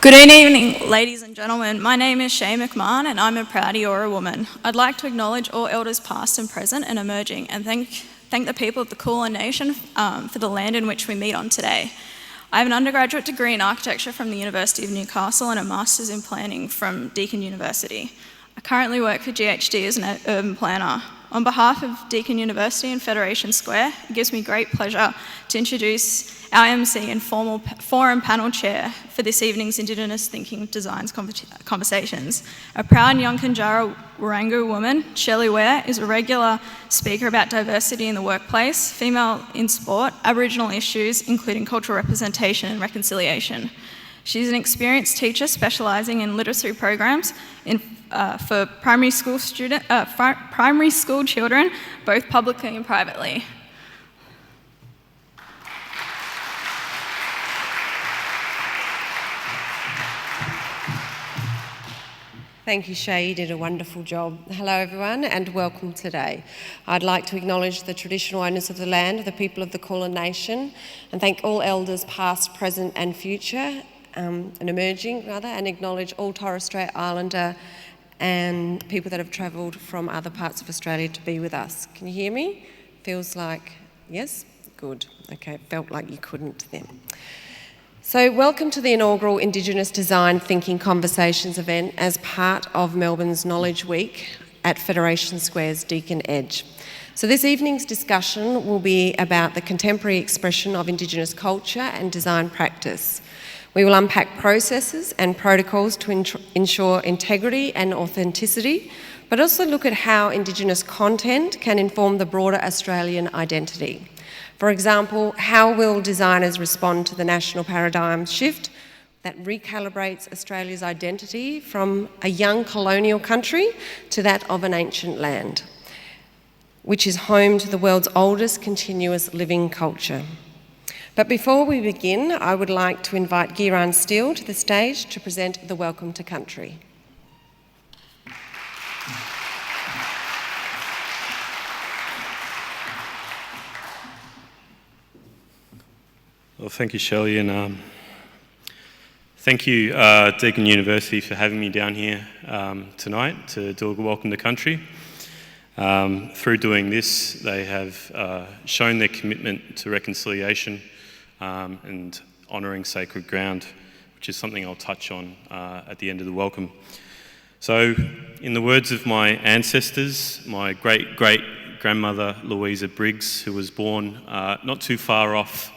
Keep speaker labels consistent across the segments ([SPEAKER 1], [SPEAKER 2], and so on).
[SPEAKER 1] Good evening, ladies and gentlemen. My name is Mcmahon and I'm a proud Eora woman. I'd like to acknowledge all elders past and present and emerging and thank the people of the Kulin Nation for the land in which we meet on today. I have an undergraduate degree in architecture from the University of Newcastle and a master's in planning from Deakin University. I currently work for GHD as an urban planner. On behalf of Deakin University and Federation Square, it gives me great pleasure to introduce our MC and formal forum panel chair for this evening's Indigenous Thinking Designs Conversations. A proud Yankunytjatjara Wirangu woman, Shelley Ware, is a regular speaker about diversity in the workplace, female in sport, Aboriginal issues, including cultural representation and reconciliation. She's an experienced teacher specialising in literacy programs for primary school children, both publicly and privately.
[SPEAKER 2] Thank you, Shay. You did a wonderful job. Hello, everyone, and welcome today. I'd like to acknowledge the traditional owners of the land, the people of the Kulin Nation, and thank all elders past, present and future, and emerging, and acknowledge all Torres Strait Islander and people that have travelled from other parts of Australia to be with us. Can you hear me? Feels like, yes? Good. Okay, it felt like you couldn't then. So welcome to the inaugural Indigenous Design Thinking Conversations event as part of Melbourne's Knowledge Week at Federation Square's Deakin Edge. So this evening's discussion will be about the contemporary expression of Indigenous culture and design practice. We will unpack processes and protocols to ensure integrity and authenticity, but also look at how Indigenous content can inform the broader Australian identity. For example, how will designers respond to the national paradigm shift that recalibrates Australia's identity from a young colonial country to that of an ancient land, which is home to the world's oldest continuous living culture? But before we begin, I would like to invite Giran Steele to the stage to present the Welcome to Country.
[SPEAKER 3] Well, thank you, Shelley, and thank you, Deakin University, for having me down here tonight to do a Welcome to Country. Through doing this, they have shown their commitment to reconciliation and honouring sacred ground, which is something I'll touch on at the end of the welcome. So, in the words of my ancestors, my great-great-grandmother Louisa Briggs, who was born not too far off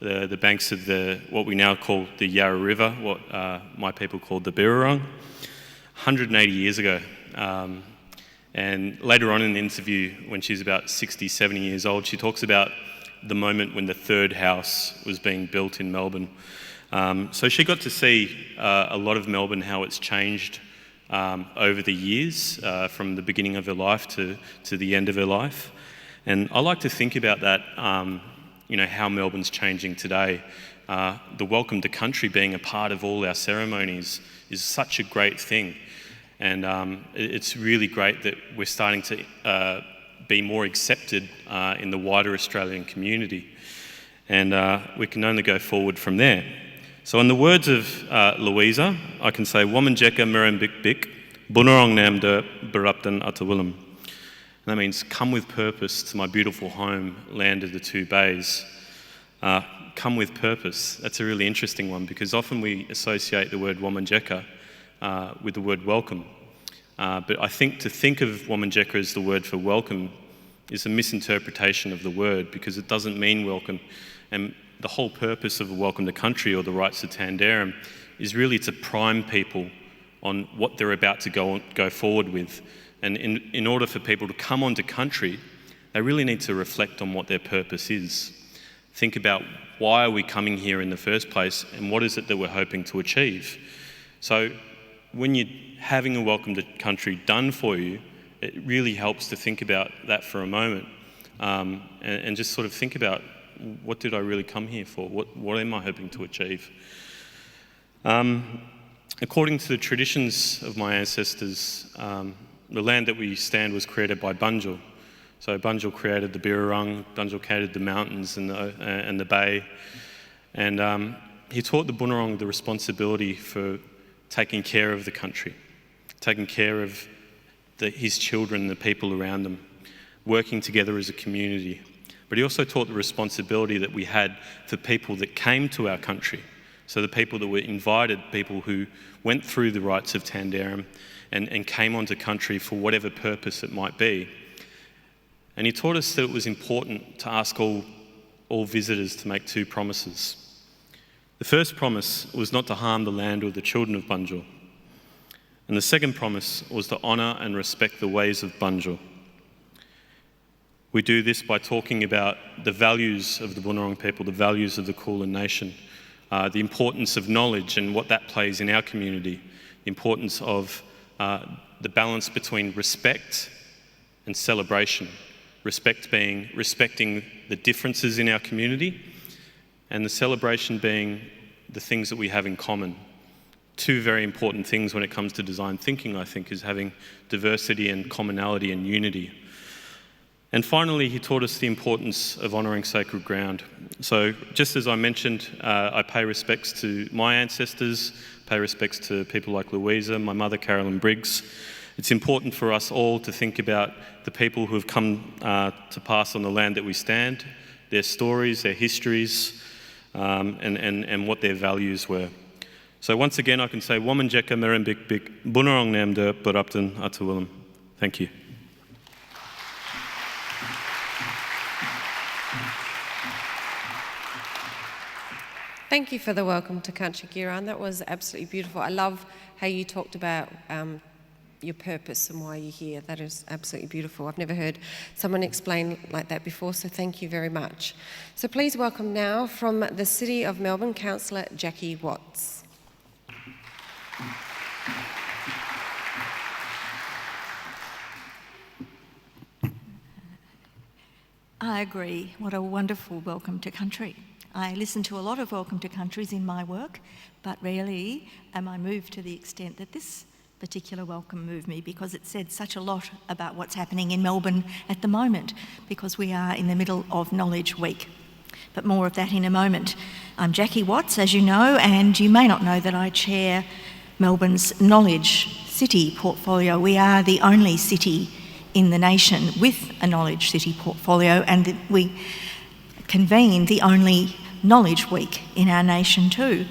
[SPEAKER 3] the banks of what we now call the Yarra River, what my people called the Birrarung, 180 years ago. And later on in the interview, when she's about 60, 70 years old, she talks about the moment when the third house was being built in Melbourne. So she got to see a lot of Melbourne, how it's changed over the years, from the beginning of her life to the end of her life. And I like to think about that, how Melbourne's changing today. The Welcome to Country being a part of all our ceremonies is such a great thing. And it's really great that we're starting to be more accepted in the wider Australian community. And we can only go forward from there. So in the words of Louisa, I can say, Womanjeka Mirambik Bunurong Namda Baruptan Atawilam. And that means, come with purpose to my beautiful home, land of the two bays. Come with purpose. That's a really interesting one, because often we associate the word Womanjeka with the word welcome. But I think to think of Womanjeka as the word for welcome is a misinterpretation of the word, because it doesn't mean welcome. And the whole purpose of a Welcome to Country, or the rights of Tandarum, is really to prime people on what they're about to go forward with. And in order for people to come onto country, they really need to reflect on what their purpose is. Think about, why are we coming here in the first place, and what is it that we're hoping to achieve? So when you're having a Welcome to Country done for you, it really helps to think about that for a moment, and just sort of think about, what did I really come here for? What am I hoping to achieve? According to the traditions of my ancestors, the land that we stand was created by Bunjil. So Bunjil created the Birrarung, Bunjil created the mountains and the bay, and he taught the Bunurong the responsibility for taking care of the country, taking care of his children, the people around them, working together as a community. But he also taught the responsibility that we had for people that came to our country. So the people that were invited, people who went through the rites of Tandarum and came onto country for whatever purpose it might be. And he taught us that it was important to ask all visitors to make two promises. The first promise was not to harm the land or the children of Bunjil. And the second promise was to honour and respect the ways of Bunjil. We do this by talking about the values of the Bunurong people, the values of the Kulin Nation, the importance of knowledge and what that plays in our community, the importance of the balance between respect and celebration. Respect being respecting the differences in our community, and the celebration being the things that we have in common. Two very important things when it comes to design thinking, I think, is having diversity and commonality and unity. And finally, he taught us the importance of honouring sacred ground. So just as I mentioned, I pay respects to my ancestors, pay respects to people like Louisa, my mother Carolyn Briggs. It's important for us all to think about the people who have come to pass on the land that we stand, their stories, their histories, and what their values were. So once again, I can say, Womanjeka Merembik Bik Bunurong Namda Burupton Atuwillam. Thank you.
[SPEAKER 2] Thank you for the welcome to Country, Giran. That was absolutely beautiful. I love how you talked about your purpose and why you're here. That is absolutely beautiful. I've never heard someone explain like that before, so thank you very much. So please welcome now from the City of Melbourne, Councillor Jackie Watts.
[SPEAKER 4] I agree. What a wonderful welcome to country. I listen to a lot of welcome to countries in my work, but rarely am I moved to the extent that this particular welcome moved me, because it said such a lot about what's happening in Melbourne at the moment, because we are in the middle of Knowledge Week. But more of that in a moment. I'm Jackie Watts, as you know, and you may not know that I chair Melbourne's Knowledge City portfolio. We are the only city in the nation with a Knowledge City portfolio, and we convene the only Knowledge Week in our nation too.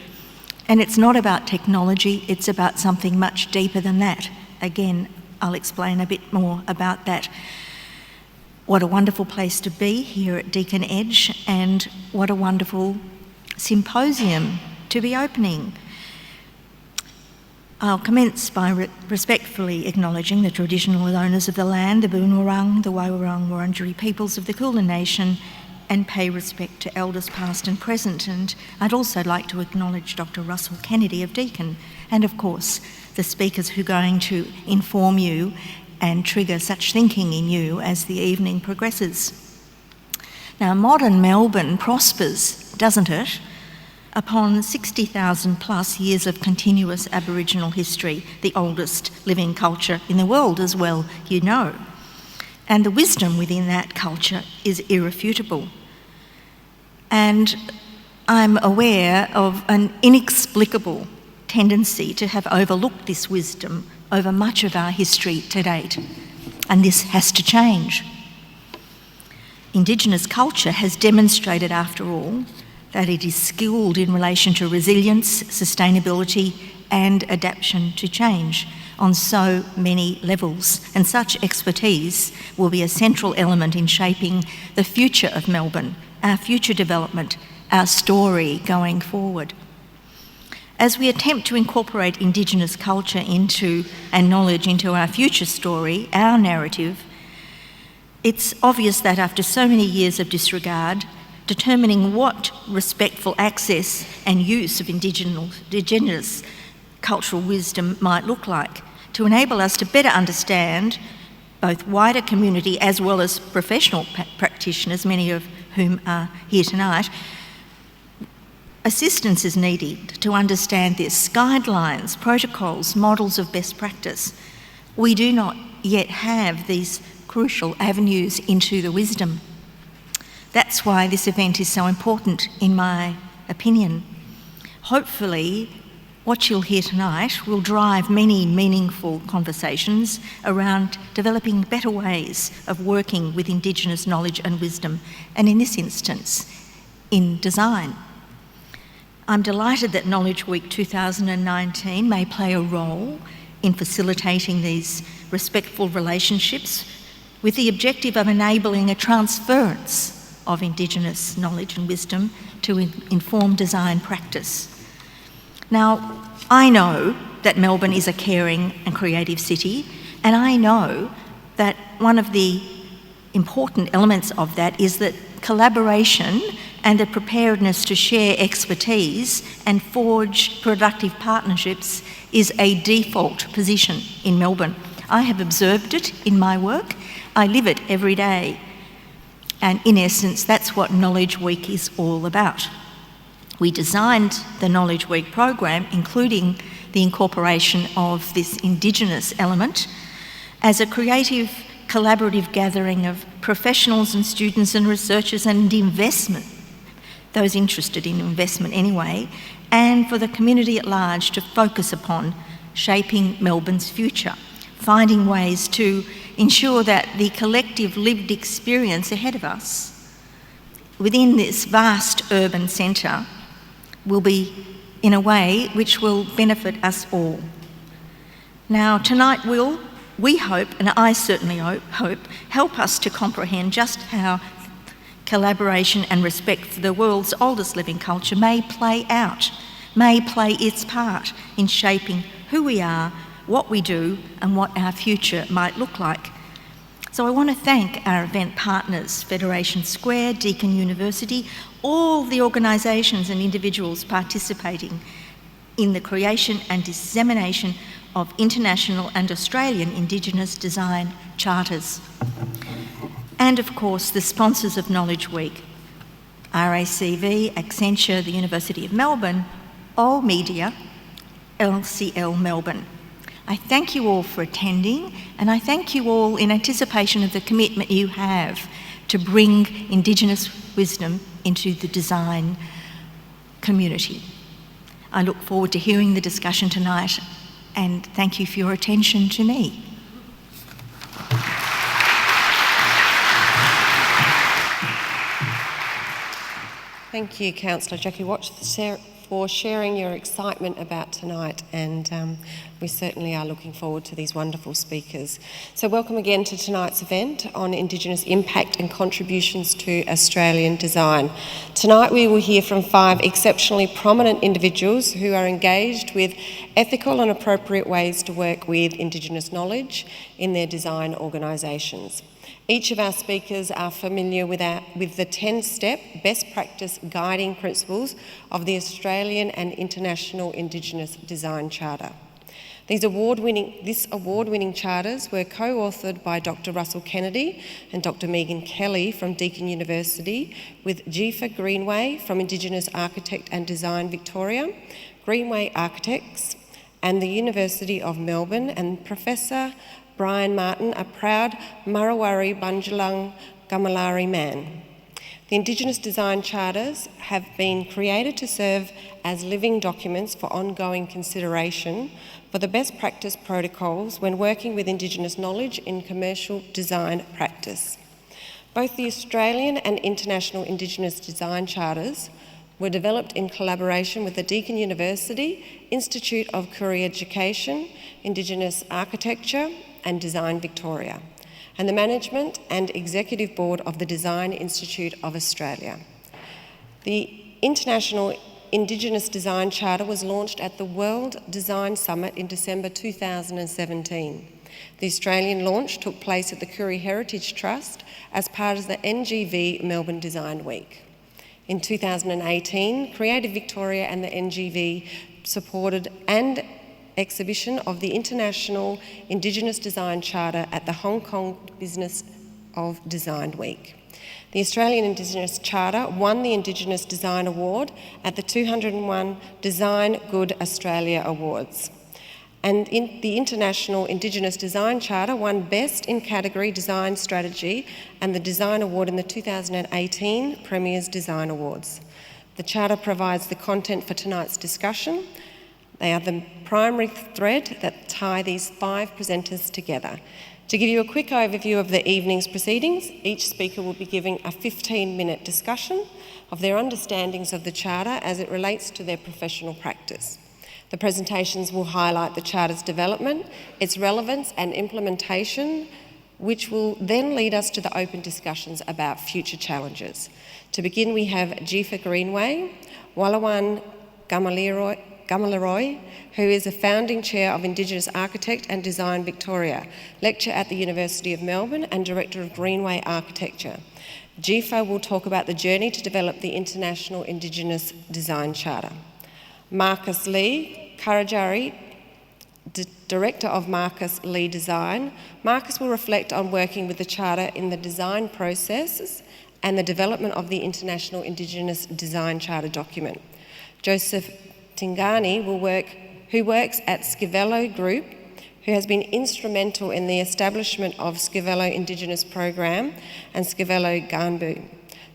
[SPEAKER 4] And it's not about technology, it's about something much deeper than that. Again, I'll explain a bit more about that. What a wonderful place to be here at Deakin Edge, and what a wonderful symposium to be opening. I'll commence by respectfully acknowledging the traditional owners of the land, the Bunurong, the Wairarong Wurundjeri peoples of the Kulin Nation, and pay respect to elders past and present. And I'd also like to acknowledge Dr. Russell Kennedy of Deakin, and of course the speakers who are going to inform you and trigger such thinking in you as the evening progresses. Now, modern Melbourne prospers, doesn't it, upon 60,000 plus years of continuous Aboriginal history, the oldest living culture in the world as well, you know. And the wisdom within that culture is irrefutable. And I'm aware of an inexplicable tendency to have overlooked this wisdom over much of our history to date. And this has to change. Indigenous culture has demonstrated, after all, that it is skilled in relation to resilience, sustainability, and adaptation to change on so many levels, and such expertise will be a central element in shaping the future of Melbourne, our future development, our story going forward. As we attempt to incorporate Indigenous culture into and knowledge into our future story, our narrative, it's obvious that after so many years of disregard, determining what respectful access and use of Indigenous cultural wisdom might look like, to enable us to better understand both wider community as well as professional practitioners, many of whom are here tonight. Assistance is needed to understand this, guidelines, protocols, models of best practice. We do not yet have these crucial avenues into the wisdom. That's why this event is so important, in my opinion. Hopefully, what you'll hear tonight will drive many meaningful conversations around developing better ways of working with Indigenous knowledge and wisdom, and in this instance, in design. I'm delighted that Knowledge Week 2019 may play a role in facilitating these respectful relationships with the objective of enabling a transference of Indigenous knowledge and wisdom to inform design practice. Now, I know that Melbourne is a caring and creative city, and I know that one of the important elements of that is that collaboration and the preparedness to share expertise and forge productive partnerships is a default position in Melbourne. I have observed it in my work. I live it every day. And in essence, that's what Knowledge Week is all about. We designed the Knowledge Week program, including the incorporation of this Indigenous element, as a creative, collaborative gathering of professionals and students and researchers and investment, those interested in investment anyway, and for the community at large to focus upon shaping Melbourne's future, finding ways to ensure that the collective lived experience ahead of us within this vast urban centre will be in a way which will benefit us all. Now, tonight will, we hope, and I certainly hope, help us to comprehend just how collaboration and respect for the world's oldest living culture may play its part in shaping who we are, what we do, and what our future might look like. So I want to thank our event partners, Federation Square, Deakin University, all the organisations and individuals participating in the creation and dissemination of international and Australian Indigenous Design Charters. And of course, the sponsors of Knowledge Week, RACV, Accenture, the University of Melbourne, All Media, LCL Melbourne. I thank you all for attending, and I thank you all in anticipation of the commitment you have to bring Indigenous wisdom into the design community. I look forward to hearing the discussion tonight, and thank you for your attention to me.
[SPEAKER 2] Thank you, Councillor Jackie Watts, for sharing your excitement about tonight, and we certainly are looking forward to these wonderful speakers. So welcome again to tonight's event on Indigenous impact and contributions to Australian design. Tonight we will hear from 5 exceptionally prominent individuals who are engaged with ethical and appropriate ways to work with Indigenous knowledge in their design organisations. Each of our speakers are familiar with the 10-step best practice guiding principles of the Australian and International Indigenous Design Charter. These award-winning charters were co-authored by Dr. Russell Kennedy and Dr. Megan Kelly from Deakin University, with Jifa Greenway from Indigenous Architect and Design Victoria, Greenway Architects, and the University of Melbourne, and Professor Brian Martin, a proud Murrawari Bunjalung Gamalari man. The Indigenous Design Charters have been created to serve as living documents for ongoing consideration for the best practice protocols when working with Indigenous knowledge in commercial design practice. Both the Australian and International Indigenous Design Charters were developed in collaboration with the Deakin University, Institute of Career Education, Indigenous Architecture and Design Victoria, and the Management and Executive Board of the Design Institute of Australia. The International Indigenous Design Charter was launched at the World Design Summit in December 2017. The Australian launch took place at the Koori Heritage Trust as part of the NGV Melbourne Design Week. In 2018, Creative Victoria and the NGV supported an exhibition of the International Indigenous Design Charter at the Hong Kong Business of Design Week. The Australian Indigenous Charter won the Indigenous Design Award at the 201 Design Good Australia Awards. And the International Indigenous Design Charter won Best in Category Design Strategy and the Design Award in the 2018 Premier's Design Awards. The Charter provides the content for tonight's discussion. They are the primary thread that tie these 5 presenters together. To give you a quick overview of the evening's proceedings, each speaker will be giving a 15-minute discussion of their understandings of the Charter as it relates to their professional practice. The presentations will highlight the Charter's development, its relevance and implementation, which will then lead us to the open discussions about future challenges. To begin, we have Jifa Greenway, Wallawan Gamilaroi, who is a founding chair of Indigenous Architect and Design Victoria, lecturer at the University of Melbourne and director of Greenway Architecture. Jifa will talk about the journey to develop the International Indigenous Design Charter. Marcus Lee Karajari, Director of Marcus Lee Design. Marcus will reflect on working with the Charter in the design processes and the development of the International Indigenous Design Charter document. Joseph Tingani who works at Scavello Group, who has been instrumental in the establishment of Scavello Indigenous Program and Scavello Ganbu.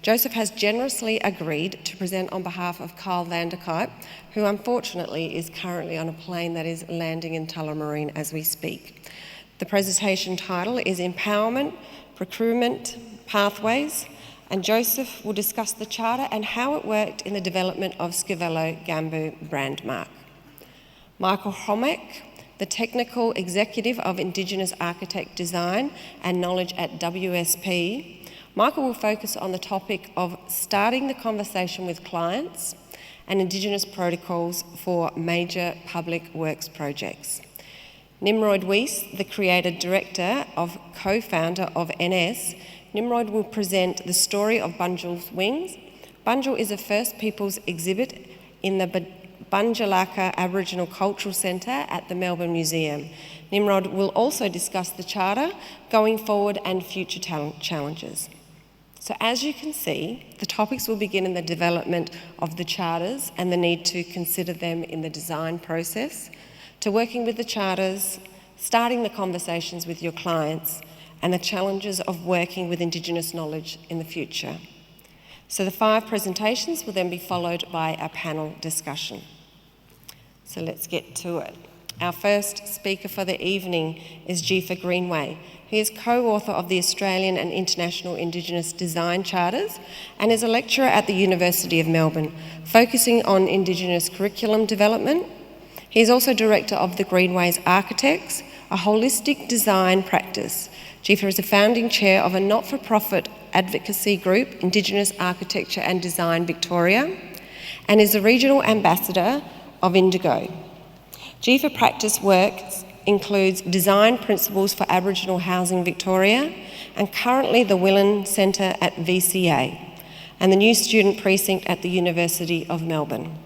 [SPEAKER 2] Joseph has generously agreed to present on behalf of Carl Vanderkuyp, who unfortunately is currently on a plane that is landing in Tullamarine as we speak. The presentation title is Empowerment, Procurement, Pathways, and Joseph will discuss the Charter and how it worked in the development of Scavello Ganbu brand mark. Michael Homek, the Technical Executive of Indigenous Architect Design and Knowledge at WSP. Michael will focus on the topic of starting the conversation with clients and Indigenous protocols for major public works projects. Nimrod Weiss, the creator director of co-founder of NS, Nimrod will present the story of Bunjil's Wings. Bunjil is a First Peoples exhibit in the Bunjalaka Aboriginal Cultural Centre at the Melbourne Museum. Nimrod will also discuss the Charter going forward and future challenges. So as you can see, the topics will begin in the development of the Charters and the need to consider them in the design process, to working with the Charters, starting the conversations with your clients, and the challenges of working with Indigenous knowledge in the future. So the 5 presentations will then be followed by a panel discussion. So let's get to it. Our first speaker for the evening is Jifa Greenway. He is co-author of the Australian and International Indigenous Design Charters and is a lecturer at the University of Melbourne, focusing on Indigenous curriculum development. He is also director of the Greenways Architects, a holistic design practice. Jifa is a founding chair of a not-for-profit advocacy group, Indigenous Architecture and Design Victoria, and is a regional ambassador of Indigo. Jifa practice works includes design principles for Aboriginal housing Victoria and currently the Willan Centre at VCA and the new student precinct at the University of Melbourne.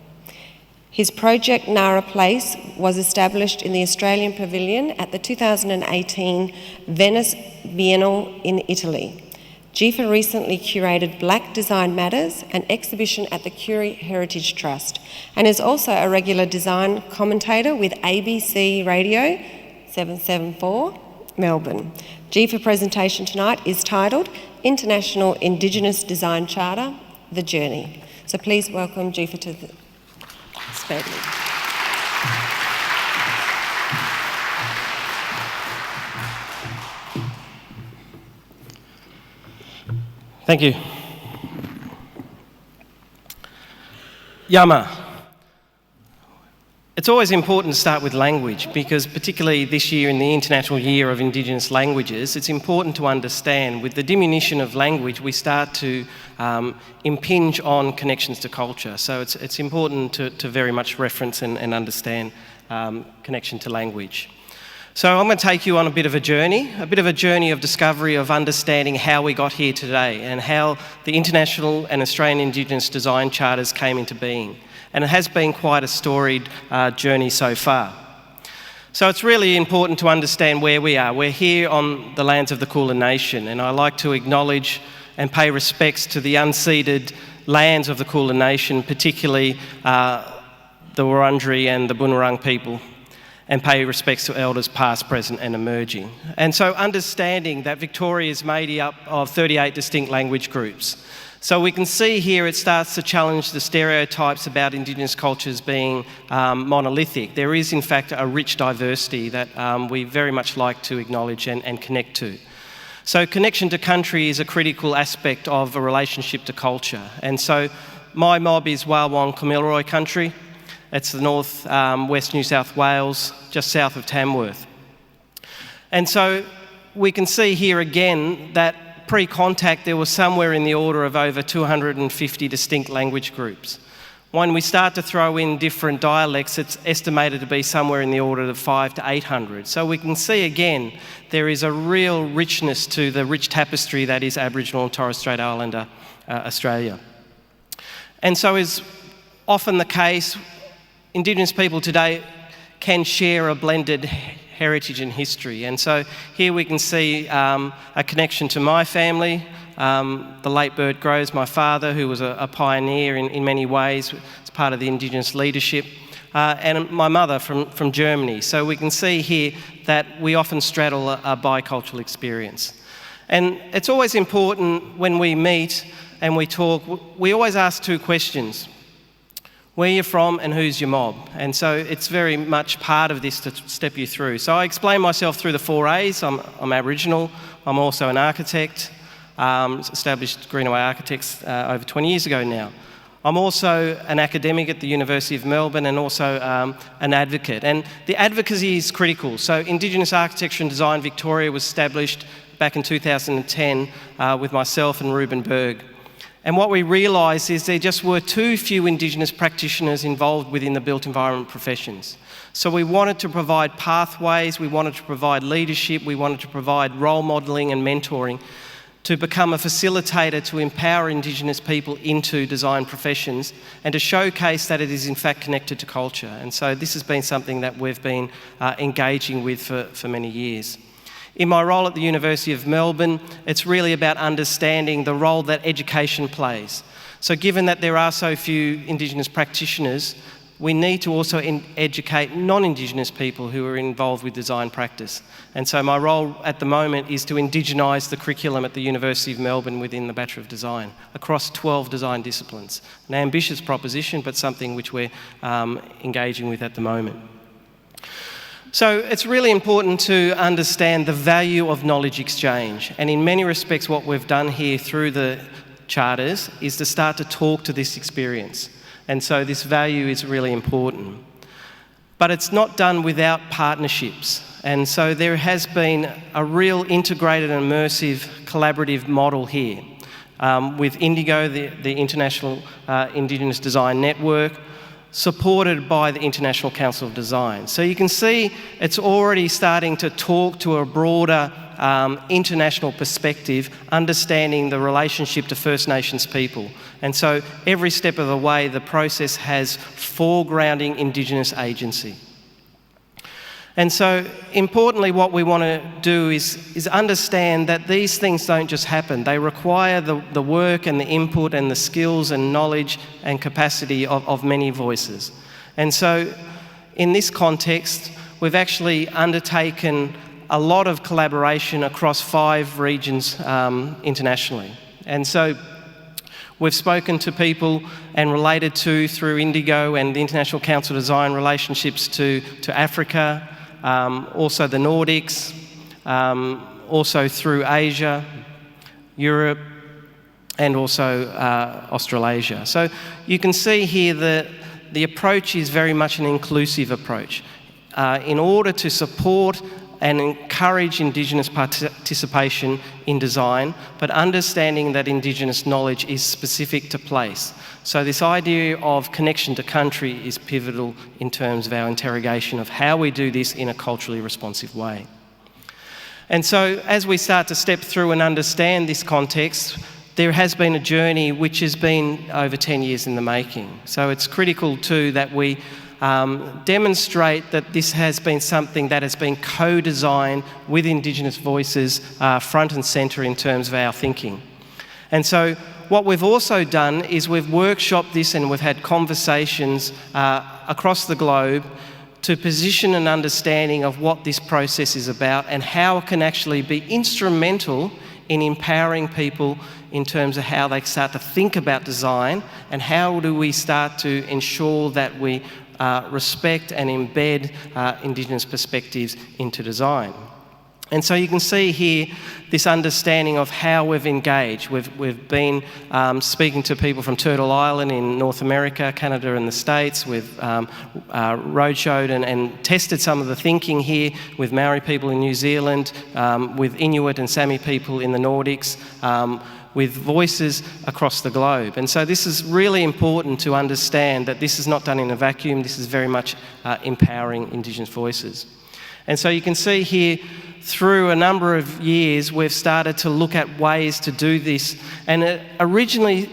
[SPEAKER 2] His project Nara Place was established in the Australian Pavilion at the 2018 Venice Biennale in Italy. Jifa recently curated Black Design Matters, an exhibition at the Curie Heritage Trust, and is also a regular design commentator with ABC Radio 774 Melbourne. Jifa presentation tonight is titled International Indigenous Design Charter, The Journey. So please welcome Jifa to the stage.
[SPEAKER 5] Thank you. Yama. It's always important to start with language because particularly this year in the International Year of Indigenous Languages, it's important to understand with the diminution of language we start to impinge on connections to culture. So it's important to very much reference and understand connection to language. So I'm going to take you on a bit of a journey of discovery, of understanding how we got here today and how the International and Australian Indigenous Design Charters came into being. And it has been quite a storied journey so far. So it's really important to understand where we are. We're here on the lands of the Kulin Nation, and I like to acknowledge and pay respects to the unceded lands of the Kulin Nation, particularly the Wurundjeri and the Bunurong people, and pay respects to elders past, present and emerging. And so understanding that Victoria is made up of 38 distinct language groups. So we can see here it starts to challenge the stereotypes about Indigenous cultures being monolithic. There is in fact a rich diversity that we very much like to acknowledge and connect to. So connection to country is a critical aspect of a relationship to culture. And so my mob is Walwong Kamilaroi country. It's the north west New South Wales, just south of Tamworth. And so we can see here again that pre-contact there was somewhere in the order of over 250 distinct language groups. When we start to throw in different dialects, it's estimated to be somewhere in the order of 500 to 800. So we can see again, there is a real richness to the rich tapestry that is Aboriginal and Torres Strait Islander Australia. And so is often the case, Indigenous people today can share a blended heritage and history. And so here we can see a connection to my family. The late Bert Groves, my father, who was a pioneer in many ways, as part of the Indigenous leadership, and my mother from Germany. So we can see here that we often straddle a bicultural experience. And it's always important when we meet and we talk, we always ask two questions. Where you're from and who's your mob. And so it's very much part of this to step you through. So I explain myself through the 4 A's. I'm Aboriginal. I'm also an architect, established Greenaway Architects over 20 years ago now. I'm also an academic at the University of Melbourne and also an advocate. And the advocacy is critical. So Indigenous Architecture and Design Victoria was established back in 2010 with myself and Ruben Berg. And what we realised is there just were too few Indigenous practitioners involved within the built environment professions. So we wanted to provide pathways, we wanted to provide leadership, we wanted to provide role modelling and mentoring to become a facilitator to empower Indigenous people into design professions and to showcase that it is in fact connected to culture. And so this has been something that we've been engaging with for many years. In my role at the University of Melbourne, it's really about understanding the role that education plays. So given that there are so few Indigenous practitioners, we need to also educate non-Indigenous people who are involved with design practice. And so my role at the moment is to indigenise the curriculum at the University of Melbourne within the Bachelor of Design across 12 design disciplines. An ambitious proposition, but something which we're engaging with at the moment. So it's really important to understand the value of knowledge exchange. And in many respects, what we've done here through the charters is to start to talk to this experience. And so this value is really important. But it's not done without partnerships. And so there has been a real integrated and immersive collaborative model here with Indigo, the International Indigenous Design Network, supported by the International Council of Design. So you can see it's already starting to talk to a broader international perspective, understanding the relationship to First Nations people. And so every step of the way, the process has foregrounding Indigenous agency. And so importantly, what we want to do is understand that these things don't just happen. They require the work and the input and the skills and knowledge and capacity of many voices. And so in this context, we've actually undertaken a lot of collaboration across 5 regions internationally. And so we've spoken to people and related to, through Indigo and the International Council of Design, relationships to Africa, also the Nordics, also through Asia, Europe, and also Australasia. So you can see here that the approach is very much an inclusive approach. In order to support and encourage Indigenous participation in design, but understanding that Indigenous knowledge is specific to place. So this idea of connection to country is pivotal in terms of our interrogation of how we do this in a culturally responsive way. And so as we start to step through and understand this context, there has been a journey which has been over 10 years in the making. So it's critical too that we demonstrate that this has been something that has been co-designed with Indigenous voices front and centre in terms of our thinking. And so what we've also done is we've workshopped this and we've had conversations across the globe to position an understanding of what this process is about and how it can actually be instrumental in empowering people in terms of how they start to think about design, and how do we start to ensure that we respect and embed Indigenous perspectives into design. And so you can see here this understanding of how we've engaged. We've been speaking to people from Turtle Island in North America, Canada and the States. We've roadshowed and tested some of the thinking here with Maori people in New Zealand, with Inuit and Sami people in the Nordics, with voices across the globe. And so this is really important to understand that this is not done in a vacuum. This is very much empowering Indigenous voices. And so you can see here, through a number of years, we've started to look at ways to do this. And it originally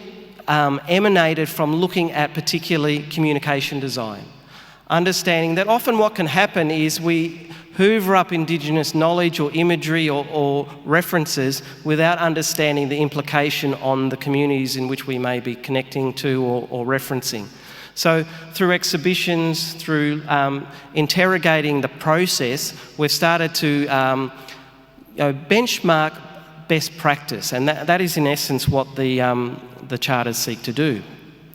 [SPEAKER 5] emanated from looking at particularly communication design. Understanding that often what can happen is we hoover up Indigenous knowledge or imagery or references without understanding the implication on the communities in which we may be connecting to or referencing. So through exhibitions, through interrogating the process, we've started to benchmark best practice, and that is in essence what the charters seek to do.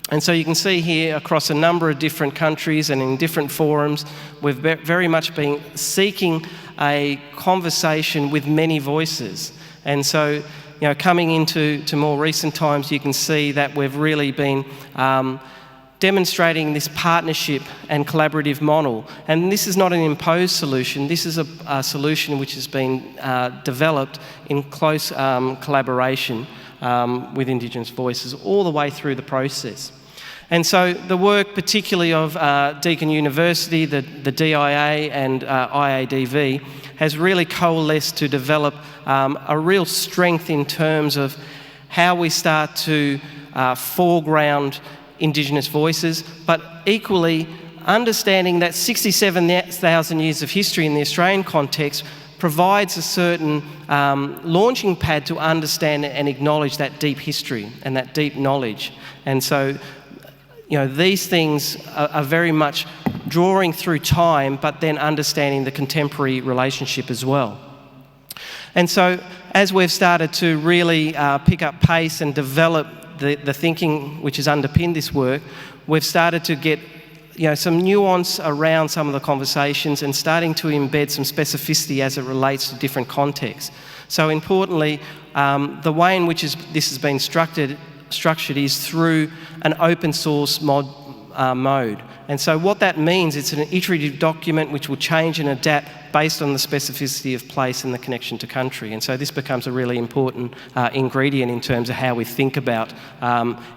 [SPEAKER 5] And so you can see here across a number of different countries and in different forums, we've very much been seeking a conversation with many voices. And so, coming into more recent times, you can see that we've really been demonstrating this partnership and collaborative model. And this is not an imposed solution. This is a solution which has been developed in close collaboration with Indigenous voices all the way through the process. And so the work particularly of Deakin University, the DIA and IADV has really coalesced to develop a real strength in terms of how we start to foreground Indigenous voices, but equally understanding that 67,000 years of history in the Australian context provides a certain launching pad to understand and acknowledge that deep history and that deep knowledge. And so, these things are very much drawing through time, but then understanding the contemporary relationship as well. And so, as we've started to really pick up pace and develop the thinking which has underpinned this work, we've started to get some nuance around some of the conversations and starting to embed some specificity as it relates to different contexts. So importantly, the way in which this has been structured is through an open source mode. And so what that means, it's an iterative document which will change and adapt based on the specificity of place and the connection to country. And so this becomes a really important ingredient in terms of how we think about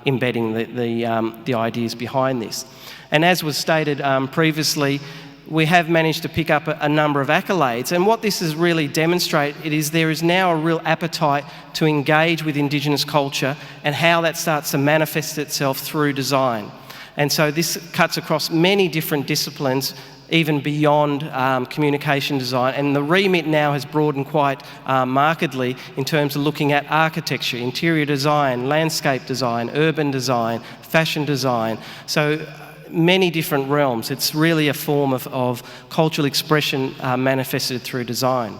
[SPEAKER 5] embedding the ideas behind this. And as was stated previously, we have managed to pick up a number of accolades. And what this has really demonstrated is there is now a real appetite to engage with Indigenous culture and how that starts to manifest itself through design. And so this cuts across many different disciplines, even beyond communication design. And the remit now has broadened quite markedly in terms of looking at architecture, interior design, landscape design, urban design, fashion design. So many different realms. It's really a form of cultural expression manifested through design.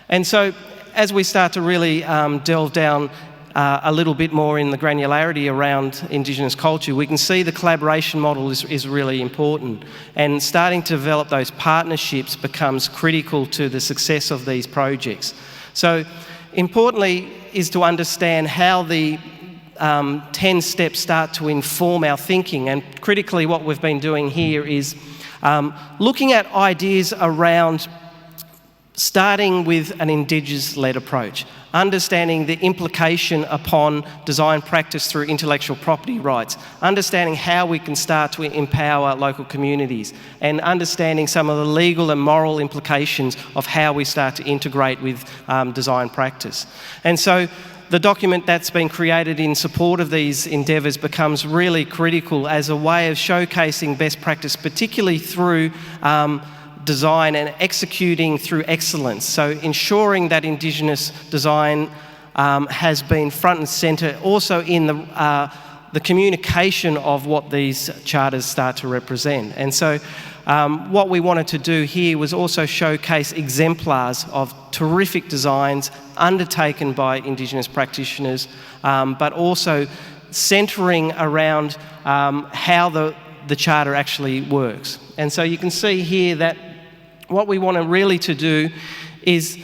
[SPEAKER 5] And so as we start to really delve down a little bit more in the granularity around Indigenous culture, we can see the collaboration model is really important, and starting to develop those partnerships becomes critical to the success of these projects. So importantly is to understand how the 10 steps start to inform our thinking, and critically what we've been doing here is looking at ideas around starting with an Indigenous-led approach, understanding the implication upon design practice through intellectual property rights, understanding how we can start to empower local communities, and understanding some of the legal and moral implications of how we start to integrate with design practice. And so the document that's been created in support of these endeavours becomes really critical as a way of showcasing best practice, particularly through design and executing through excellence. So ensuring that Indigenous design has been front and centre, also in the communication of what these charters start to represent. And so what we wanted to do here was also showcase exemplars of terrific designs undertaken by Indigenous practitioners, but also centering around how the Charter actually works. And so you can see here that what we want really to do is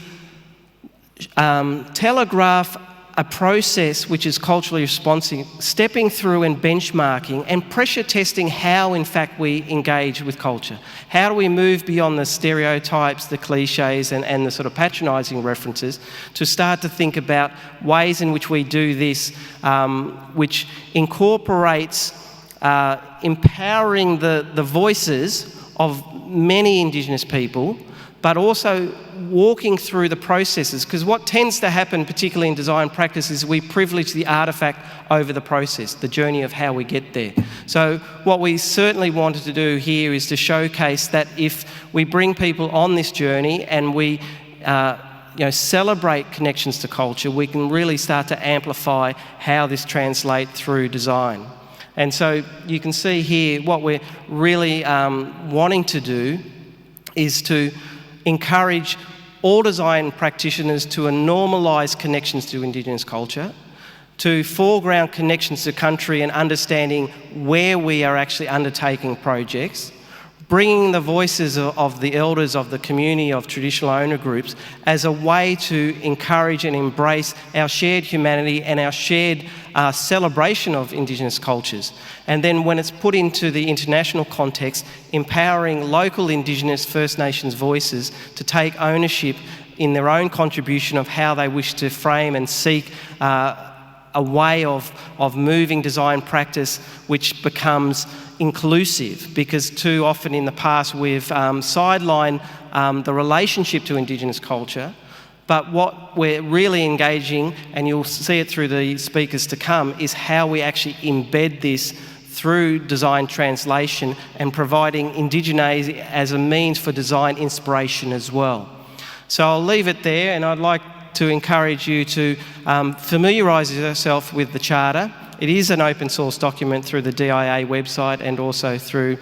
[SPEAKER 5] telegraph a process which is culturally responsive, stepping through and benchmarking and pressure testing how in fact we engage with culture. How do we move beyond the stereotypes, the cliches and the sort of patronising references to start to think about ways in which we do this, which incorporates empowering the voices of many Indigenous people, but also walking through the processes, because what tends to happen, particularly in design practice, is we privilege the artefact over the process, the journey of how we get there. So what we certainly wanted to do here is to showcase that if we bring people on this journey and we celebrate connections to culture, we can really start to amplify how this translates through design. And so you can see here what we're really wanting to do is to encourage all design practitioners to normalise connections to Indigenous culture, to foreground connections to country and understanding where we are actually undertaking projects, bringing the voices of the elders of the community of traditional owner groups as a way to encourage and embrace our shared humanity and our shared celebration of Indigenous cultures. And then when it's put into the international context, empowering local Indigenous First Nations voices to take ownership in their own contribution of how they wish to frame and seek a way of moving design practice which becomes inclusive, because too often in the past we've sidelined the relationship to Indigenous culture. But what we're really engaging, and you'll see it through the speakers to come, is how we actually embed this through design translation and providing indigeneity as a means for design inspiration as well. So I'll leave it there, and I'd like to encourage you to familiarise yourself with the Charter. It is an open source document through the DIA website and also through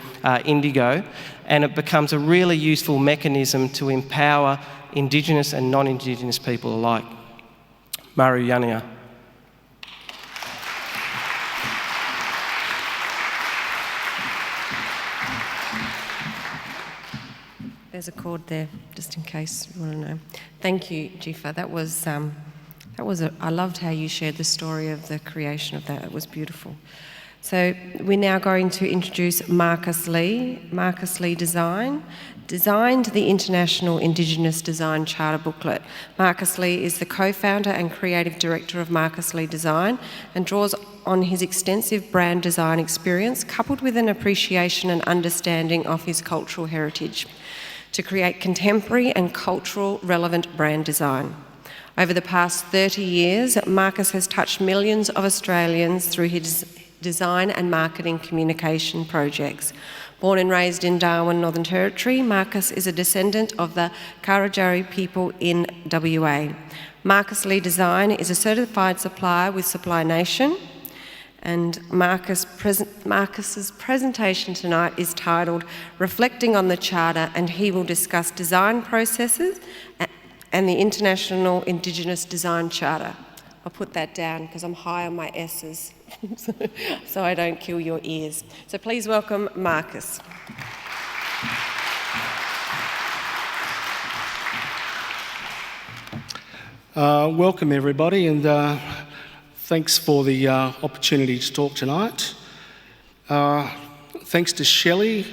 [SPEAKER 5] Indigo, and it becomes a really useful mechanism to empower Indigenous and non-Indigenous people alike. Maru Yania.
[SPEAKER 2] There's a chord there, just in case you want to know. Thank you, Jifa. I loved how you shared the story of the creation of that. It was beautiful. So we're now going to introduce Marcus Lee. Marcus Lee designed the International Indigenous Design Charter booklet. Marcus Lee is the co-founder and creative director of Marcus Lee Design and draws on his extensive brand design experience, coupled with an appreciation and understanding of his cultural heritage, to create contemporary and cultural relevant brand design. Over the past 30 years, Marcus has touched millions of Australians through his design and marketing communication projects. Born and raised in Darwin, Northern Territory, Marcus is a descendant of the Karadjari people in WA. Marcus Lee Design is a certified supplier with Supply Nation, and Marcus's presentation tonight is titled Reflecting on the Charter, and he will discuss design processes and the International Indigenous Design Charter. I'll put that down because I'm high on my S's so I don't kill your ears. So please welcome Marcus.
[SPEAKER 6] Welcome everybody, and thanks for the opportunity to talk tonight. Thanks to Shelley,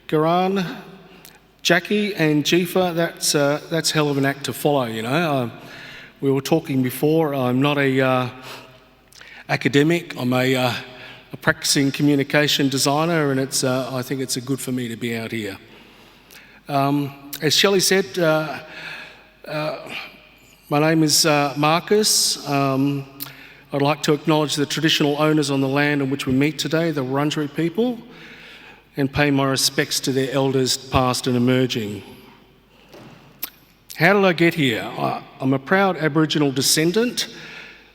[SPEAKER 6] Garan, Jackie and Jifa. That's hell of an act to follow, you know. We were talking before, I'm not a academic, I'm a practicing communication designer, and I think it's good for me to be out here. As Shelley said, my name is Marcus. I'd like to acknowledge the traditional owners on the land on which we meet today, the Wurundjeri people, and pay my respects to their elders past and emerging. How did I get here? I'm a proud Aboriginal descendant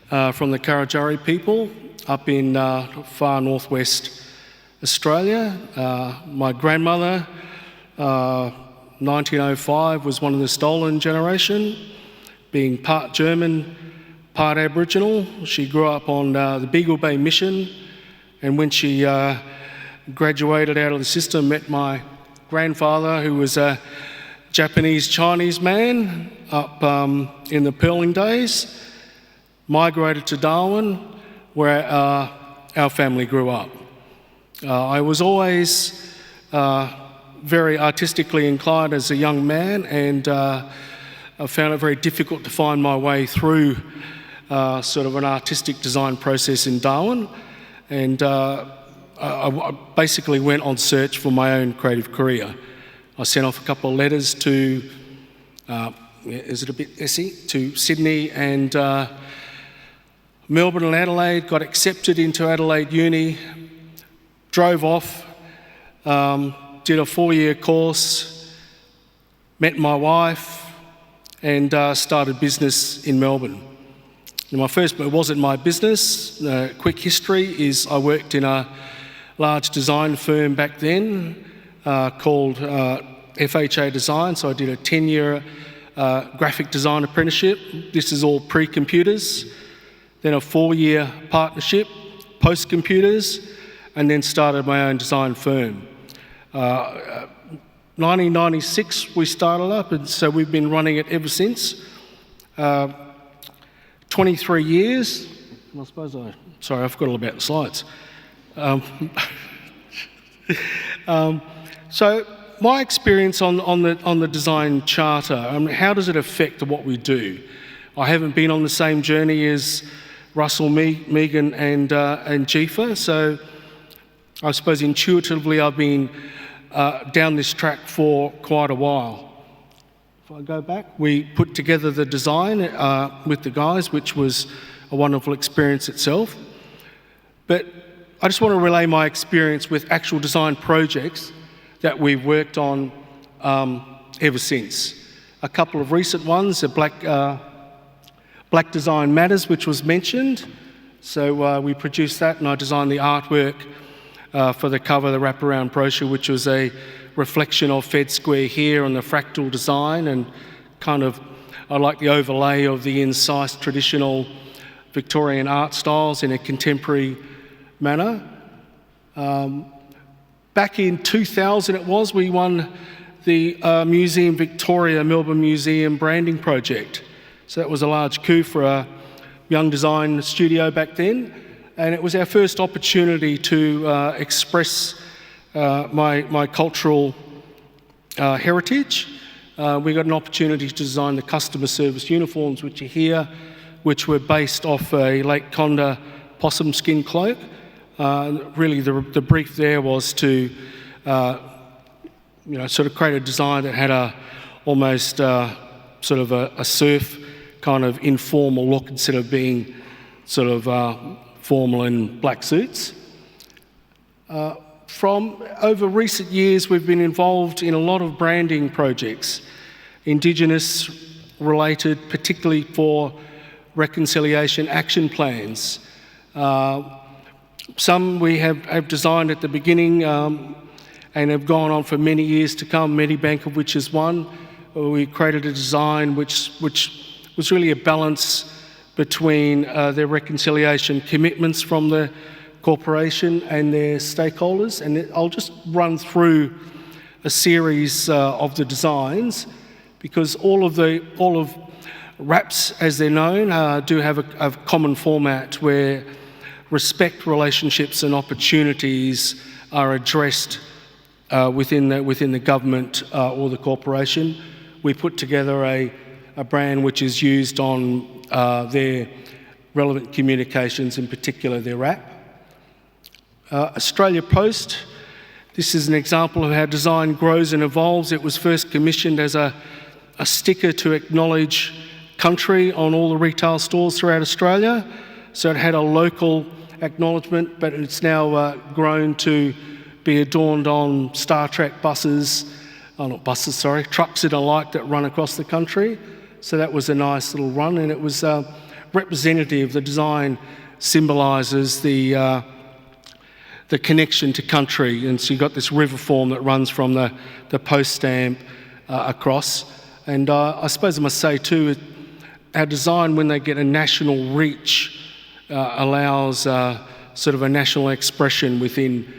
[SPEAKER 6] from the Karadjari people up in far northwest Australia. My grandmother 1905 was one of the stolen generation, being part German, part Aboriginal. She grew up on the Beagle Bay Mission, and when she graduated out of the system, met my grandfather, who was a Japanese-Chinese man up in the pearling days, migrated to Darwin, where our family grew up. I was always very artistically inclined as a young man, and I found it very difficult to find my way through sort of an artistic design process in Darwin, and I basically went on search for my own creative career. I sent off a couple of letters to, is it a bit essy, to Sydney and Melbourne and Adelaide, got accepted into Adelaide Uni, drove off, did a 4-year course, met my wife, and started business in Melbourne. Now, it wasn't my business. Quick history is I worked in a large design firm back then called FHA Design, so I did a 10-year graphic design apprenticeship. This is all pre-computers. Then a 4-year partnership, post-computers, and then started my own design firm. 1996 we started up, and so we've been running it ever since. 23 years. I suppose sorry, I forgot all about the slides. So my experience on the design charter, how does it affect what we do? I haven't been on the same journey as Russell, Megan and Jifa, so I suppose intuitively I've been down this track for quite a while. If I go back, we put together the design with the guys, which was a wonderful experience itself. But I just want to relay my experience with actual design projects that we've worked on ever since. A couple of recent ones, Black Design Matters, which was mentioned. So we produced that, and I designed the artwork for the cover, the wraparound brochure, which was a reflection of Fed Square here on the fractal design, and kind of, I like the overlay of the incisive traditional Victorian art styles in a contemporary manner. Back in 2000 it was, we won the Museum Victoria Melbourne Museum branding project. So that was a large coup for a young design studio back then, and it was our first opportunity to express my cultural heritage. We got an opportunity to design the customer service uniforms, which are here, which were based off a Lake Conda possum skin cloak. Really, the brief there was to, sort of create a design that had a almost sort of a surf kind of informal look instead of being sort of formal in black suits. From over recent years, we've been involved in a lot of branding projects, Indigenous related, particularly for reconciliation action plans. Some we have designed at the beginning and have gone on for many years to come, Medibank of which is one. We created a design which was really a balance between their reconciliation commitments from the corporation and their stakeholders, and I'll just run through a series of the designs, because all of RAPs, as they're known, do have a common format where respect, relationships and opportunities are addressed within the government or the corporation. We put together a brand which is used on their relevant communications, in particular their RAP. Australia Post, this is an example of how design grows and evolves. It was first commissioned as a sticker to acknowledge country on all the retail stores throughout Australia. So it had a local acknowledgement, but it's now grown to be adorned on Star Trek buses, trucks and the like that run across the country. So that was a nice little run, and it was representative. The design symbolises the the connection to country. And so you've got this river form that runs from the post stamp across. And I suppose I must say too, our design, when they get a national reach, allows sort of a national expression within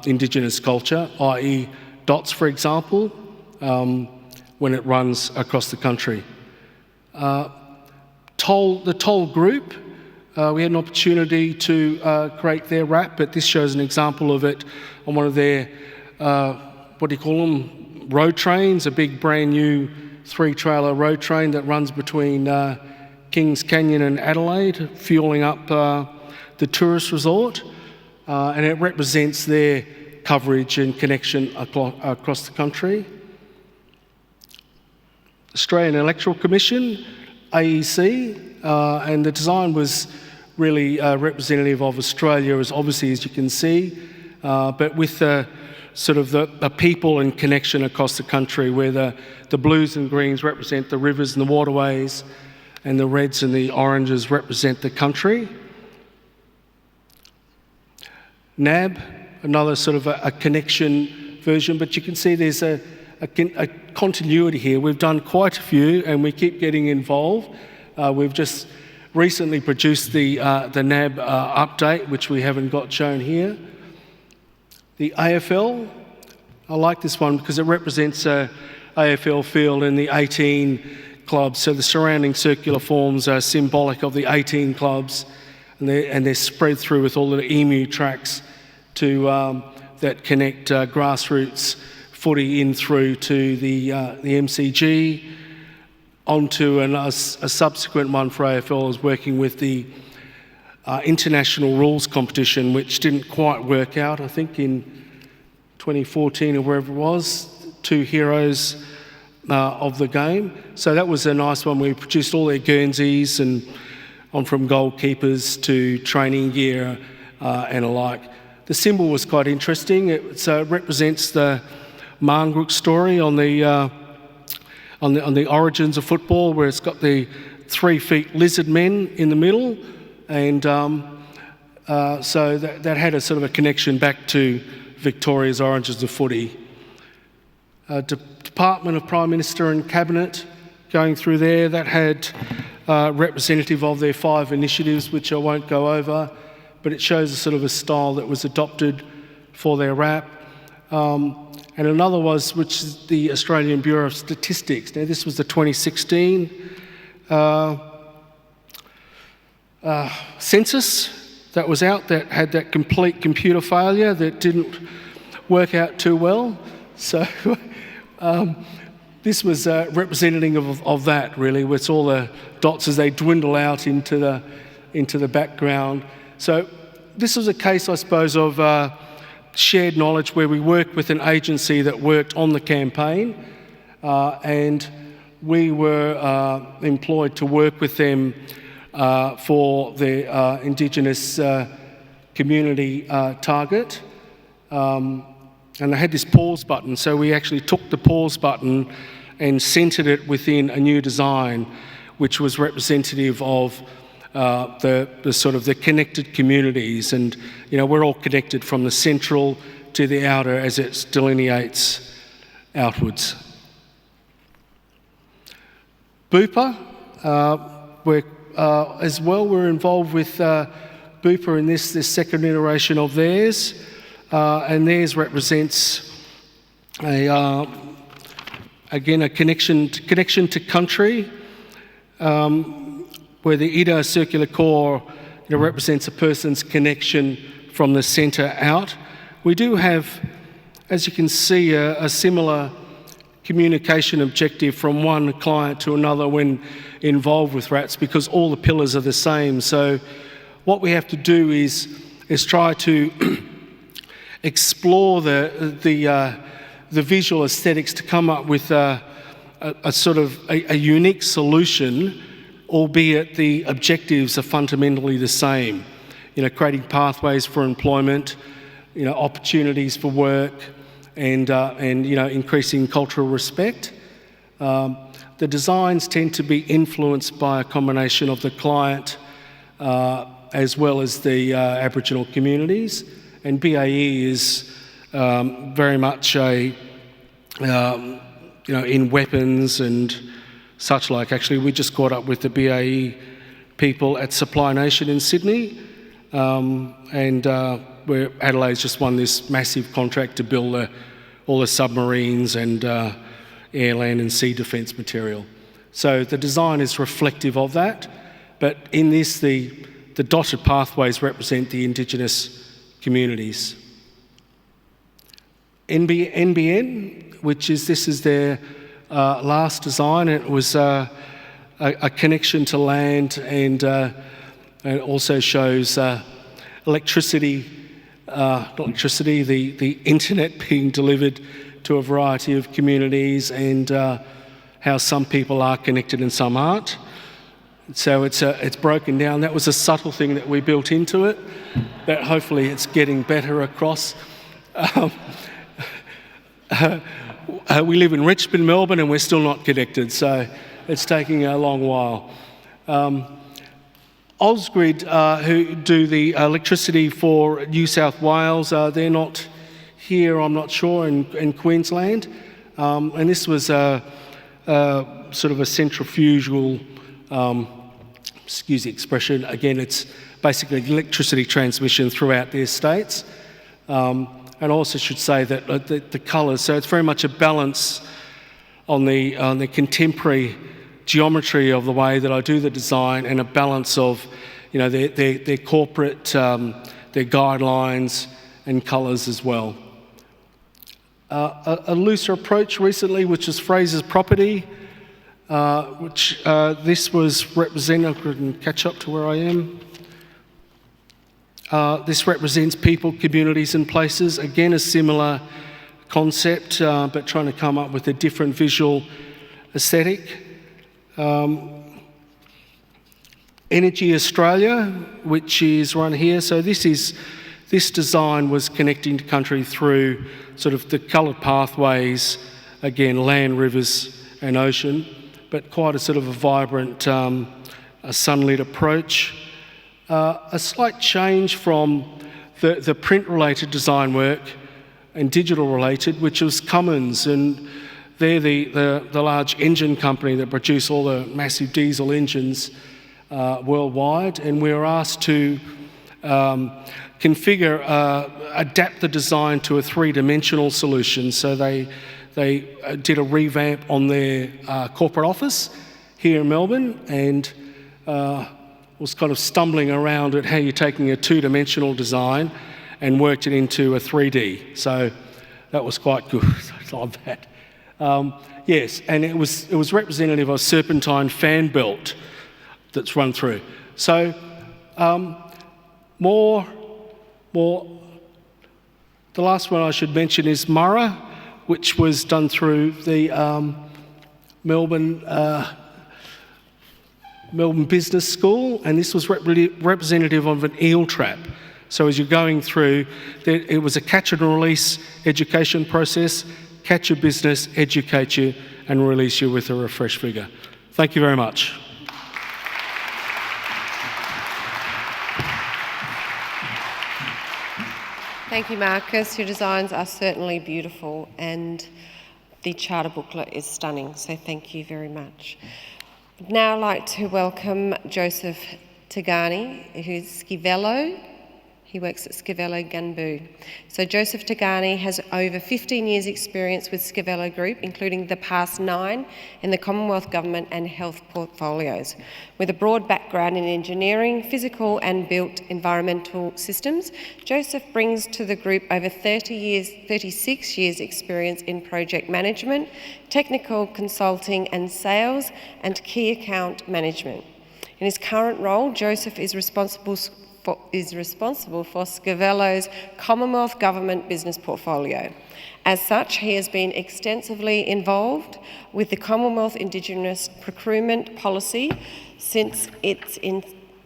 [SPEAKER 6] Indigenous culture, i.e. dots, for example, when it runs across the country. The toll group, we had an opportunity to create their wrap, but this shows an example of it on one of their, what do you call them, road trains, a big brand new 3-trailer road train that runs between Kings Canyon and Adelaide, fueling up the tourist resort, and it represents their coverage and connection across the country. Australian Electoral Commission, AEC, and the design was really representative of Australia, as obviously as you can see, but with the sort of the people and connection across the country, where the blues and greens represent the rivers and the waterways, and the reds and the oranges represent the country. NAB, another sort of a connection version, but you can see there's a continuity here. We've done quite a few and we keep getting involved. We've just recently produced the NAB update, which we haven't got shown here. The AFL, I like this one because it represents AFL field and the 18 clubs. So the surrounding circular forms are symbolic of the 18 clubs, and they're spread through with all the emu tracks that connect grassroots footy in through to the MCG, onto a subsequent one for AFL is working with the international rules competition, which didn't quite work out, I think in 2014 or wherever it was, 2 heroes of the game. So that was a nice one. We produced all their Guernseys and on from goalkeepers to training gear and alike. The symbol was quite interesting. It represents the Marngrook story on the origins of football, where it's got the 3 feet lizard men in the middle, and so that had a sort of a connection back to Victoria's origins of footy. Department of Prime Minister and Cabinet, going through there, that had representative of their 5 initiatives, which I won't go over, but it shows a sort of a style that was adopted for their wrap. And another was, which is the Australian Bureau of Statistics. Now, this was the 2016 census that was out, that had that complete computer failure that didn't work out too well. So this was representative of that, really, with all the dots as they dwindle out into the background. So this was a case, I suppose, of shared knowledge, where we worked with an agency that worked on the campaign, and we were employed to work with them for the Indigenous community target. And they had this pause button, so we actually took the pause button and centred it within a new design, which was representative of the sort of the connected communities. And we're all connected from the central to the outer as it delineates outwards. Bupa, as well, we're involved with Bupa in this second iteration of theirs, and theirs represents again a connection to country, where the Ida circular core represents a person's connection from the centre out. We do have, as you can see, a similar communication objective from one client to another when involved with RATs, because all the pillars are the same. So what we have to do is try to explore the visual aesthetics to come up with a sort of a unique solution, albeit the objectives are fundamentally the same. Creating pathways for employment, opportunities for work, and increasing cultural respect. The designs tend to be influenced by a combination of the client as well as the Aboriginal communities, and BAE is very much a, in weapons and such like. Actually, we just caught up with the BAE people at Supply Nation in Sydney, and where Adelaide's just won this massive contract to build all the submarines and air, land and sea defence material. So the design is reflective of that, but in this the dotted pathways represent the Indigenous communities. NBN, this is their last design. It was a connection to land, and it also shows electricity, the internet being delivered to a variety of communities, and how some people are connected and some aren't. So it's broken down. That was a subtle thing that we built into it, that hopefully it's getting better across. We live in Richmond, Melbourne, and we're still not connected, so it's taking a long while. Ausgrid, who do the electricity for New South Wales, they're not here, I'm not sure, in Queensland. And this was sort of a centrifugal, excuse the expression, again, it's basically electricity transmission throughout the estates. And I also should say that the colours, so it's very much a balance on the contemporary geometry of the way that I do the design, and a balance of, their corporate, their guidelines and colours as well. A looser approach recently, which is Fraser's property, which this was represented, I couldn't catch up to where I am. This represents people, communities and places. Again, a similar concept, but trying to come up with a different visual aesthetic. Energy Australia, which is run here. So this design was connecting to country through sort of the coloured pathways, again, land, rivers and ocean, but quite a sort of a vibrant, a sunlit approach. A slight change from the print-related design work and digital-related, which was Cummins, and they're the large engine company that produce all the massive diesel engines worldwide, and we were asked to adapt the design to a three-dimensional solution. So they did a revamp on their corporate office here in Melbourne, and was kind of stumbling around at how you're taking a two-dimensional design and worked it into a 3D. So that was quite good. I love that. Yes, and it was representative of a serpentine fan belt that's run through. So more. The last one I should mention is Murra, which was done through the Melbourne Business School, and this was representative of an eel trap. So as you're going through, it was a catch and release education process. Catch your business, educate you, and release you with a refreshed figure. Thank you very much.
[SPEAKER 2] Thank you, Marcus. Your designs are certainly beautiful, and the charter booklet is stunning, so thank you very much. I'd now like to welcome Joseph Tagani, who's Scivello. He works at Scivello Gunbu. So Joseph Tagani has over 15 years' experience with Scivello Group, including the past 9 in the Commonwealth Government and health portfolios. With a broad background in engineering, physical and built environmental systems, Joseph brings to the group over 36 years' experience in project management, technical consulting and sales, and key account management. In his current role, Joseph is responsible for Scivello's Commonwealth Government business portfolio. As such, he has been extensively involved with the Commonwealth Indigenous Procurement Policy since its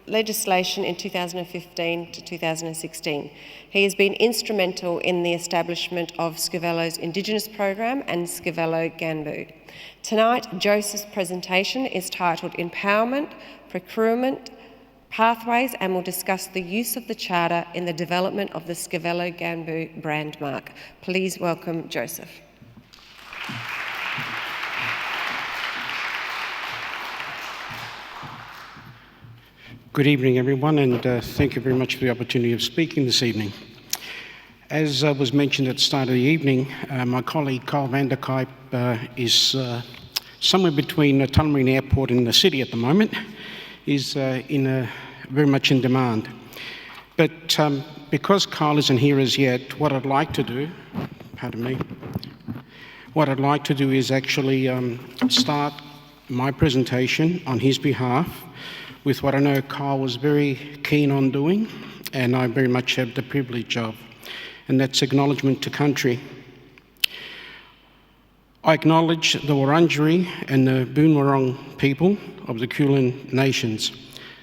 [SPEAKER 2] legislation in 2015 to 2016. He has been instrumental in the establishment of Scivello's Indigenous Program and Scivello Gunbu. Tonight, Joseph's presentation is titled Empowerment, Procurement, pathways and will discuss the use of the Charter in the development of the Scavello Gambu brand mark. Please welcome Joseph.
[SPEAKER 7] Good evening, everyone, and thank you very much for the opportunity of speaking this evening. As was mentioned at the start of the evening, my colleague Carl van der Kuyp is somewhere between Tullamarine Airport and the city at the moment, is very much in demand. But because Carl isn't here as yet, what I'd like to do, what I'd like to do is actually start my presentation on his behalf with what I know Carl was very keen on doing, and I very much have the privilege of, and that's acknowledgement to country. I acknowledge the Wurundjeri and the Boonwurrung people of the Kulin Nations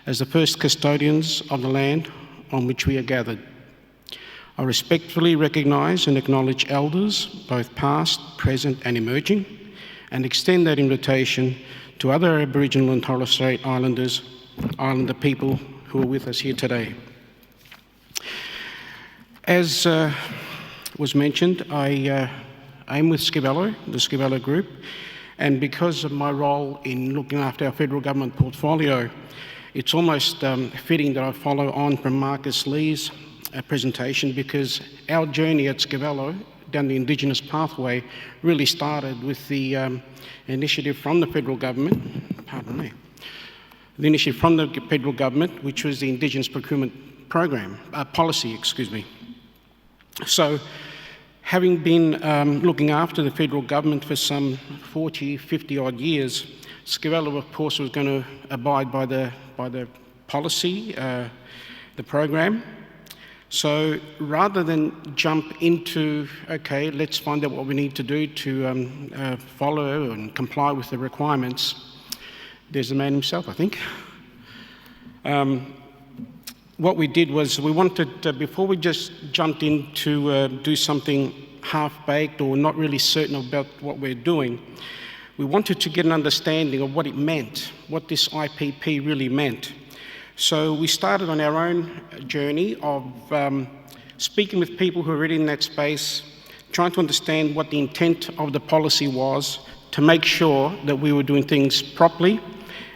[SPEAKER 7] as the first custodians of the land on which we are gathered. I respectfully recognise and acknowledge elders, both past, present and emerging, and extend that invitation to other Aboriginal and Torres Strait Islander people who are with us here today. As was mentioned, I am with Scavello, the Scavello Group, and because of my role in looking after our federal government portfolio, it's almost fitting that I follow on from Marcus Lee's presentation, because our journey at Scavello down the Indigenous pathway really started with the initiative from the federal government, the initiative from the federal government, which was the Indigenous Procurement policy. So, having been looking after the federal government for some 40, 50 odd years, Scavello, of course, was going to abide by the policy, the program. So rather than jump into, okay, let's find out what we need to do to follow and comply with the requirements, there's the man himself, I think. What we did was we wanted, before we just jumped in to do something half-baked or not really certain about what we're doing, we wanted to get an understanding of what it meant, what this IPP really meant. So we started on our own journey of speaking with people who are already in that space, trying to understand what the intent of the policy was to make sure that we were doing things properly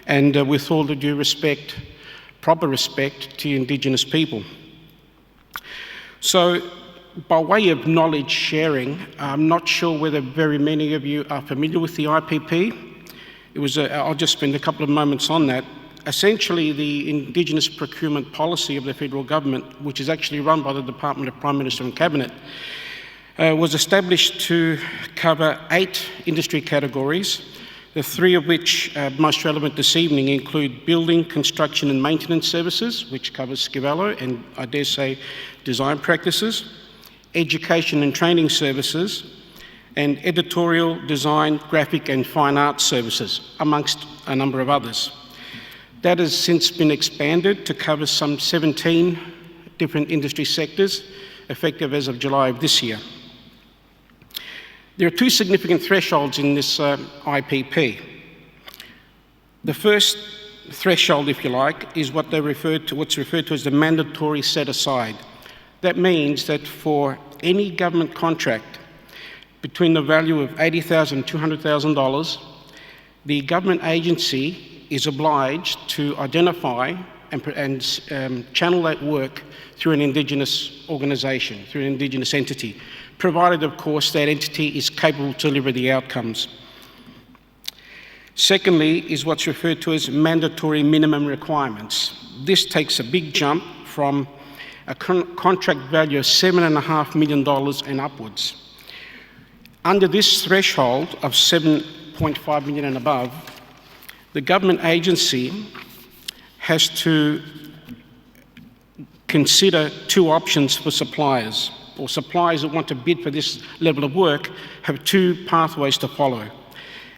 [SPEAKER 7] and with all the due respect, proper respect to Indigenous people. So by way of knowledge sharing, I'm not sure whether very many of you are familiar with the IPP. I'll just spend a couple of moments on that. Essentially, the Indigenous procurement policy of the federal government, which is actually run by the Department of Prime Minister and Cabinet, was established to cover 8 industry categories, the 3 of which most relevant this evening include building, construction and maintenance services, which covers Scavello and I dare say design practices, education and training services, and editorial, design, graphic and fine arts services, amongst a number of others. That has since been expanded to cover some 17 different industry sectors, effective as of July of this year. There are 2 significant thresholds in this IPP. The first threshold, if you like, is what's referred to as the mandatory set-aside. That means that for any government contract between the value of $80,000 and $200,000, the government agency is obliged to identify and channel that work through an Indigenous organisation, through an Indigenous entity, provided, of course, that entity is capable to deliver the outcomes. Secondly is what's referred to as mandatory minimum requirements. This takes a big jump from a contract value of $7.5 million and upwards. Under this threshold of $7.5 million and above, the government agency has to consider 2 options for suppliers, or suppliers that want to bid for this level of work have 2 pathways to follow.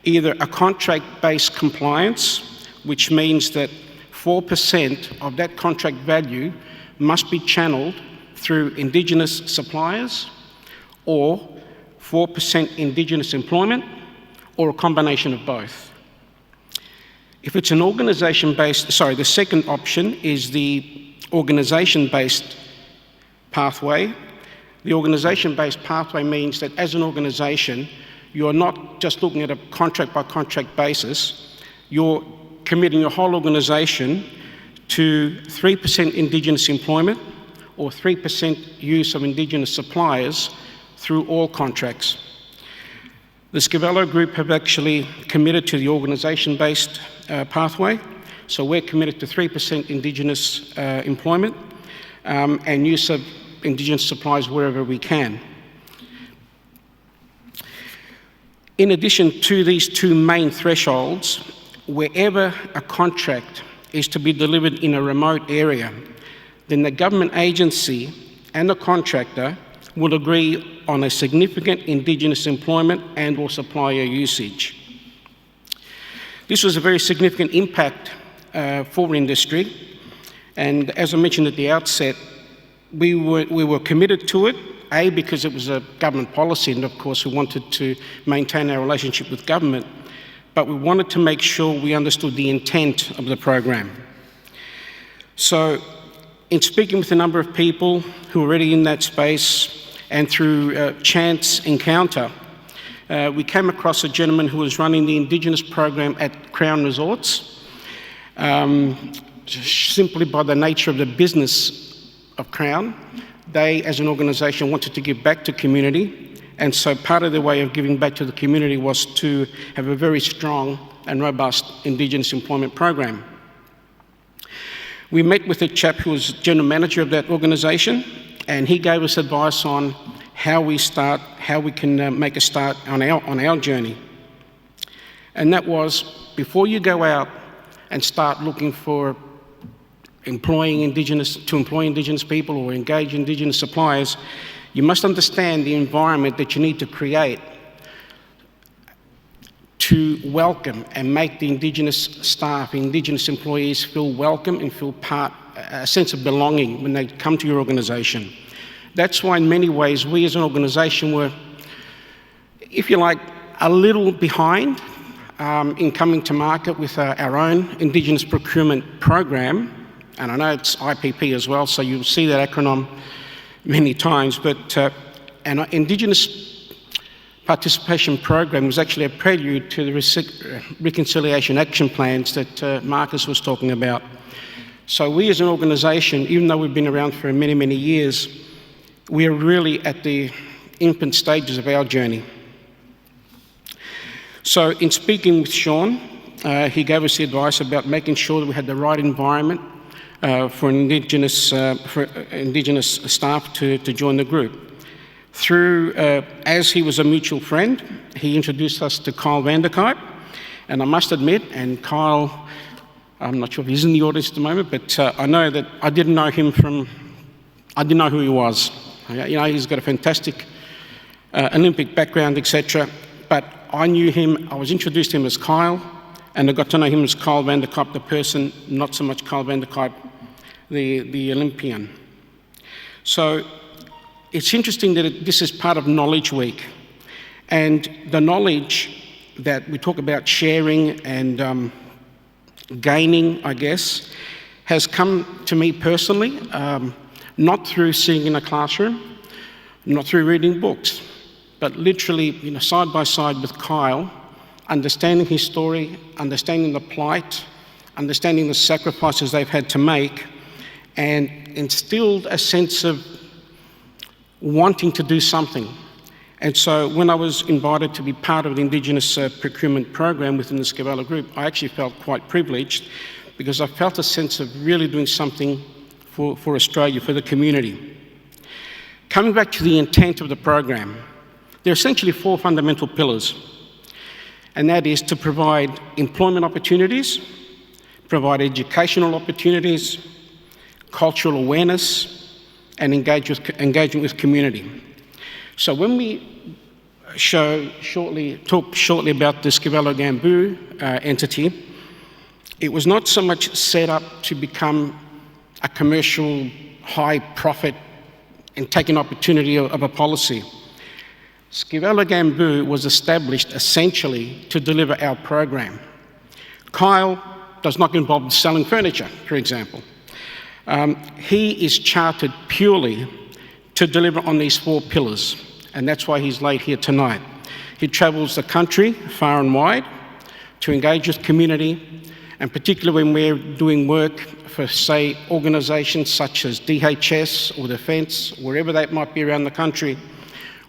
[SPEAKER 7] Either a contract-based compliance, which means that 4% of that contract value must be channeled through Indigenous suppliers, or 4% Indigenous employment, or a combination of both. If it's an organisation-based, the second option is the organisation-based pathway. The organisation-based pathway means that as an organisation, you're not just looking at a contract-by-contract basis, you're committing your whole organisation to 3% Indigenous employment or 3% use of Indigenous suppliers through all contracts. The Scavello Group have actually committed to the organisation-based pathway, so we're committed to 3% Indigenous employment and use of Indigenous supplies wherever we can. In addition to these two main thresholds, wherever a contract is to be delivered in a remote area, then the government agency and the contractor will agree on a significant Indigenous employment and or supplier usage. This was a very significant impact for industry, and as I mentioned at the outset, we were committed to it, A, because it was a government policy, and of course we wanted to maintain our relationship with government, but we wanted to make sure we understood the intent of the program. So, in speaking with a number of people who were already in that space and through chance encounter, we came across a gentleman who was running the Indigenous program at Crown Resorts. Simply by the nature of the business of Crown, they as an organisation wanted to give back to community, and so part of their way of giving back to the community was to have a very strong and robust Indigenous employment program. We met with a chap who was general manager of that organisation, and he gave us advice on how we can make a start on our journey. And that was, before you go out and start looking for employ Indigenous people or engage Indigenous suppliers, you must understand the environment that you need to create to welcome and make the Indigenous staff, Indigenous employees feel welcome and feel a sense of belonging when they come to your organisation. That's why in many ways we as an organisation were, if you like, a little behind in coming to market with our own Indigenous procurement program, and I know it's IPP as well, so you'll see that acronym many times, but an Indigenous participation program was actually a prelude to the reconciliation action plans that Marcus was talking about. So we as an organisation, even though we've been around for many, many years, we are really at the infant stages of our journey. So in speaking with Sean, he gave us the advice about making sure that we had the right environment for Indigenous staff to join the group. Through, as he was a mutual friend, he introduced us to Kyle Vanderkuyp, and I must admit, and Kyle, I'm not sure if he's in the audience at the moment, but I know that I didn't know who he was. You know, he's got a fantastic Olympic background, etc. But I knew him, I was introduced to him as Kyle, and I got to know him as Kyle Vanderkuyp, the person, not so much Kyle Vanderkuyp, the Olympian. So it's interesting that this is part of Knowledge Week, and the knowledge that we talk about sharing and gaining, I guess, has come to me personally, not through sitting in a classroom, not through reading books, but literally, you know, side by side with Kyle, understanding his story, understanding the plight, understanding the sacrifices they've had to make, and instilled a sense of wanting to do something. And so when I was invited to be part of the Indigenous procurement program within the Scavello Group, I actually felt quite privileged because I felt a sense of really doing something for Australia, for the community. Coming back to the intent of the program, there are essentially four fundamental pillars, and that is to provide employment opportunities, provide educational opportunities, cultural awareness, and engagement with community. So when we talk shortly about the Scavello Gamboo entity, it was not so much set up to become a commercial high profit and take an opportunity of a policy. Scavello Gamboo was established essentially to deliver our program. Kyle does not get involved in selling furniture, for example. He is chartered purely to deliver on these 4 pillars, and that's why he's laid here tonight. He travels the country far and wide to engage with community, and particularly when we're doing work for, say, organisations such as DHS or Defence, wherever that might be around the country,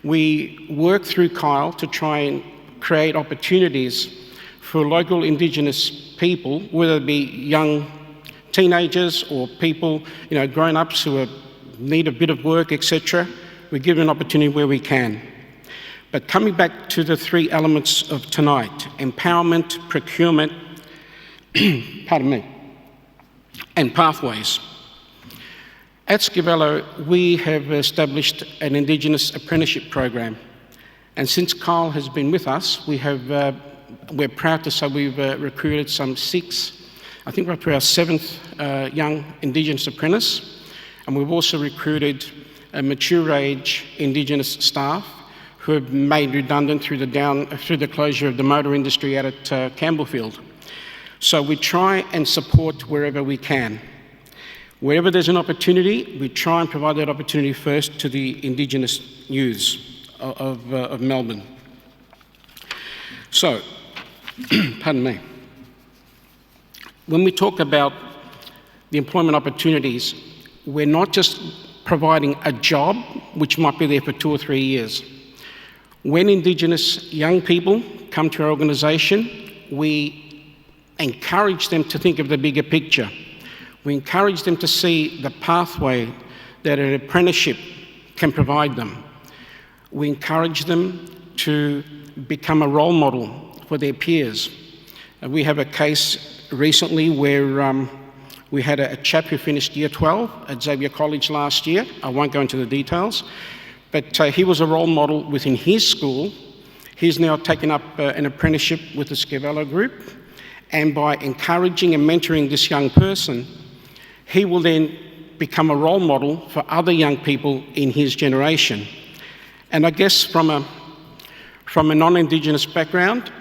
[SPEAKER 7] we work through Kyle to try and create opportunities for local Indigenous people, whether it be young teenagers or people, grown-ups who need a bit of work, etc. We give them an opportunity where we can. But coming back to the 3 elements of tonight, empowerment, procurement, and pathways. At Scavello, we have established an Indigenous apprenticeship program. And since Kyle has been with us, we're proud to say we've recruited some 6, I think we're up to our 7th young Indigenous apprentice. And we've also recruited a mature age Indigenous staff who have made redundant through the closure of the motor industry out at Campbellfield. So we try and support wherever we can. Wherever there's an opportunity, we try and provide that opportunity first to the Indigenous youths of Melbourne. So, pardon me. When we talk about the employment opportunities, we're not just providing a job which might be there for 2 or 3 years. When Indigenous young people come to our organisation, we encourage them to think of the bigger picture. We encourage them to see the pathway that an apprenticeship can provide them. We encourage them to become a role model for their peers. We have a case recently where we had a chap who finished Year 12 at Xavier College last year. I won't go into the details, but he was a role model within his school. He's now taken up an apprenticeship with the Scavello Group, and by encouraging and mentoring this young person, he will then become a role model for other young people in his generation. And I guess from a non-Indigenous background,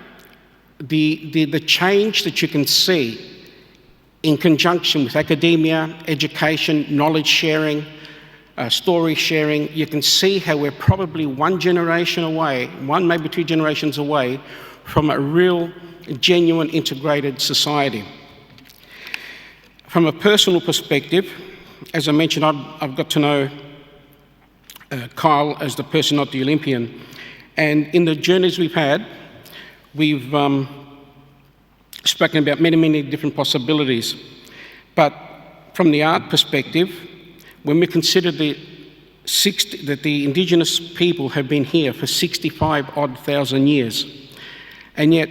[SPEAKER 7] the change that you can see in conjunction with academia, education, knowledge sharing, story sharing, you can see how we're probably 1 generation away, 1 maybe 2 generations away from a real, genuine, integrated society. From a personal perspective, as I mentioned, I've got to know Kyle as the person, not the Olympian. And in the journeys we've had, we've spoken about many, many different possibilities. But from the art perspective, when we consider that the Indigenous people have been here for 65,000 years, and yet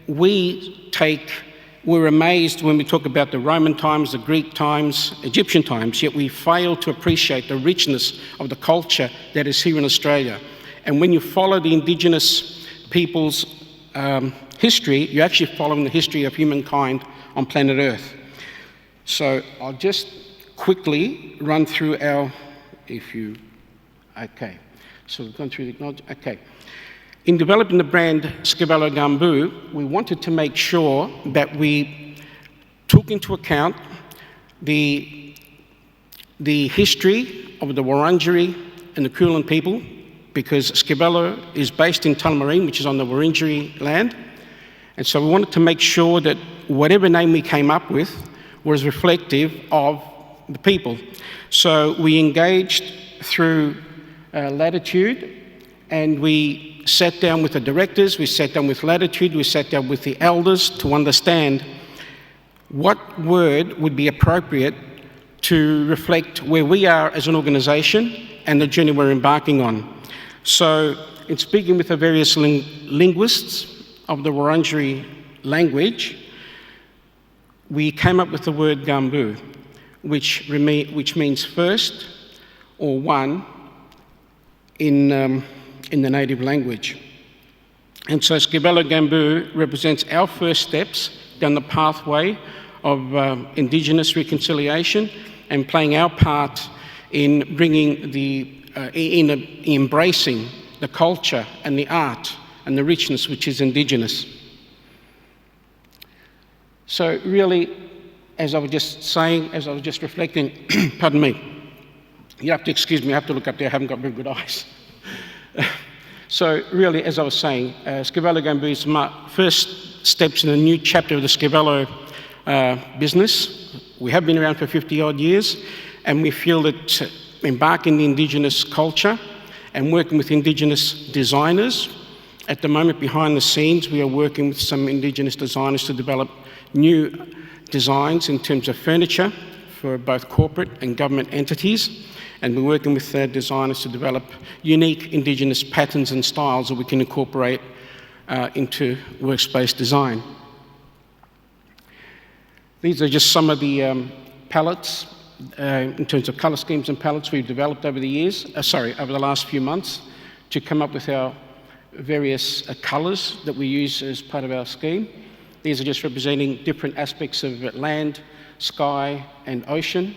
[SPEAKER 7] we're amazed when we talk about the Roman times, the Greek times, Egyptian times, yet we fail to appreciate the richness of the culture that is here in Australia. And when you follow the Indigenous people's history, you're actually following the history of humankind on planet Earth. So I'll just quickly run through so we've gone through the, okay. In developing the brand Scavello Gumbo, we wanted to make sure that we took into account the history of the Wurundjeri and the Kulin people, because Scavello is based in Tullamarine, which is on the Wurundjeri land. And so we wanted to make sure that whatever name we came up with was reflective of the people. So we engaged through Latitude, and we sat down with the directors, we sat down with Latitude, we sat down with the elders to understand what word would be appropriate to reflect where we are as an organisation and the journey we're embarking on. So in speaking with the various linguists of the Wurundjeri language, we came up with the word Gumbo, which means first or one in the native language. And so Scavello Gumbo represents our first steps down the pathway of Indigenous reconciliation and playing our part in bringing in embracing the culture and the art and the richness which is Indigenous. So really, as I was just saying, as I was just reflecting, pardon me, you have to excuse me, I have to look up there, I haven't got very good eyes. So really, as I was saying, Scavello Gamboo is my first steps in a new chapter of the Scavello business. We have been around for 50 odd years, and we feel that embarking the Indigenous culture and working with Indigenous designers, at the moment behind the scenes we are working with some Indigenous designers to develop new designs in terms of furniture for both corporate and government entities, and we're working with designers to develop unique Indigenous patterns and styles that we can incorporate into workspace design. These are just some of the palettes in terms of colour schemes and palettes we've developed over the years, over the last few months, to come up with our various colours that we use as part of our scheme. These are just representing different aspects of land, sky and ocean.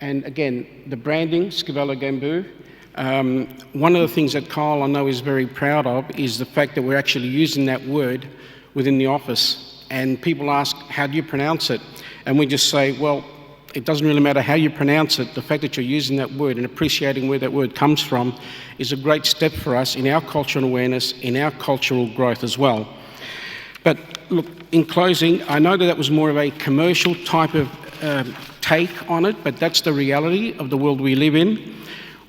[SPEAKER 7] And again, the branding, Scavello Gamboo. One of the things that Kyle I know is very proud of is the fact that we're actually using that word within the office. And people ask, how do you pronounce it? And we just say, well, it doesn't really matter how you pronounce it. The fact that you're using that word and appreciating where that word comes from is a great step for us in our cultural awareness, in our cultural growth as well. But look, in closing, I know that that was more of a commercial type of take on it, but that's the reality of the world we live in.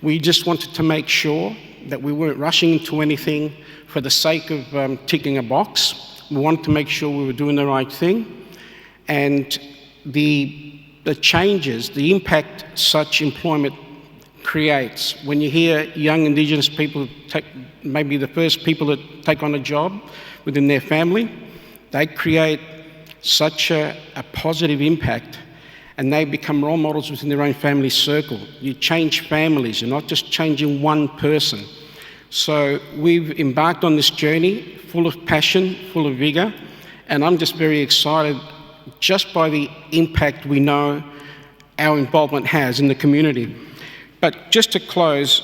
[SPEAKER 7] We just wanted to make sure that we weren't rushing into anything for the sake of ticking a box. We wanted to make sure we were doing the right thing. And the changes, the impact such employment creates. When you hear young Indigenous people take, maybe the first people that take on a job within their family, they create such a positive impact, and they become role models within their own family circle. You change families, you're not just changing one person. So we've embarked on this journey full of passion, full of vigour, and I'm just very excited just by the impact we know our involvement has in the community. But just to close,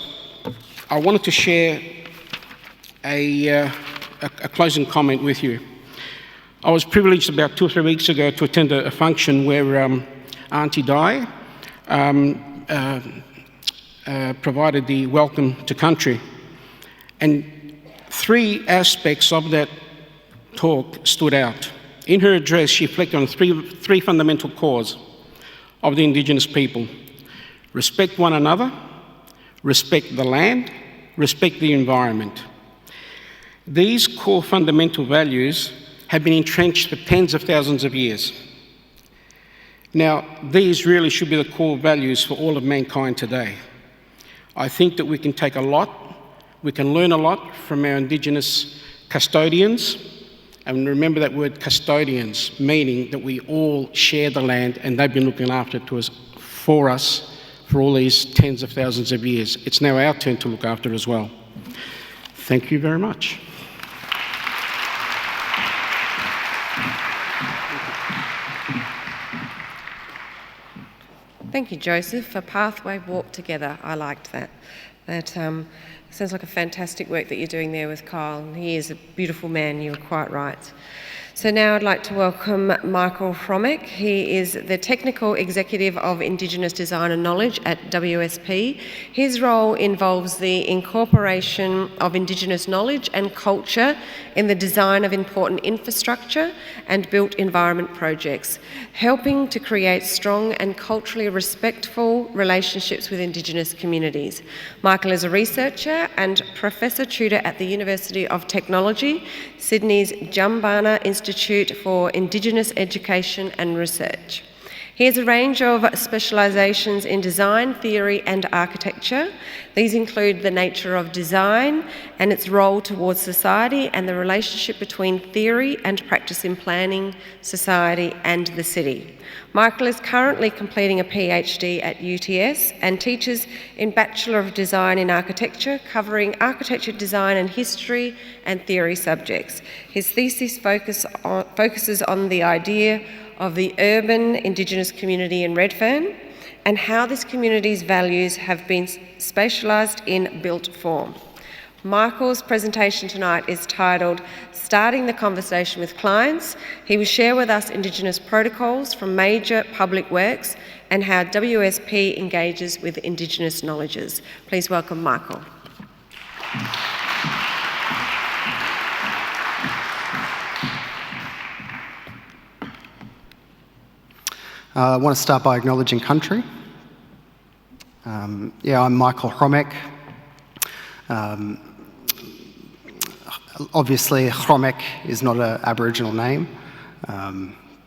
[SPEAKER 7] I wanted to share a closing comment with you. I was privileged about 2 or 3 weeks ago to attend a function where Auntie Di provided the welcome to country. And 3 aspects of that talk stood out. In her address, she reflected on three fundamental cores of the Indigenous people: respect one another, respect the land, respect the environment. These core fundamental values have been entrenched for tens of thousands of years. Now, these really should be the core values for all of mankind today. I think that we can take a lot, we can learn a lot from our Indigenous custodians. And remember that word custodians, meaning that we all share the land and they've been looking after it for us for all these tens of thousands of years. It's now our turn to look after it as well. Thank you very much.
[SPEAKER 2] Thank you, Joseph, for Pathway Walk Together. I liked that. That sounds like a fantastic work that you're doing there with Kyle. He is a beautiful man, you're quite right. So now I'd like to welcome Michael Fromick. He is the Technical Executive of Indigenous Design and Knowledge at WSP. His role involves the incorporation of Indigenous knowledge and culture in the design of important infrastructure and built environment projects, helping to create strong and culturally respectful relationships with Indigenous communities. Michael is a researcher and Professor Tutor at the University of Technology, Sydney's Jumbana Institute for Indigenous Education and Research. He has a range of specialisations in design, theory and architecture. These include the nature of design and its role towards society and the relationship between theory and practice in planning, society and the city. Michael is currently completing a PhD at UTS and teaches in Bachelor of Design in Architecture, covering architecture, design and history and theory subjects. His thesis focuses on the idea of the urban Indigenous community in Redfern and how this community's values have been spatialised in built form. Michael's presentation tonight is titled Starting the Conversation with Clients. He will share with us Indigenous protocols from major public works and how WSP engages with Indigenous knowledges. Please welcome Michael.
[SPEAKER 8] I want to start by acknowledging country. I'm Michael Hromek. Obviously, Hromek is not an Aboriginal name,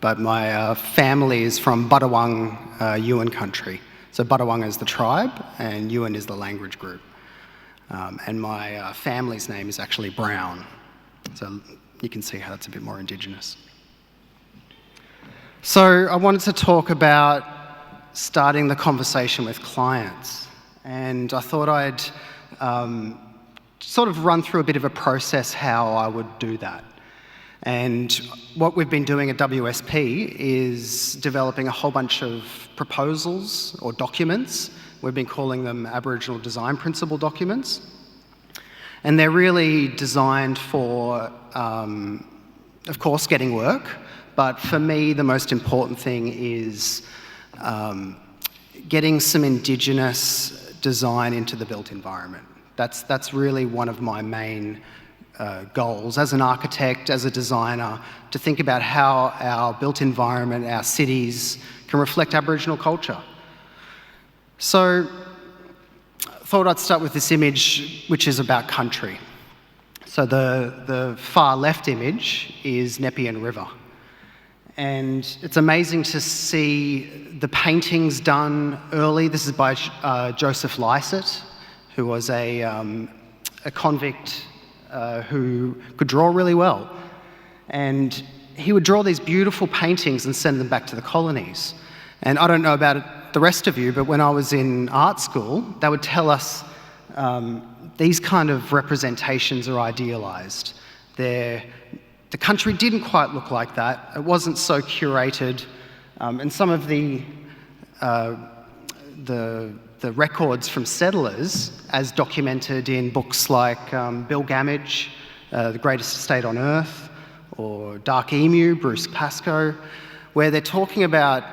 [SPEAKER 8] but my family is from Budawang Yuin country. So Budawang is the tribe, and Yuin is the language group. And my family's name is actually Brown. So you can see how that's a bit more Indigenous. So I wanted to talk about starting the conversation with clients, and I thought I'd sort of run through a bit of a process how I would do that. And what we've been doing at WSP is developing a whole bunch of proposals or documents. We've been calling them Aboriginal Design Principle documents. And they're really designed for, of course, getting work. But for me, the most important thing is getting some Indigenous design into the built environment. That's really one of my main goals as an architect, as a designer, to think about how our built environment, our cities, can reflect Aboriginal culture. So I thought I'd start with this image, which is about country. So the far left image is Nepean River. And it's amazing to see the paintings done early. This is by Joseph Lycett, who was a convict who could draw really well. And he would draw these beautiful paintings and send them back to the colonies. And I don't know about the rest of you, but when I was in art school, they would tell us these kind of representations are idealised. The country didn't quite look like that. It wasn't so curated. And some of the records from settlers, as documented in books like Bill Gamage, The Greatest Estate on Earth, or Dark Emu, Bruce Pascoe, where they're talking about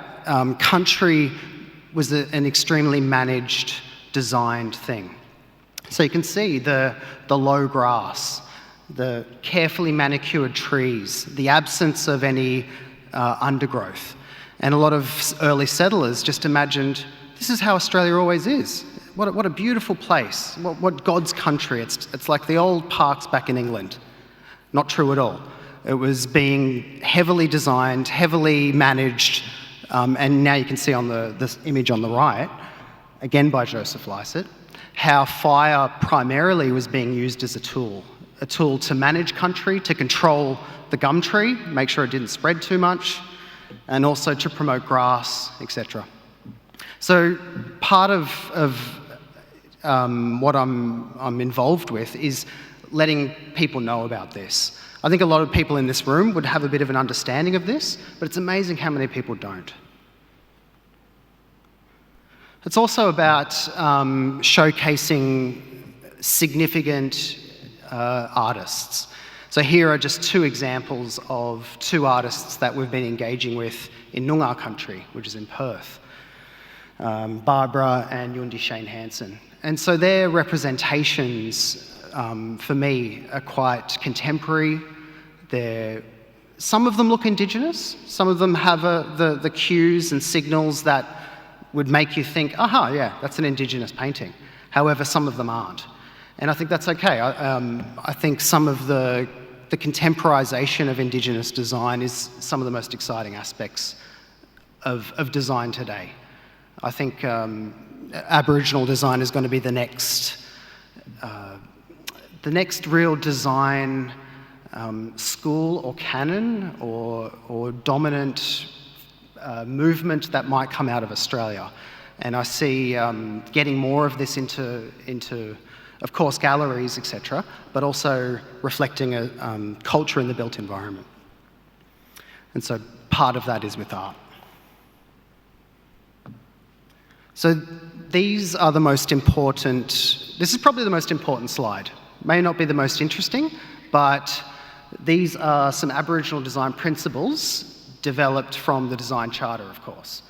[SPEAKER 8] country was an extremely managed, designed thing. So you can see the low grass, the carefully manicured trees, the absence of any undergrowth. And a lot of early settlers just imagined, this is how Australia always is. What a beautiful place. What God's country. It's like the old parks back in England. Not true at all. It was being heavily designed, heavily managed, and now you can see on this image on the right, again by Joseph Lycett, how fire primarily was being used as a tool to manage country, to control the gum tree, make sure it didn't spread too much, and also to promote grass, etc. So part of what I'm involved with is letting people know about this. I think a lot of people in this room would have a bit of an understanding of this, but it's amazing how many people don't. It's also about showcasing significant artists. So here are just two examples of two artists that we've been engaging with in Noongar country, which is in Perth, Barbara and Yundi Shane Hansen. And so their representations, for me, are quite contemporary. Some of them look Indigenous, some of them have the cues and signals that would make you think, aha, yeah, that's an Indigenous painting. However, some of them aren't. And I think that's okay. I think some of the contemporisation of Indigenous design is some of the most exciting aspects of design today. I think Aboriginal design is going to be the next real design school or canon or dominant movement that might come out of Australia. And I see getting more of this into of course, galleries, etc., but also reflecting a culture in the built environment. And so part of that is with art. So these are the most important, this is probably the most important slide May not be the most interesting, but these are some Aboriginal design principles developed from the Design Charter, of course.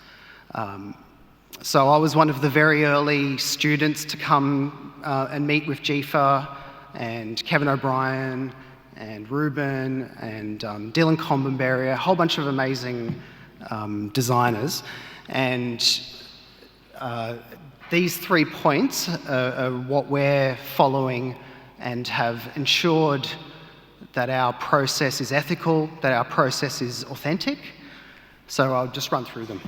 [SPEAKER 8] So I was one of the very early students to come and meet with GFA and Kevin O'Brien and Ruben and Dylan Combenberry, a whole bunch of amazing designers. And these 3 points are what we're following and have ensured that our process is ethical, that our process is authentic. So I'll just run through them.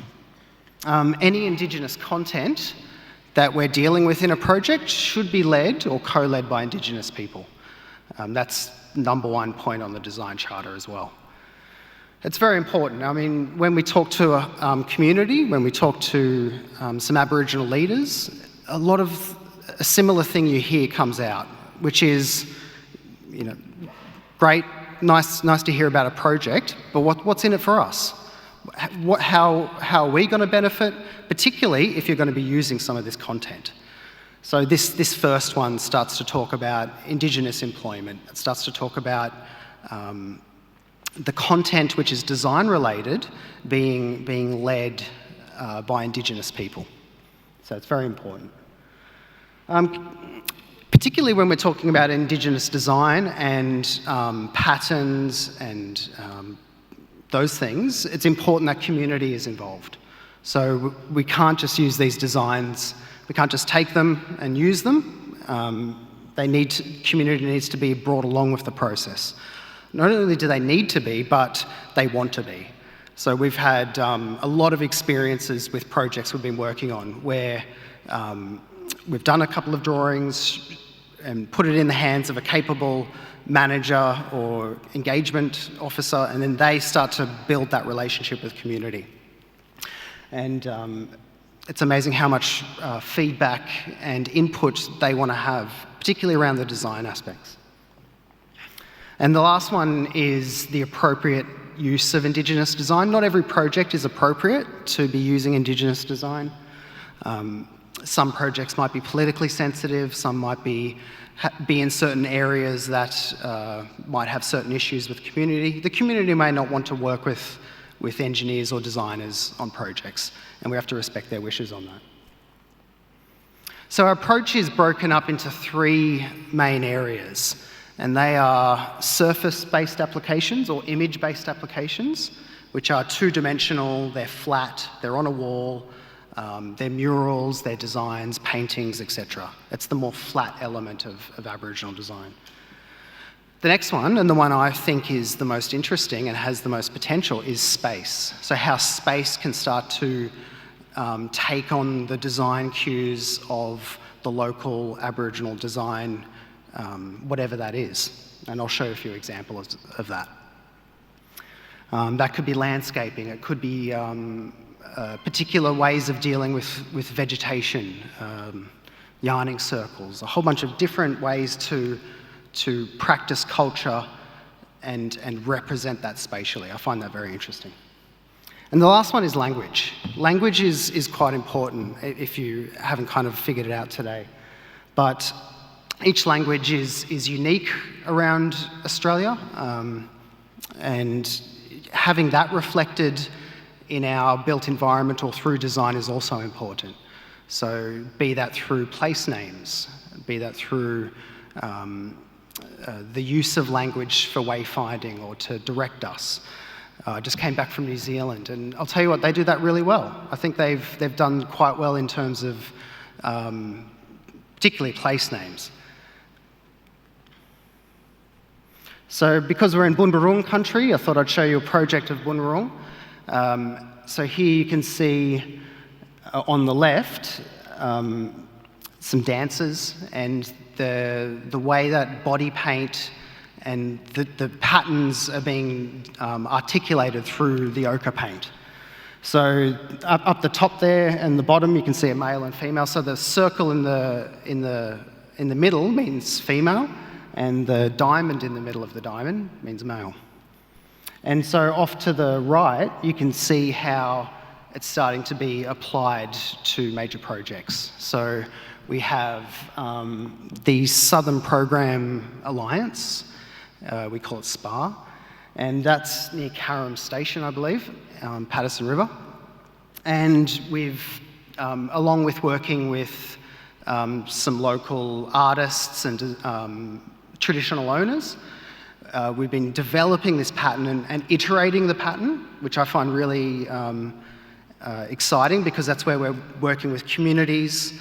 [SPEAKER 8] Any Indigenous content that we're dealing with in a project should be led or co-led by Indigenous people. That's number 1 point on the Design Charter as well. It's very important. I mean, when we talk to a community, when we talk to some Aboriginal leaders, a similar thing you hear comes out, which is, you know, great, nice to hear about a project, but what's in it for us? How are we going to benefit, particularly if you're going to be using some of this content? So this first one starts to talk about Indigenous employment. It starts to talk about the content which is design related being led by Indigenous people. So it's very important. Particularly when we're talking about Indigenous design and patterns and those things, it's important that community is involved. So we can't just use these designs, we can't just take them and use them. Community needs to be brought along with the process. Not only do they need to be, but they want to be. So we've had a lot of experiences with projects we've been working on where we've done a couple of drawings and put it in the hands of a capable manager or engagement officer, and then they start to build that relationship with community. And it's amazing how much feedback and input they want to have, particularly around the design aspects. And the last one is the appropriate use of Indigenous design. Not every project is appropriate to be using Indigenous design. Some projects might be politically sensitive, some might be in certain areas that might have certain issues with the community. The community may not want to work with engineers or designers on projects, and we have to respect their wishes on that. So our approach is broken up into 3 main areas, and they are surface-based applications or image-based applications, which are 2-dimensional, they're flat, they're on a wall, they're murals, they're designs, paintings, etc. It's the more flat element of Aboriginal design. The next one, and the one I think is the most interesting and has the most potential, is space. So how space can start to take on the design cues of the local Aboriginal design, whatever that is. And I'll show you a few examples of that. That could be landscaping, it could be particular ways of dealing with vegetation, yarning circles, a whole bunch of different ways to practice culture and represent that spatially. I find that very interesting. And the last one is language. Language is quite important if you haven't kind of figured it out today. But each language is unique around Australia, and having that reflected in our built environment or through design is also important. So be that through place names, be that through the use of language for wayfinding or to direct us. I just came back from New Zealand, and I'll tell you what, they do that really well. I think they've done quite well in terms of particularly place names. So because we're in Bunurong country, I thought I'd show you a project of Bunurong. So here you can see on the left some dancers and the way that body paint and the patterns are being articulated through the ochre paint. So up the top there and the bottom you can see a male and female. So the circle in the middle means female, and the diamond in the middle of the diamond means male. And so off to the right, you can see how it's starting to be applied to major projects. So we have the Southern Program Alliance, we call it SPA, and that's near Carrum Station, I believe, Patterson River. And we've, along with working with some local artists and traditional owners, we've been developing this pattern and iterating the pattern, which I find really exciting, because that's where we're working with communities,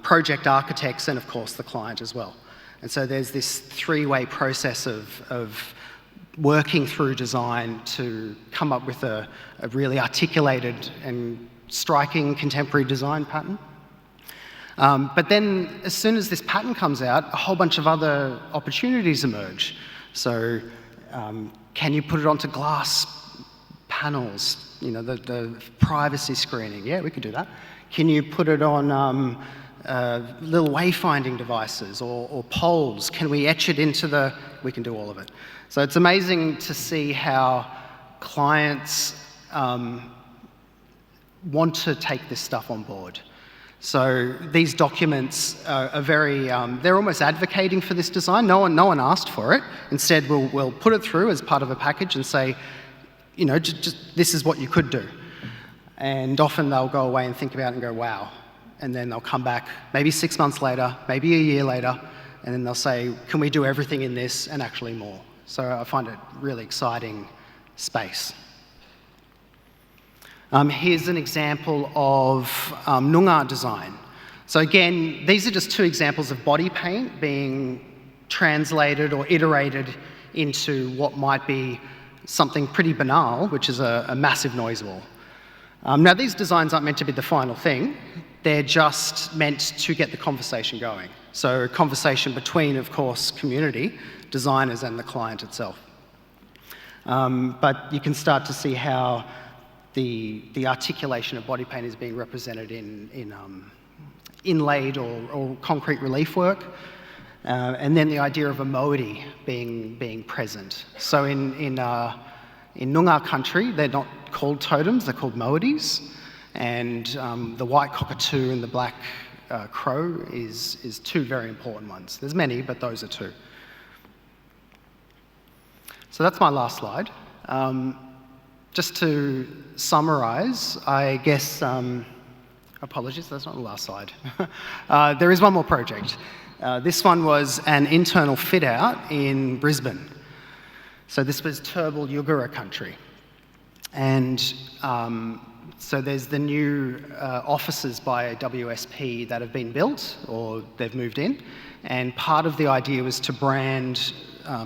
[SPEAKER 8] project architects, and of course the client as well. And so there's this three-way process of working through design to come up with a really articulated and striking contemporary design pattern. But then as soon as this pattern comes out, a whole bunch of other opportunities emerge. So can you put it onto glass panels, you know, the privacy screening? Yeah, we could do that. Can you put it on little wayfinding devices or poles? Can we etch it into the... We can do all of it. So it's amazing to see how clients want to take this stuff on board. So these documents are very, they're almost advocating for this design. No one asked for it. Instead, we'll put it through as part of a package and say, you know, just this is what you could do. And often they'll go away and think about it and go, wow. And then they'll come back maybe 6 months later, maybe a year later, and then they'll say, can we do everything in this and actually more? So I find it really exciting space. Here's an example of Noongar design. So again, these are just two examples of body paint being translated or iterated into what might be something pretty banal, which is a massive noise wall. Now, these designs aren't meant to be the final thing. They're just meant to get the conversation going. So a conversation between, of course, community, designers, and the client itself. But you can start to see how the articulation of body paint is being represented in inlaid or concrete relief work, and then the idea of a moiety being present. So in Noongar country, they're not called totems; they're called moieties, and the white cockatoo and the black crow is two very important ones. There's many, but those are two. So that's my last slide. Just to summarise, I guess, apologies, that's not the last slide. There is one more project. This one was an internal fit-out in Brisbane. So this was Turrbal Yugara country. And so there's the new offices by WSP that have been built, or they've moved in. And part of the idea was to brand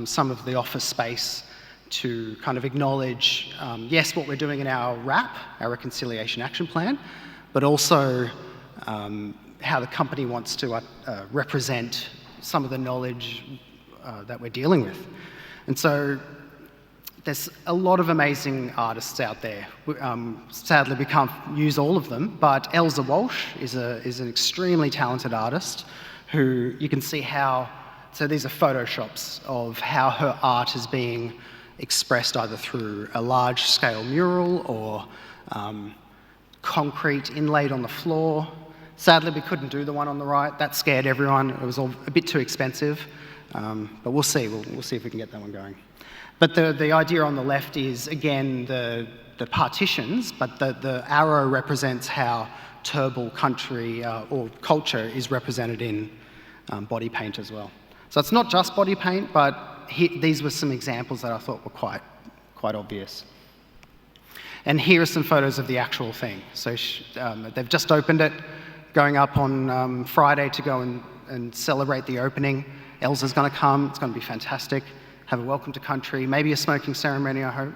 [SPEAKER 8] some of the office space to kind of acknowledge, yes, what we're doing in our RAP, our Reconciliation Action Plan, but also how the company wants to represent some of the knowledge that we're dealing with. And so there's a lot of amazing artists out there. Sadly, we can't use all of them, but Elsa Walsh is an extremely talented artist who you can see how, so these are photoshops of how her art is being expressed either through a large-scale mural or concrete inlaid on the floor. Sadly, we couldn't do the one on the right. That scared everyone. It was all a bit too expensive, but we'll see. We'll see if we can get that one going. But the idea on the left is, again, the partitions, but the arrow represents how Turrbal country or culture is represented in body paint as well. So it's not just body paint, but these were some examples that I thought were quite obvious. And here are some photos of the actual thing. So they've just opened it, going up on Friday to go and celebrate the opening. Elsa's going to come. It's going to be fantastic. Have a welcome to country, maybe a smoking ceremony, I hope.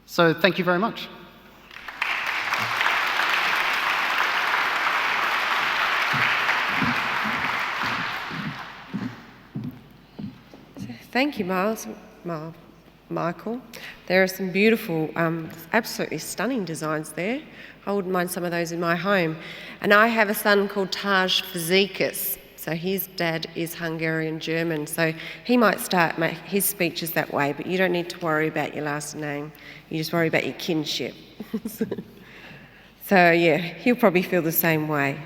[SPEAKER 8] So thank you very much.
[SPEAKER 2] Thank you, Michael. There are some beautiful, absolutely stunning designs there. I wouldn't mind some of those in my home. And I have a son called Taj Physicus. So So his dad is Hungarian German, so he might start his speeches that way, but you don't need to worry about your last name. You just worry about your kinship. So yeah, he'll probably feel the same way.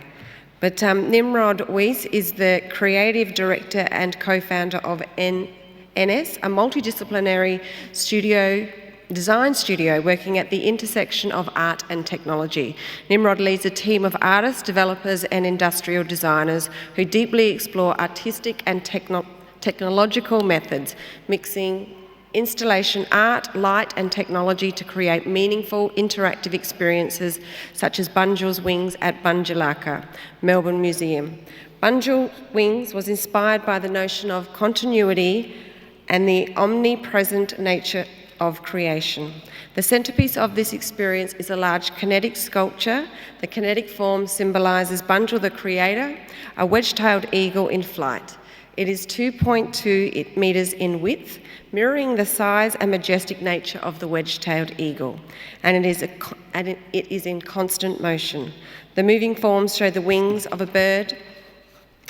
[SPEAKER 2] But Nimrod Weiss is the creative director and co-founder of NS, a multidisciplinary design studio working at the intersection of art and technology. Nimrod leads a team of artists, developers and industrial designers who deeply explore artistic and technological methods, mixing installation art, light and technology to create meaningful interactive experiences such as Bunjil's Wings at Bunjilaka, Melbourne Museum. Bunjil Wings was inspired by the notion of continuity and the omnipresent nature of creation. The centrepiece of this experience is a large kinetic sculpture. The kinetic form symbolises Bunjil the creator, a wedge-tailed eagle in flight. It is 2.2 metres in width, mirroring the size and majestic nature of the wedge-tailed eagle, and it is in constant motion. The moving forms show the wings of a bird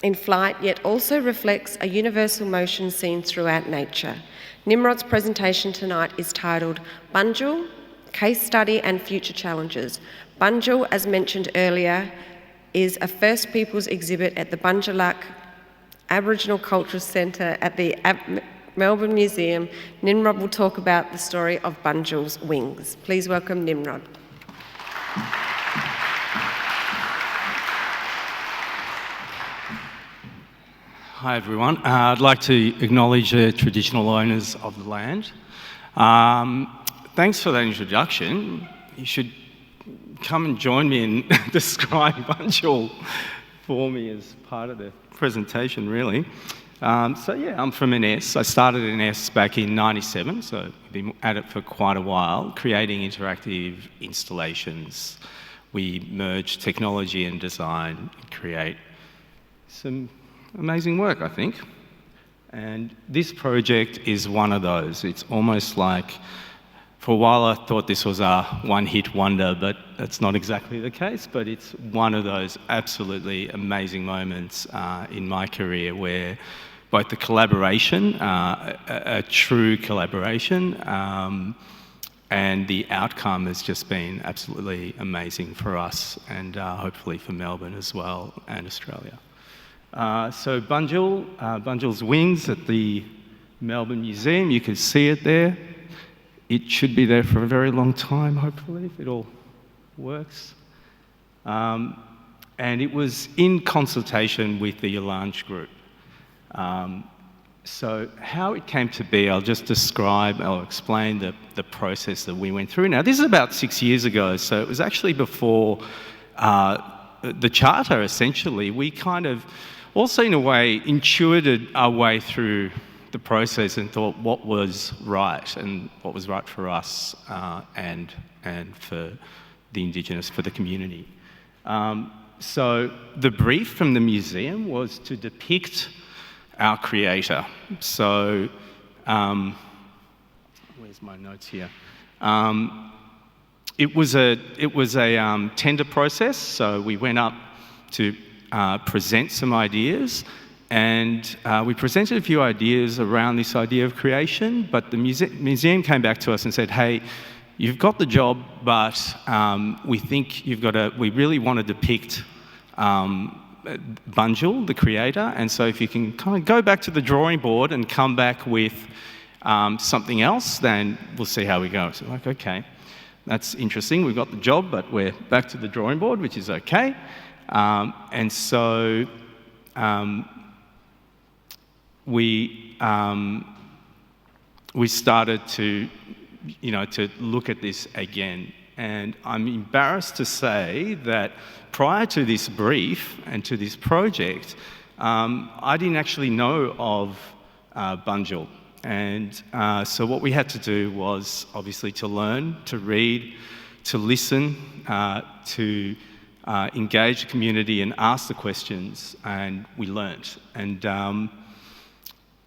[SPEAKER 2] in flight, yet also reflects a universal motion seen throughout nature. Nimrod's presentation tonight is titled Bunjil, Case Study and Future Challenges. Bunjil, as mentioned earlier, is a First Peoples exhibit at the Bunjaluk Aboriginal Cultural Centre at the Melbourne Museum. Nimrod will talk about the story of Bunjil's wings. Please welcome Nimrod.
[SPEAKER 9] Hi everyone. I'd like to acknowledge the traditional owners of the land. Thanks for that introduction. You should come and join me in describing Bunjil for me as part of the presentation, really. So yeah, I'm from NS. I started in NS back in '97, so I've been at it for quite a while, creating interactive installations. We merge technology and design and create some amazing work, I think. And this project is one of those. It's almost like, for a while I thought this was a one-hit wonder, but that's not exactly the case, but it's one of those absolutely amazing moments in my career where both the collaboration, a true collaboration, and the outcome has just been absolutely amazing for us and hopefully for Melbourne as well and Australia. So Bunjil's Wings at the Melbourne Museum, you can see it there. It should be there for a very long time, hopefully, if it all works. And it was in consultation with the Yolande group. So how it came to be, I'll explain the process that we went through. Now, this is about 6 years ago, so it was actually before the Charter, essentially. We kind of also, in a way, intuited our way through the process and thought what was right and what was right for us and for the Indigenous, for the community. So the brief from the museum was to depict our creator. So, where's my notes here? It was a tender process, so we went up to present some ideas, and we presented a few ideas around this idea of creation, but the museum came back to us and said, hey, you've got the job, but we think we really want to depict Bunjil, the creator, and so if you can kind of go back to the drawing board and come back with something else, then we'll see how we go. So like, okay, that's interesting, we've got the job, but we're back to the drawing board, which is okay. And so we started to look at this again. And I'm embarrassed to say that prior to this brief and to this project, I didn't actually know of Bunjil. And so what we had to do was obviously to learn, to read, to listen, to engage the community and ask the questions, and we learnt. And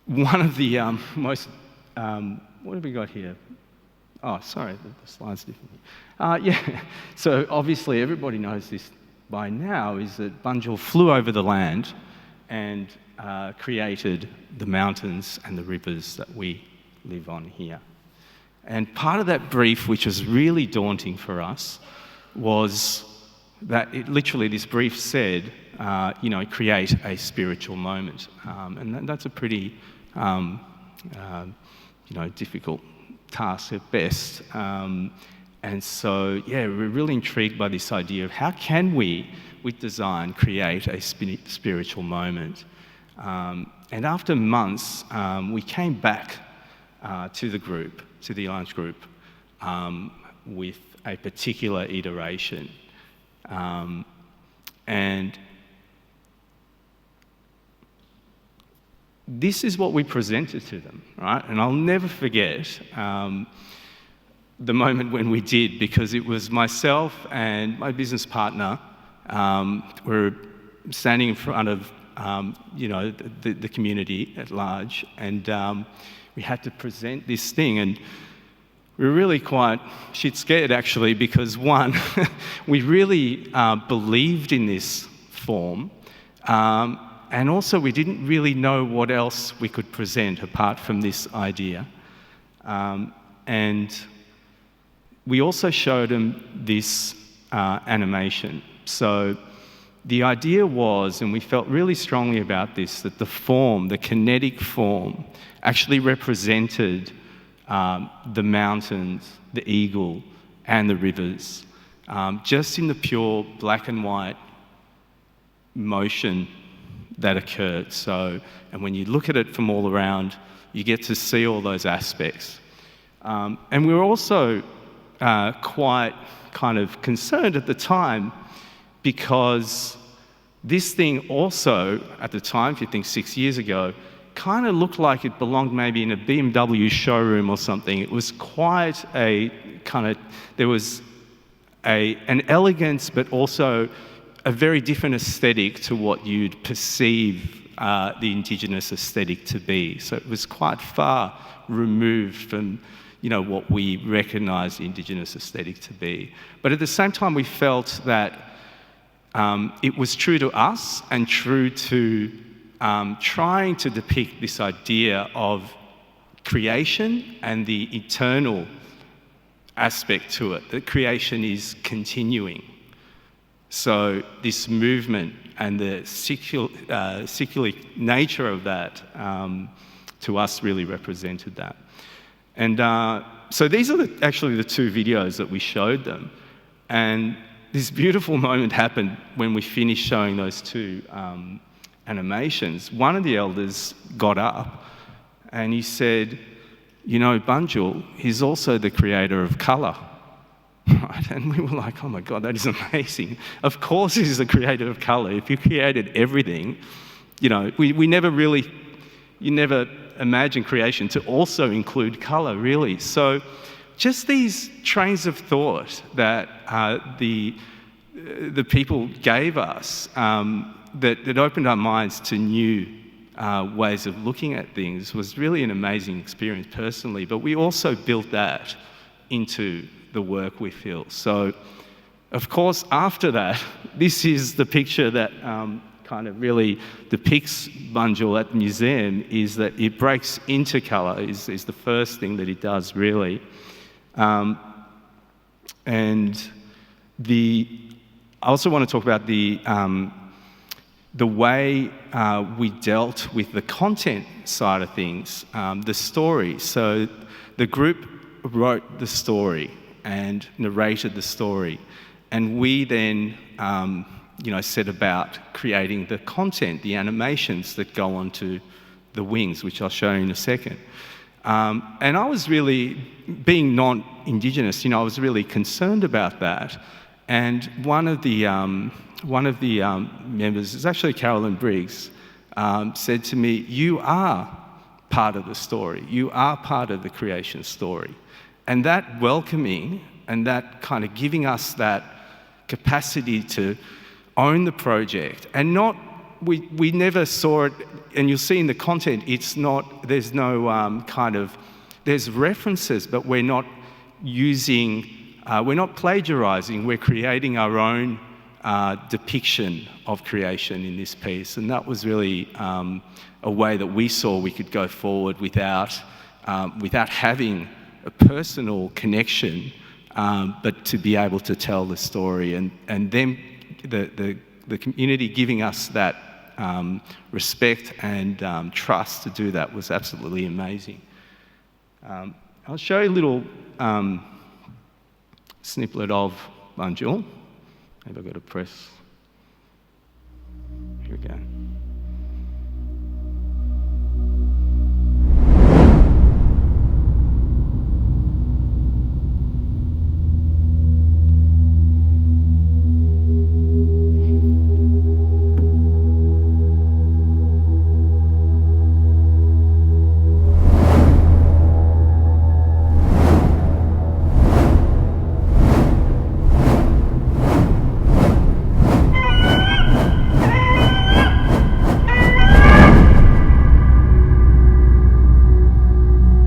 [SPEAKER 9] one of the most, what have we got here? Oh, sorry, the slide's different. Yeah, so obviously everybody knows this by now, is that Bunjil flew over the land and created the mountains and the rivers that we live on here. And part of that brief, which was really daunting for us, was that this brief said, create a spiritual moment. And that's a pretty, difficult task at best. And so, we're really intrigued by this idea of how can we, with design, create a spiritual moment. And after months, we came back to the Alliance group, with a particular iteration. And this is what we presented to them, right? And I'll never forget the moment when we did, because it was myself and my business partner were standing in front of the community at large, and we had to present this thing, and we were really quite shit scared actually, because one, we really believed in this form, and also we didn't really know what else we could present apart from this idea. And we also showed them this animation. So the idea was, and we felt really strongly about this, that the form, the kinetic form, actually represented the mountains, the eagle, and the rivers, just in the pure black and white motion that occurred. So, and when you look at it from all around, you get to see all those aspects. And we were also quite kind of concerned at the time, because this thing also, at the time, if you think 6 years ago, kind of looked like it belonged maybe in a BMW showroom or something. It was quite a kind of, there was an elegance, but also a very different aesthetic to what you'd perceive the Indigenous aesthetic to be. So it was quite far removed from, what we recognise the Indigenous aesthetic to be. But at the same time, we felt that it was true to us and true to trying to depict this idea of creation and the eternal aspect to it, that creation is continuing. So this movement and the secular nature of that, to us, really represented that. And so these are actually the two videos that we showed them. And this beautiful moment happened when we finished showing those two animations. One of the elders got up and he said, Bunjil, he's also the creator of colour. Right? And we were like, oh my God, that is amazing. Of course he's the creator of colour. If you created everything, we never really, you never imagine creation to also include colour, really. So just these trains of thought that the people gave us, that opened our minds to new ways of looking at things, was really an amazing experience personally. But we also built that into the work, we feel. So, of course, after that, this is the picture that kind of really depicts Bunjil at the museum, is that it breaks into colour, is the first thing that it does, really. And I also want to talk about the way we dealt with the content side of things, the story. So the group wrote the story and narrated the story, and we then set about creating the content, the animations that go onto the wings, which I'll show you in a second. And I was really, being non-Indigenous, I was really concerned about that. And one of the members, it's actually Carolyn Briggs, said to me, "You are part of the story. You are part of the creation story." And that welcoming and that kind of giving us that capacity to own the project, and not, we never saw it, and you'll see in the content, it's not, there's no there's references, but we're not using, we're not plagiarising, we're creating our own depiction of creation in this piece, and that was really a way that we saw we could go forward without having a personal connection, but to be able to tell the story, and then the community giving us that respect and trust to do that was absolutely amazing. I'll show you a little snippet of Banjul. Maybe I've got to press. Here we go.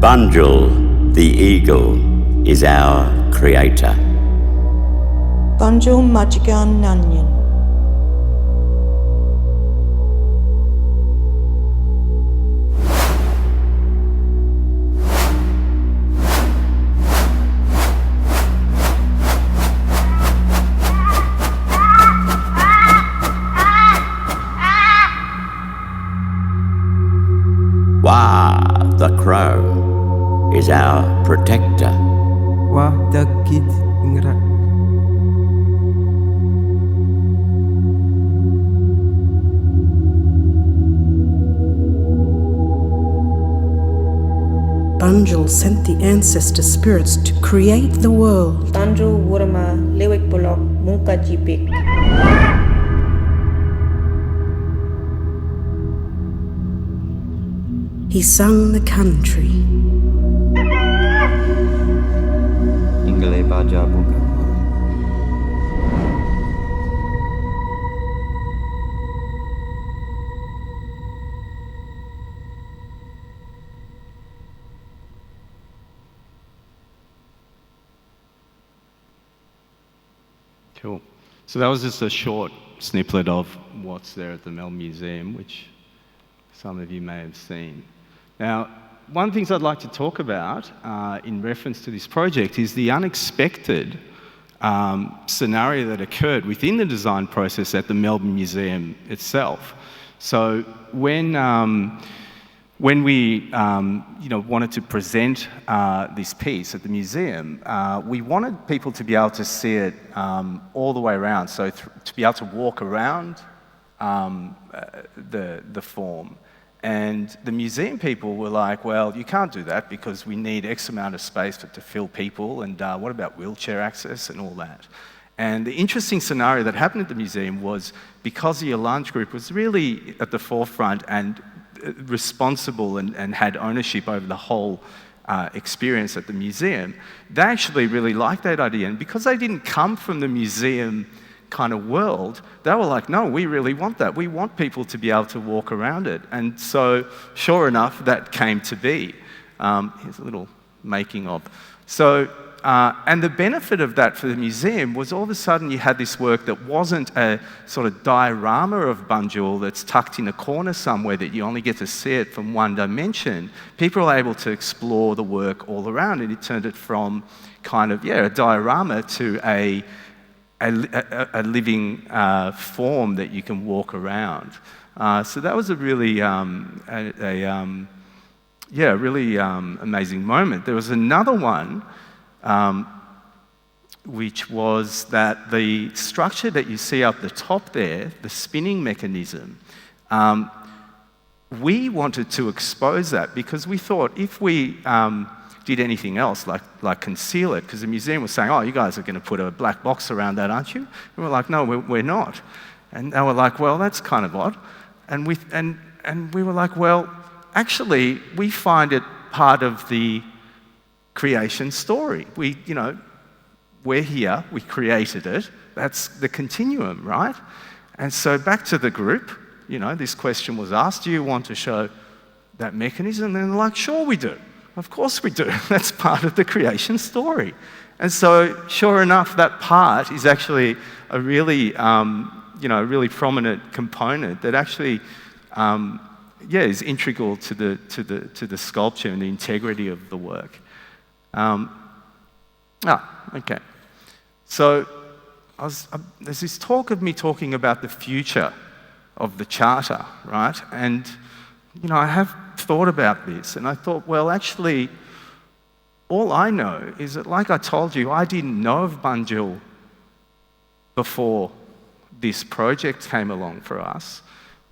[SPEAKER 10] Banjul, the eagle, is our creator.
[SPEAKER 11] Banjul Majigan Nanyan.
[SPEAKER 10] Wah, the crow, is our protector.
[SPEAKER 12] Wah dakit ingrak.
[SPEAKER 11] Banjul sent the ancestor spirits to create the world.
[SPEAKER 13] Banjul wurma lewek bolok mungka jipik.
[SPEAKER 11] He sung the country.
[SPEAKER 12] Ingle baja buka.
[SPEAKER 9] Cool. So that was just a short snippet of what's there at the Melbourne Museum, which some of you may have seen. Now, one of the things I'd like to talk about in reference to this project is the unexpected scenario that occurred within the design process at the Melbourne Museum itself. So when we wanted to present this piece at the museum, we wanted people to be able to see it all the way around, so to be able to walk around the form. And the museum people were like, well, you can't do that because we need X amount of space to fill people, and what about wheelchair access and all that? And the interesting scenario that happened at the museum was because the Lunch Group was really at the forefront and responsible and had ownership over the whole experience at the museum, they actually really liked that idea. And because they didn't come from the museum kind of world, they were like, no, we really want that. We want people to be able to walk around it. And so, sure enough, that came to be. Here's a little making of. So, and the benefit of that for the museum was all of a sudden you had this work that wasn't a sort of diorama of Banjul that's tucked in a corner somewhere that you only get to see it from one dimension. People were able to explore the work all around, and it turned it from kind of, a diorama to a living form that you can walk around. So that was a really, really amazing moment. There was another one, which was that the structure that you see up the top there, the spinning mechanism, we wanted to expose that because we thought if we did anything else, like conceal it, because the museum was saying, oh, you guys are going to put a black box around that, aren't you? And we're like, no, we're not. And they were like, well, that's kind of odd. And we were like, well, actually, we find it part of the creation story. We're here, we created it, that's the continuum, right? And so back to the group, this question was asked, do you want to show that mechanism? And they're like, sure we do. Of course we do. That's part of the creation story. And so, sure enough, that part is actually a really, really prominent component that actually, is integral to the sculpture and the integrity of the work. Okay. So there's this talk of me talking about the future of the Charter, right? And, I have thought about this, and I thought, well, actually, all I know is that, like I told you, I didn't know of Bunjil before this project came along for us.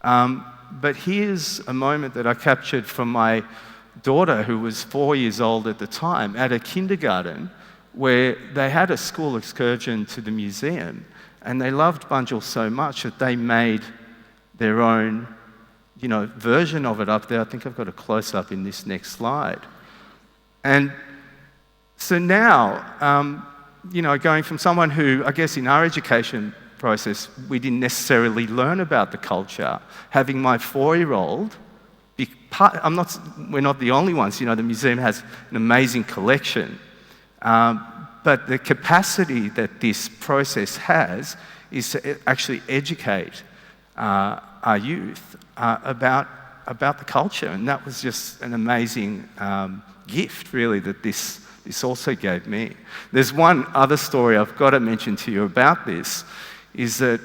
[SPEAKER 9] But here's a moment that I captured from my daughter, who was 4 years old at the time, at a kindergarten, where they had a school excursion to the museum, and they loved Bunjil so much that they made their own, version of it up there. I think I've got a close-up in this next slide. And so now, going from someone who, I guess in our education process, we didn't necessarily learn about the culture, having my 4-year-old, we're not the only ones, the museum has an amazing collection, but the capacity that this process has is to actually educate our youth about the culture, and that was just an amazing gift, really, that this also gave me. There's one other story I've got to mention to you about this, is that,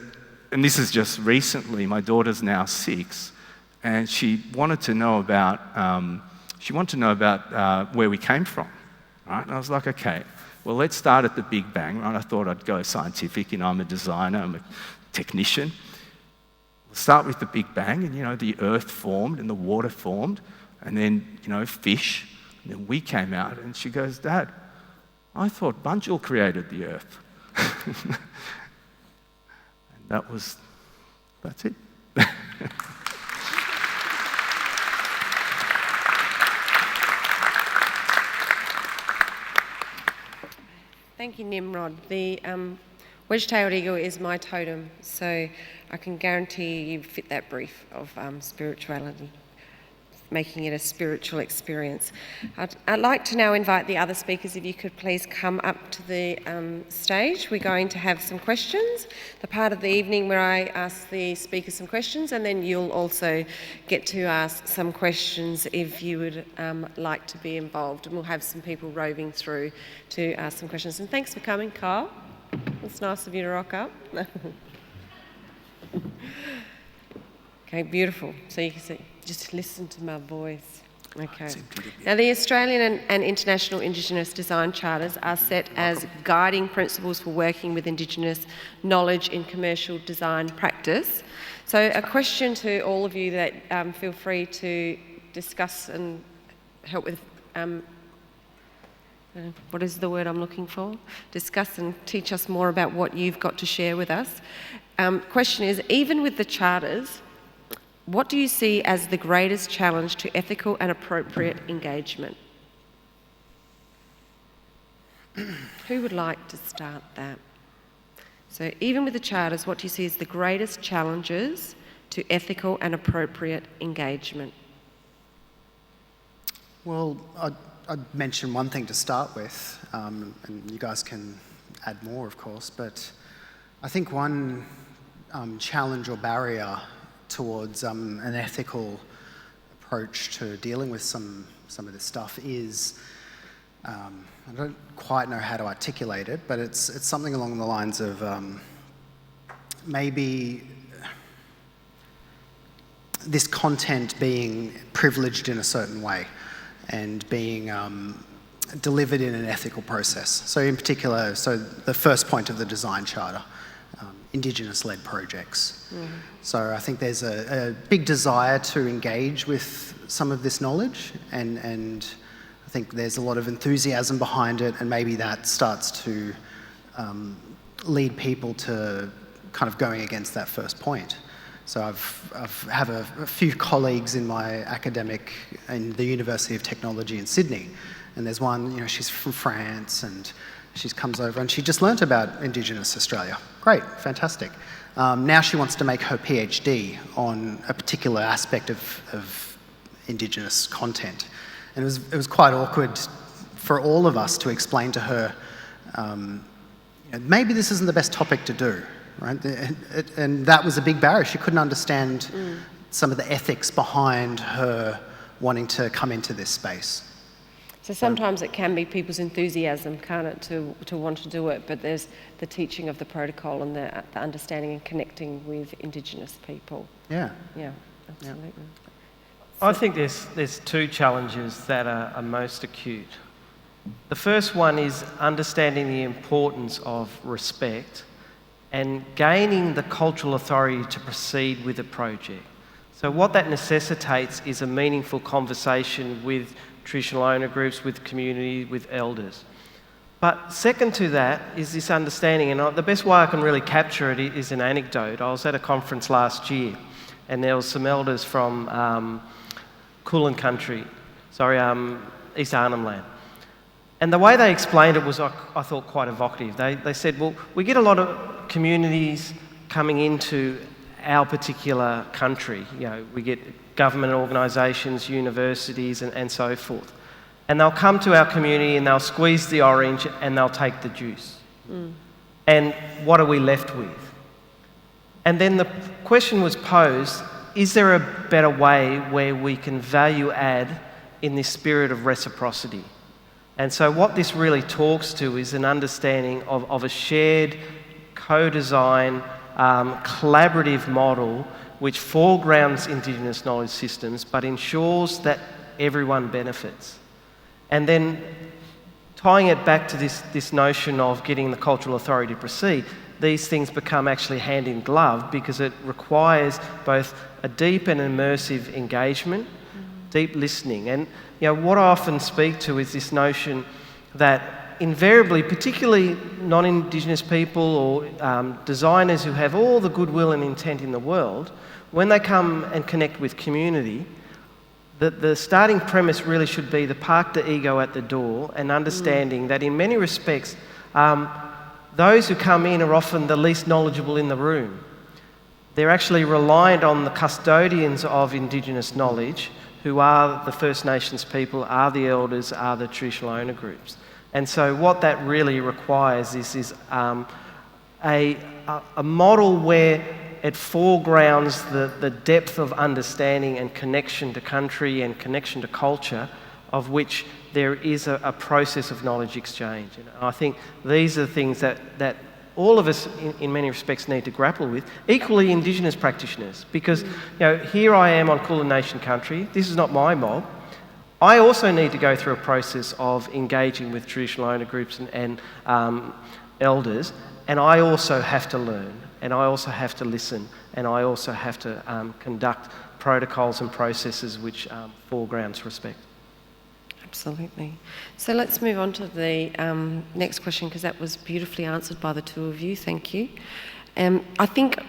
[SPEAKER 9] and this is just recently, my daughter's now 6, and she wanted to know about where we came from, right? And I was like, okay, well, let's start at the Big Bang, right? I thought I'd go scientific, I'm a designer, I'm a technician. We'll start with the Big Bang, and the earth formed and the water formed, and then, fish, and then we came out. And she goes, Dad, I thought Bunjil created the earth. And that's it.
[SPEAKER 2] Thank you, Nimrod. The wedge-tailed eagle is my totem, so I can guarantee you fit that brief of spirituality, making it a spiritual experience. I'd like to now invite the other speakers, if you could please come up to the stage. We're going to have some questions, the part of the evening where I ask the speakers some questions, and then you'll also get to ask some questions if you would like to be involved, and we'll have some people roving through to ask some questions. And thanks for coming, Kyle. It's nice of you to rock up. Okay, beautiful. So you can see, just listen to my voice. Okay. Now, the Australian and International Indigenous Design Charters are set as guiding principles for working with Indigenous knowledge in commercial design practice. So a question to all of you that feel free to discuss and help with, what is the word I'm looking for? Discuss and teach us more about what you've got to share with us. Question is, even with the charters, what do you see as the greatest challenge to ethical and appropriate engagement? Who would like to start that? So even with the charters, what do you see as the greatest challenges to ethical and appropriate engagement?
[SPEAKER 8] Well, I'd mention one thing to start with, and you guys can add more, of course, but I think one challenge or barrier towards an ethical approach to dealing with some of this stuff is, I don't quite know how to articulate it, but it's something along the lines of maybe this content being privileged in a certain way and being delivered in an ethical process. So in particular, the first point of the design charter, Indigenous-led projects. Mm-hmm. So I think there's a big desire to engage with some of this knowledge, and I think there's a lot of enthusiasm behind it, and maybe that starts to lead people to kind of going against that first point. So I've have a few colleagues in my academic in the University of Technology in Sydney, and there's one, she's from France, and she comes over and she just learnt about Indigenous Australia. Great, fantastic. Now she wants to make her PhD on a particular aspect of Indigenous content. And it was quite awkward for all of us to explain to her maybe this isn't the best topic to do, right? And that was a big barrier. She couldn't understand some of the ethics behind her wanting to come into this space.
[SPEAKER 2] So sometimes it can be people's enthusiasm, can't it, to want to do it, but there's the teaching of the protocol and the understanding and connecting with Indigenous people.
[SPEAKER 8] Yeah.
[SPEAKER 2] Yeah, absolutely.
[SPEAKER 5] I think there's two challenges that are most acute. The first one is understanding the importance of respect and gaining the cultural authority to proceed with a project. So what that necessitates is a meaningful conversation with traditional owner groups, with community, with elders. But second to that is this understanding, and the best way I can really capture it is an anecdote. I was at a conference last year, and there was some elders from Kulin country, East Arnhem Land. And the way they explained it was, I thought, quite evocative. They said, well, we get a lot of communities coming into our particular country. We get government organisations, universities, and so forth. And they'll come to our community and they'll squeeze the orange and they'll take the juice. And what are we left with? And then the question was posed, is there a better way where we can value add in this spirit of reciprocity? And so what this really talks to is an understanding of a shared, co-design, collaborative model which foregrounds Indigenous knowledge systems but ensures that everyone benefits. And then tying it back to this notion of getting the cultural authority to proceed, these things become actually hand in glove because it requires both a deep and immersive engagement, deep listening. And what I often speak to is this notion that invariably, particularly non-Indigenous people or designers who have all the goodwill and intent in the world, when they come and connect with community, the starting premise really should be to park the ego at the door and understanding that in many respects, those who come in are often the least knowledgeable in the room. They're actually reliant on the custodians of Indigenous knowledge, who are the First Nations people, are the elders, are the traditional owner groups. And so what that really requires is a model where it foregrounds the depth of understanding and connection to country and connection to culture, of which there is a process of knowledge exchange. And I think these are the things that all of us in many respects need to grapple with, equally Indigenous practitioners, because here I am on Kulin Nation country, this is not my mob. I also need to go through a process of engaging with traditional owner groups and elders, and I also have to learn, and I also have to listen, and I also have to conduct protocols and processes which foregrounds respect.
[SPEAKER 2] Absolutely. So let's move on to the next question, because that was beautifully answered by the two of you. Thank you. I think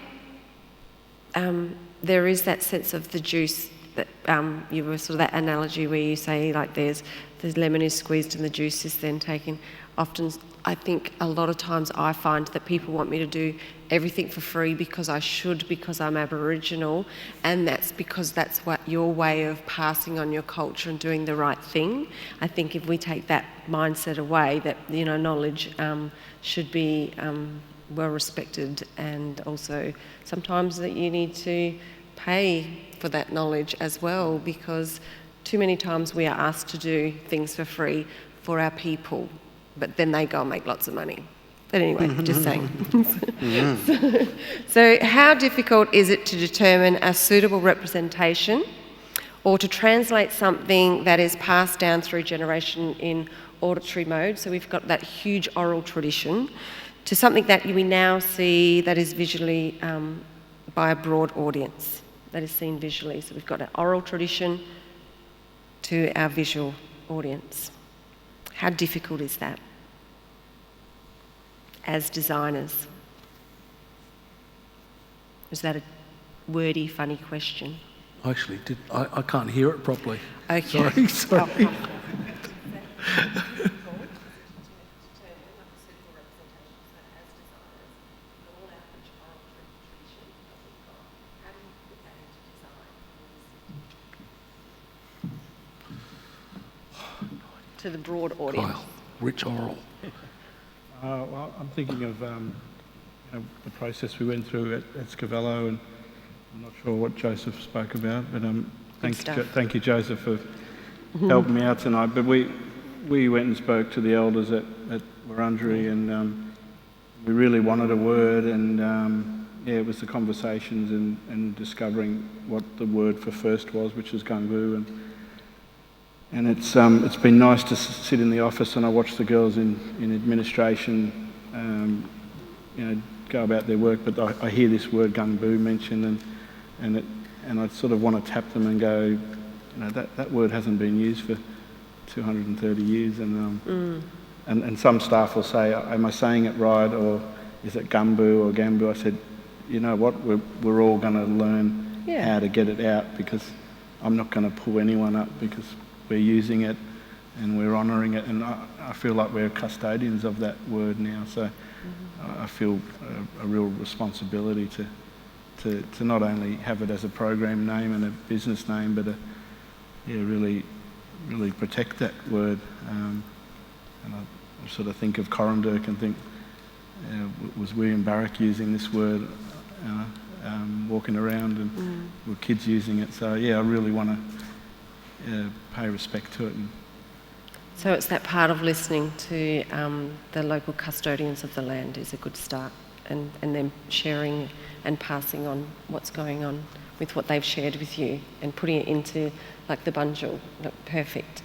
[SPEAKER 2] there is that sense of the juice that you were sort of that analogy where you say like the lemon is squeezed and the juice is then taken. Often, I think a lot of times I find that people want me to do everything for free because I should, because I'm Aboriginal, and that's because that's what your way of passing on your culture and doing the right thing. I think if we take that mindset away, that knowledge should be well respected, and also sometimes that you need to pay for that knowledge as well, because too many times we are asked to do things for free for our people, but then they go and make lots of money. But anyway, just saying. So how difficult is it to determine a suitable representation or to translate something that is passed down through generation in auditory mode? So we've got that huge oral tradition to something that we now see that is visually by a broad audience, that is seen visually. So we've got an oral tradition to our visual audience. How difficult is that as designers? Is that a wordy, funny question?
[SPEAKER 6] Actually, I can't hear it properly.
[SPEAKER 2] Okay.
[SPEAKER 6] Sorry.
[SPEAKER 2] To the broad audience.
[SPEAKER 6] Kyle, rich oral.
[SPEAKER 7] Well, I'm thinking of the process we went through at Scavello, and I'm not sure what Joseph spoke about, but thank you, Joseph, for helping me out tonight. But we went and spoke to the elders at Wurundjeri, and we really wanted a word, and it was the conversations and discovering what the word for first was, which is Gungbu, and it's been nice to sit in the office and I watch the girls in administration, go about their work, but I hear this word Gungbu mentioned, and I sort of want to tap them and go, that word hasn't been used for 230 years, and some staff will say, am I saying it right, or is it Gumbu or Gambu? I said, you know what, we're all going to learn how to get it out, because I'm not going to pull anyone up, because we're using it and we're honouring it, and I feel like we're custodians of that word now, so I feel a real responsibility to not only have it as a program name and a business name, but really protect that word. And I sort of think of Corranderk and think, was William Barrack using this word, walking around, and were kids using it? So I really want to pay respect to it.
[SPEAKER 2] So it's that part of listening to the local custodians of the land is a good start, and then sharing and passing on what's going on with what they've shared with you, and putting it into like the Bunjil. Perfect.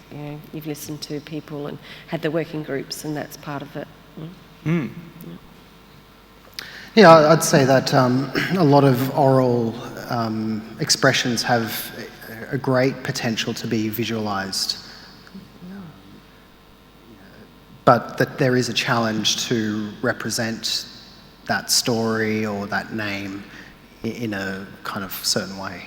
[SPEAKER 2] You've listened to people and had the working groups, and that's part of it.
[SPEAKER 8] Yeah, I'd say that a lot of oral expressions have a great potential to be visualised, but that there is a challenge to represent that story or that name in a kind of certain way.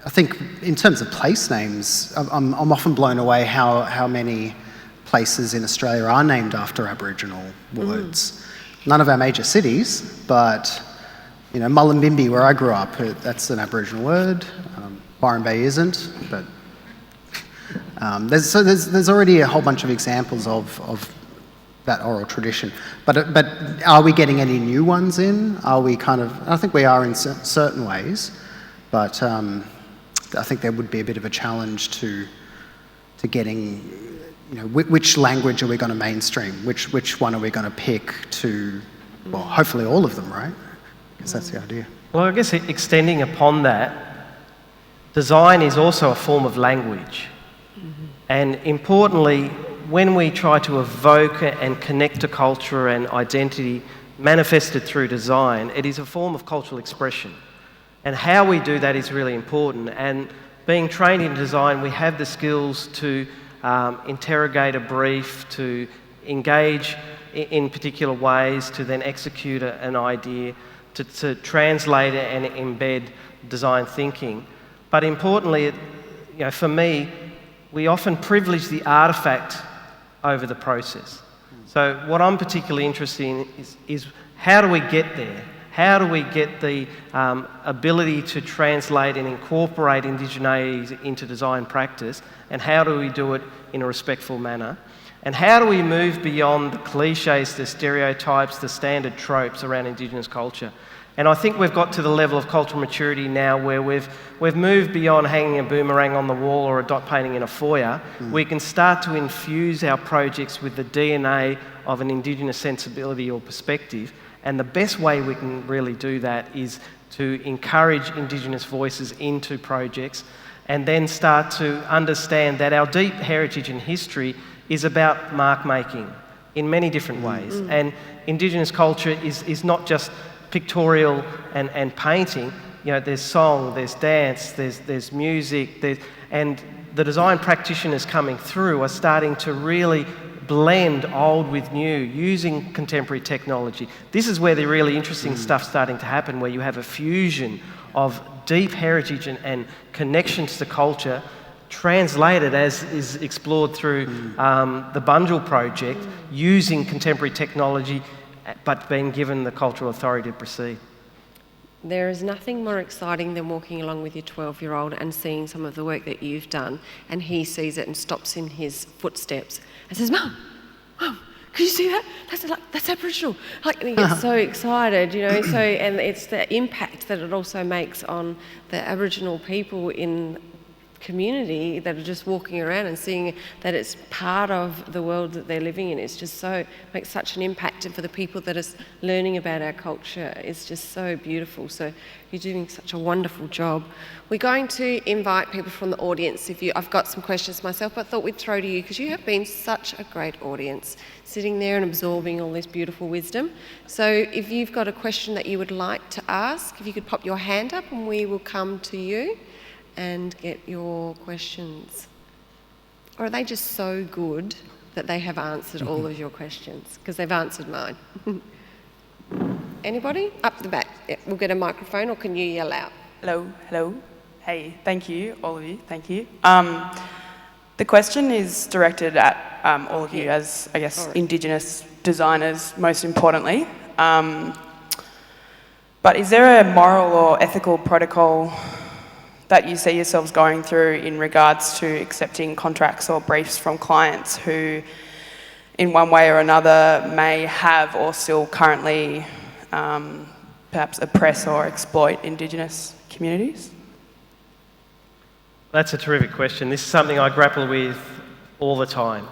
[SPEAKER 8] I think in terms of place names, I'm often blown away how many places in Australia are named after Aboriginal words. None of our major cities, but Mullumbimby, where I grew up, that's an Aboriginal word. Byron Bay isn't, but there's already a whole bunch of examples of that oral tradition. But are we getting any new ones in? Are we I think we are in certain ways, but I think there would be a bit of a challenge to getting, which language are we going to mainstream? Which one are we going to pick to, well, hopefully all of them, right? Because that's the idea.
[SPEAKER 5] Well, I guess extending upon that, design is also a form of language. And importantly, when we try to evoke and connect to culture and identity manifested through design, it is a form of cultural expression. And how we do that is really important. And being trained in design, we have the skills to interrogate a brief, to engage in particular ways, to then execute an idea, to translate it and embed design thinking. But importantly, for me, we often privilege the artefact over the process. So what I'm particularly interested in is how do we get there? How do we get the ability to translate and incorporate indigeneity into design practice, and how do we do it in a respectful manner? And how do we move beyond the cliches, the stereotypes, the standard tropes around Indigenous culture? And I think we've got to the level of cultural maturity now where we've moved beyond hanging a boomerang on the wall or a dot painting in a foyer. We can start to infuse our projects with the DNA of an Indigenous sensibility or perspective. And the best way we can really do that is to encourage Indigenous voices into projects, and then start to understand that our deep heritage and history is about mark making in many different ways. And Indigenous culture is not just pictorial and painting. There's song, there's dance, there's music, and the design practitioners coming through are starting to really blend old with new, using contemporary technology. This is where the really interesting stuff's starting to happen, where you have a fusion of deep heritage and connections to culture, translated as is explored through the Bunjil project, using contemporary technology, but being given the cultural authority to proceed.
[SPEAKER 2] There is nothing more exciting than walking along with your 12-year-old and seeing some of the work that you've done, and he sees it and stops in his footsteps and says, Mum, can you see that? That's Aboriginal. Like, and he gets so excited, you know. And it's the impact that it also makes on the Aboriginal people in community that are just walking around and seeing that it's part of the world that they're living in. It's just makes such an impact, and for the people that are learning about our culture, it's just so beautiful. So you're doing such a wonderful job. We're going to invite people from the audience. I've got some questions myself, but I thought we'd throw to you because you have been such a great audience, sitting there and absorbing all this beautiful wisdom. So if you've got a question that you would like to ask, if you could pop your hand up and we will come to you and get your questions. Or are they just so good that they have answered all of your questions? Because they've answered mine. Anybody? Up the back. Yeah, we'll get a microphone, or can you yell out?
[SPEAKER 14] Hello. Hey, thank you, all of you, thank you. The question is directed at all of you as, I guess, Indigenous designers, most importantly. But is there a moral or ethical protocol that you see yourselves going through in regards to accepting contracts or briefs from clients who, in one way or another, may have or still currently perhaps oppress or exploit Indigenous communities?
[SPEAKER 5] That's a terrific question. This is something I grapple with all the time.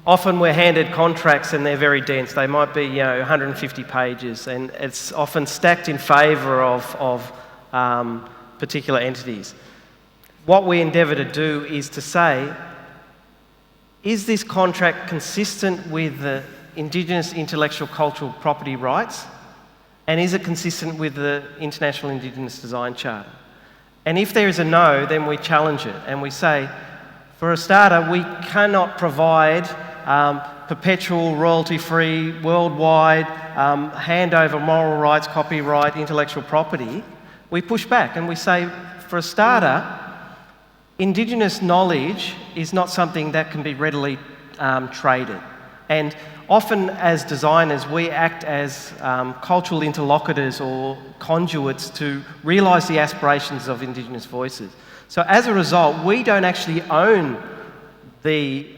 [SPEAKER 5] Often we're handed contracts and they're very dense. They might be 150 pages, and it's often stacked in favour of particular entities. What we endeavour to do is to say, is this contract consistent with the Indigenous intellectual cultural property rights, and is it consistent with the International Indigenous Design Charter? And if there is a no, then we challenge it and we say, for a starter, we cannot provide perpetual, royalty-free, worldwide, handover moral rights, copyright, intellectual property. We push back and we say, for a starter, Indigenous knowledge is not something that can be readily traded. And often as designers, we act as cultural interlocutors or conduits to realise the aspirations of Indigenous voices. So as a result, we don't actually own the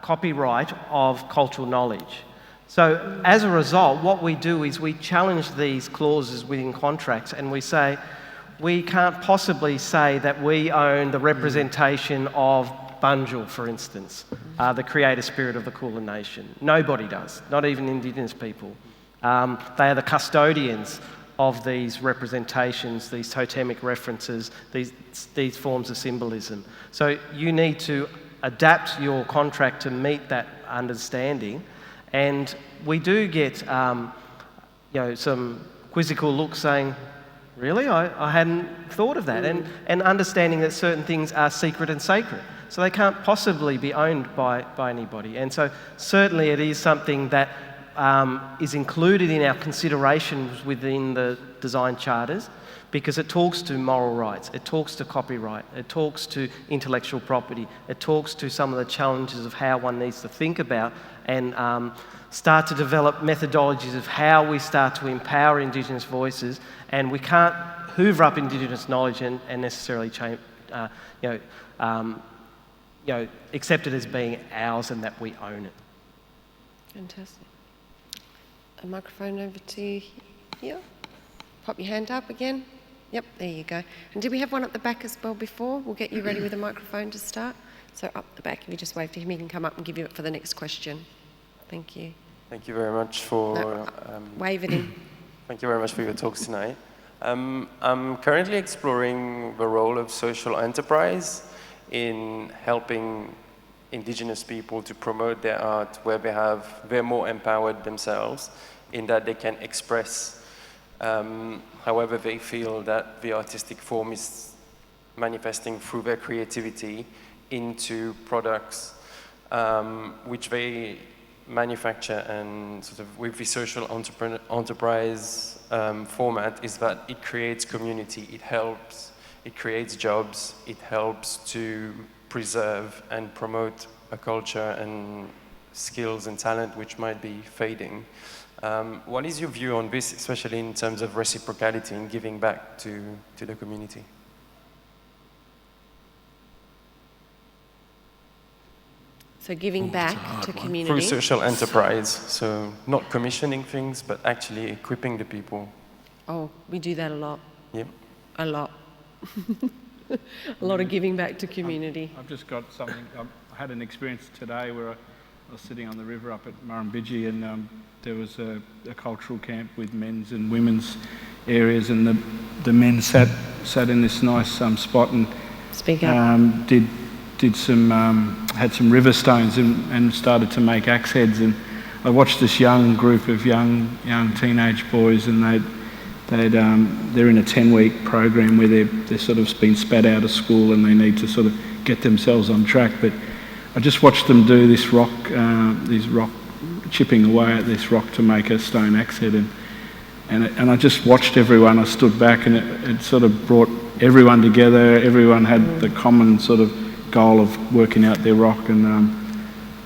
[SPEAKER 5] copyright of cultural knowledge. So as a result, what we do is we challenge these clauses within contracts and we say, we can't possibly say that we own the representation of Bunjil, for instance, the creator spirit of the Kulin Nation. Nobody does, not even Indigenous people. They are the custodians of these representations, these totemic references, these forms of symbolism. So you need to adapt your contract to meet that understanding. And we do get some quizzical looks saying, really? I hadn't thought of that. And understanding that certain things are secret and sacred. So they can't possibly be owned by anybody. And so certainly it is something that is included in our considerations within the design charters, because it talks to moral rights, it talks to copyright, it talks to intellectual property, it talks to some of the challenges of how one needs to think about and start to develop methodologies of how we start to empower Indigenous voices. And we can't hoover up Indigenous knowledge and necessarily accept it as being ours and that we own it.
[SPEAKER 2] Fantastic. A microphone over to here. Pop your hand up again. Yep, there you go. And did we have one at the back as well before? We'll get you ready with a microphone to start. So up the back, if you just wave to him, he can come up and give you it for the next question. Thank you.
[SPEAKER 15] Thank you very much for...
[SPEAKER 2] wave it in.
[SPEAKER 15] Thank you very much for your talks tonight. I'm currently exploring the role of social enterprise in helping Indigenous people to promote their art where they're more empowered themselves, in that they can express however they feel that the artistic form is manifesting through their creativity into products which they manufacture. And sort of with the social enterprise format is that it creates community, it creates jobs, it helps to preserve and promote a culture and skills and talent which might be fading. What is your view on this, especially in terms of reciprocality and giving back to the community?
[SPEAKER 2] So giving back to community.
[SPEAKER 15] Through social enterprise, so not commissioning things, but actually equipping the people.
[SPEAKER 2] Oh, we do that a lot.
[SPEAKER 15] Yep.
[SPEAKER 2] A lot. A lot of giving back to community.
[SPEAKER 16] I've just got something. I had an experience today where I was sitting on the river up at Murrumbidgee, and there was a cultural camp with men's and women's areas, and the men sat in this nice spot and did some had some river stones and started to make axe heads. And I watched this young group of young teenage boys, and they're in a 10-week program where they're sort of been spat out of school and they need to sort of get themselves on track. But I just watched them do this chipping away at this rock to make a stone axe head, and I just watched everyone. I stood back, and it sort of brought everyone together. Everyone had the common sort of goal of working out their rock, and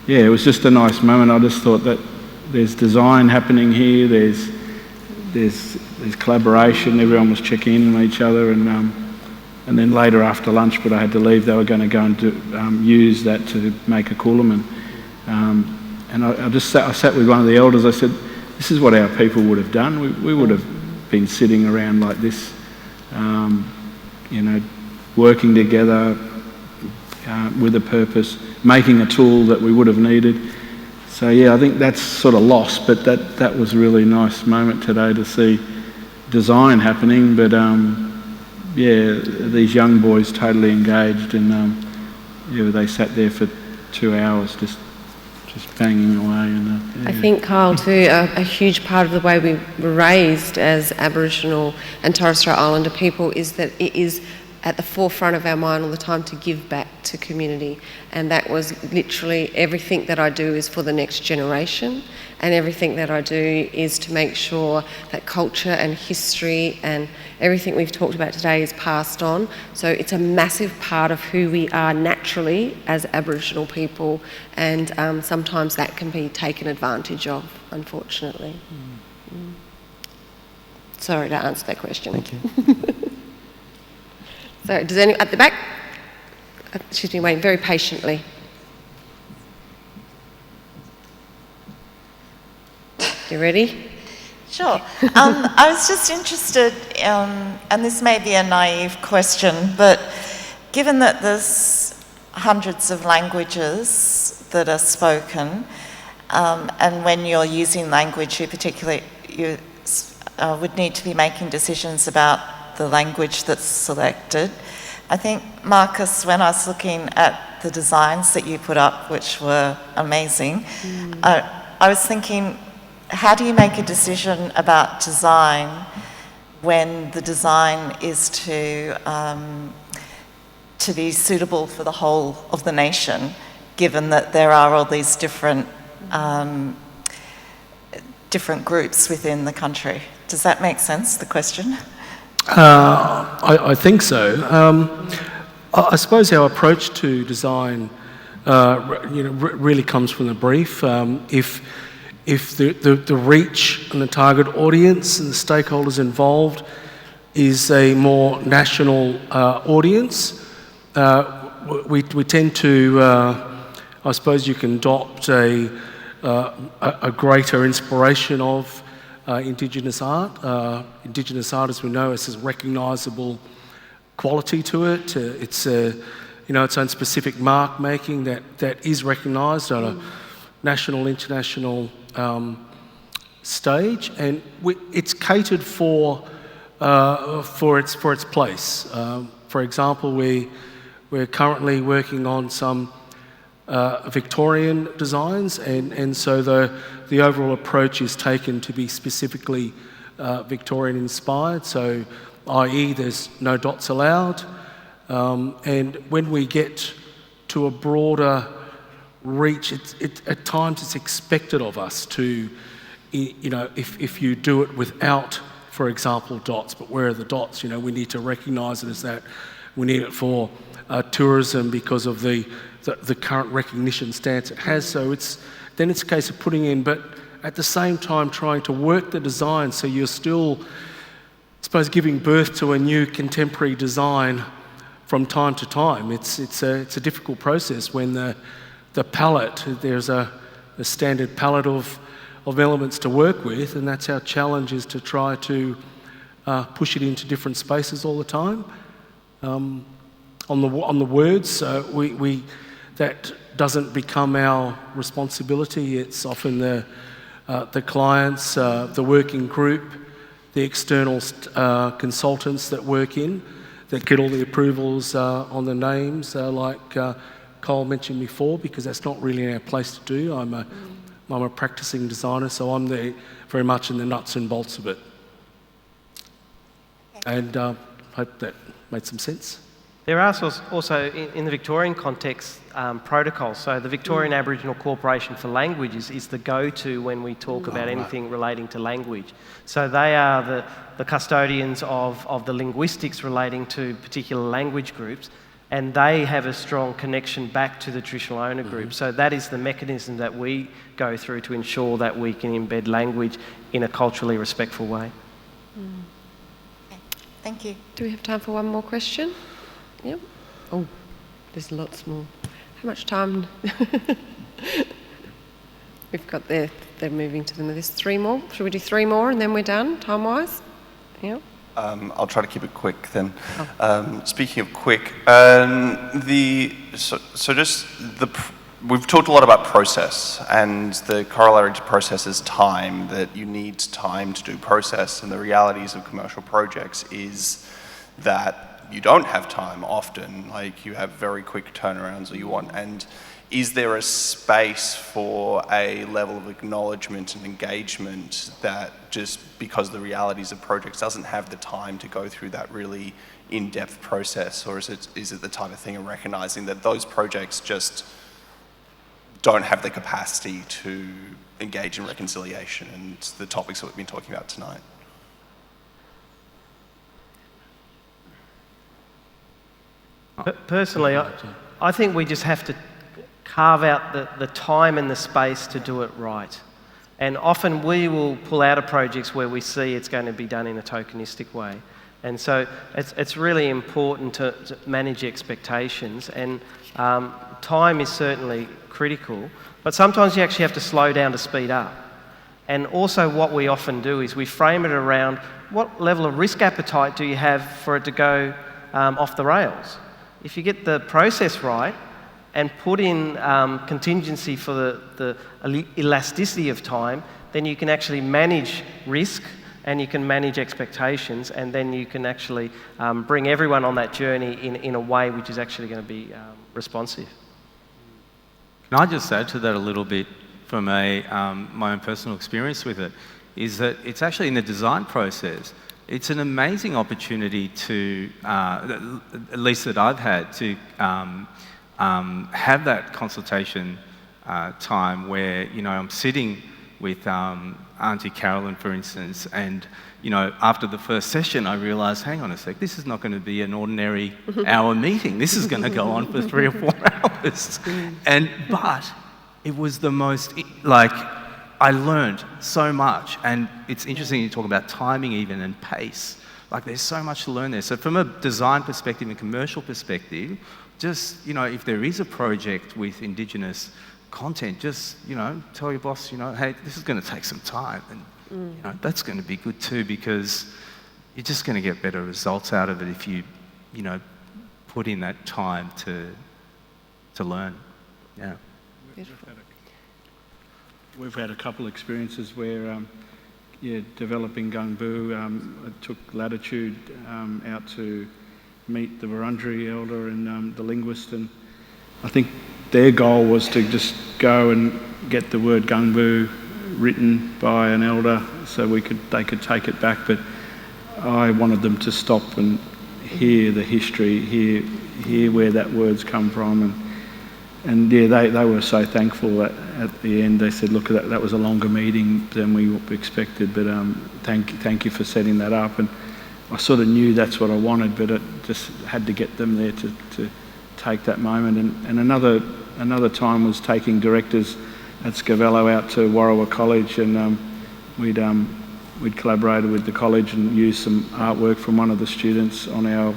[SPEAKER 16] it was just a nice moment. I just thought that there's design happening here. There's collaboration. Everyone was checking in on each other, and then later after lunch, but I had to leave, they were going to go and use that to make a coolerman. And I sat with one of the elders. I said, this is what our people would have done. We would have been sitting around like this, working together with a purpose, making a tool that we would have needed. So I think that's sort of lost, but that was a really nice moment today to see design happening, but these young boys totally engaged, and they sat there for 2 hours just banging away. And
[SPEAKER 2] I think, Kyle, too, a huge part of the way we were raised as Aboriginal and Torres Strait Islander people is that it is at the forefront of our mind all the time to give back to community. And that was literally everything that I do is for the next generation, and everything that I do is to make sure that culture and history and everything we've talked about today is passed on. So it's a massive part of who we are naturally as Aboriginal people, and sometimes that can be taken advantage of, unfortunately. Sorry to answer that question.
[SPEAKER 15] Thank you.
[SPEAKER 2] So does anyone at the back? She's been waiting very patiently. You ready?
[SPEAKER 17] Sure. I was just interested, and this may be a naive question, but given that there's hundreds of languages that are spoken, and when you're using language, you would need to be making decisions about the language that's selected. I think, Marcus, when I was looking at the designs that you put up, which were amazing, I was thinking, how do you make a decision about design when the design is to be suitable for the whole of the nation, given that there are all these different groups within the country? Does that make sense, the question?
[SPEAKER 6] I think so. I suppose our approach to design, really comes from the brief. If the reach and the target audience and the stakeholders involved is a more national audience, we tend to, I suppose, you can adopt a greater inspiration of Indigenous art. Indigenous art, as we know, has a recognisable quality to it. It's its own specific mark making that is recognised on a national, international stage, and it's catered for its place. For example, we're currently working on some Victorian designs, and so the overall approach is taken to be specifically Victorian inspired, so i.e. there's no dots allowed, and when we get to a broader reach, at times it's expected of us to, if you do it without, for example, dots, but where are the dots? We need to recognise it as that. We need it for tourism because of the current recognition stance it has. So it's a case of putting in, but at the same time trying to work the design so you're still, I suppose, giving birth to a new contemporary design from time to time. It's a difficult process when the the palette. There's a standard palette of elements to work with, and that's our challenge, is to try to push it into different spaces all the time. On the words, that doesn't become our responsibility. It's often the clients, the working group, the external consultants that work in, that get all the approvals on the names, like Cole mentioned before, because that's not really our place to do. I'm a practicing designer, so I'm very much in the nuts and bolts of it. And hope that made some sense.
[SPEAKER 5] There are also, in the Victorian context, protocols. So the Victorian Aboriginal Corporation for Languages is the go-to when we talk about anything relating to language. So they are the custodians of the linguistics relating to particular language groups, and they have a strong connection back to the traditional owner group. So that is the mechanism that we go through to ensure that we can embed language in a culturally respectful way.
[SPEAKER 17] Okay. Thank you.
[SPEAKER 2] Do we have time for one more question? Yep. Oh, there's lots more. How much time? We've got they're moving to them. There's 3 more. Should we do 3 more and then we're done, time-wise? Yeah.
[SPEAKER 18] I'll try to keep it quick then. Speaking of quick, we've talked a lot about process, and the corollary to process is time, that you need time to do process, and the realities of commercial projects is that you don't have time often, like you have very quick turnarounds or you want, and is there a space for a level of acknowledgement and engagement that, just because the realities of projects, doesn't have the time to go through that really in-depth process, or is it the type of thing of recognising that those projects just don't have the capacity to engage in reconciliation and the topics that we've been talking about tonight?
[SPEAKER 5] Personally, I think we just have to carve out the time and the space to do it right. And often we will pull out of projects where we see it's going to be done in a tokenistic way. And so it's really important to manage expectations, and time is certainly critical, but sometimes you actually have to slow down to speed up. And also what we often do is we frame it around what level of risk appetite do you have for it to go off the rails. If you get the process right and put in contingency for the elasticity of time, then you can actually manage risk and you can manage expectations, and then you can actually bring everyone on that journey in a way which is actually going to be responsive.
[SPEAKER 9] Can I just add to that a little bit from my own personal experience with it, is that it's actually in the design process. It's an amazing opportunity to, at least that I've had, to have that consultation time where, you know, I'm sitting with Auntie Carolyn, for instance, and, you know, after the first session, I realised, hang on a sec, this is not going to be an ordinary hour meeting. This is going to go on for 3 or 4 hours. But it was the most, like, I learned so much, and it's interesting you talk about timing even and pace. Like, there's so much to learn there. So from a design perspective and commercial perspective, just, you know, if there is a project with Indigenous content, just, you know, tell your boss, you know, hey, this is going to take some time, and you know, that's going to be good too, because you're just going to get better results out of it if you know, put in that time to learn. Yeah.
[SPEAKER 16] We've had a couple of experiences where, developing Gungbu, I took Latitude out to meet the Wurundjeri elder and the linguist, and I think their goal was to just go and get the word Gungbu written by an elder so they could take it back, but I wanted them to stop and hear the history, hear where that word's come from, and yeah, they were so thankful that at the end they said, look, that was a longer meeting than we expected, but thank you for setting that up. And I sort of knew that's what I wanted, but it just had to get them there to take that moment. And another time was taking directors at Scavello out to Warrawa College, and we'd collaborated with the college and used some artwork from one of the students on our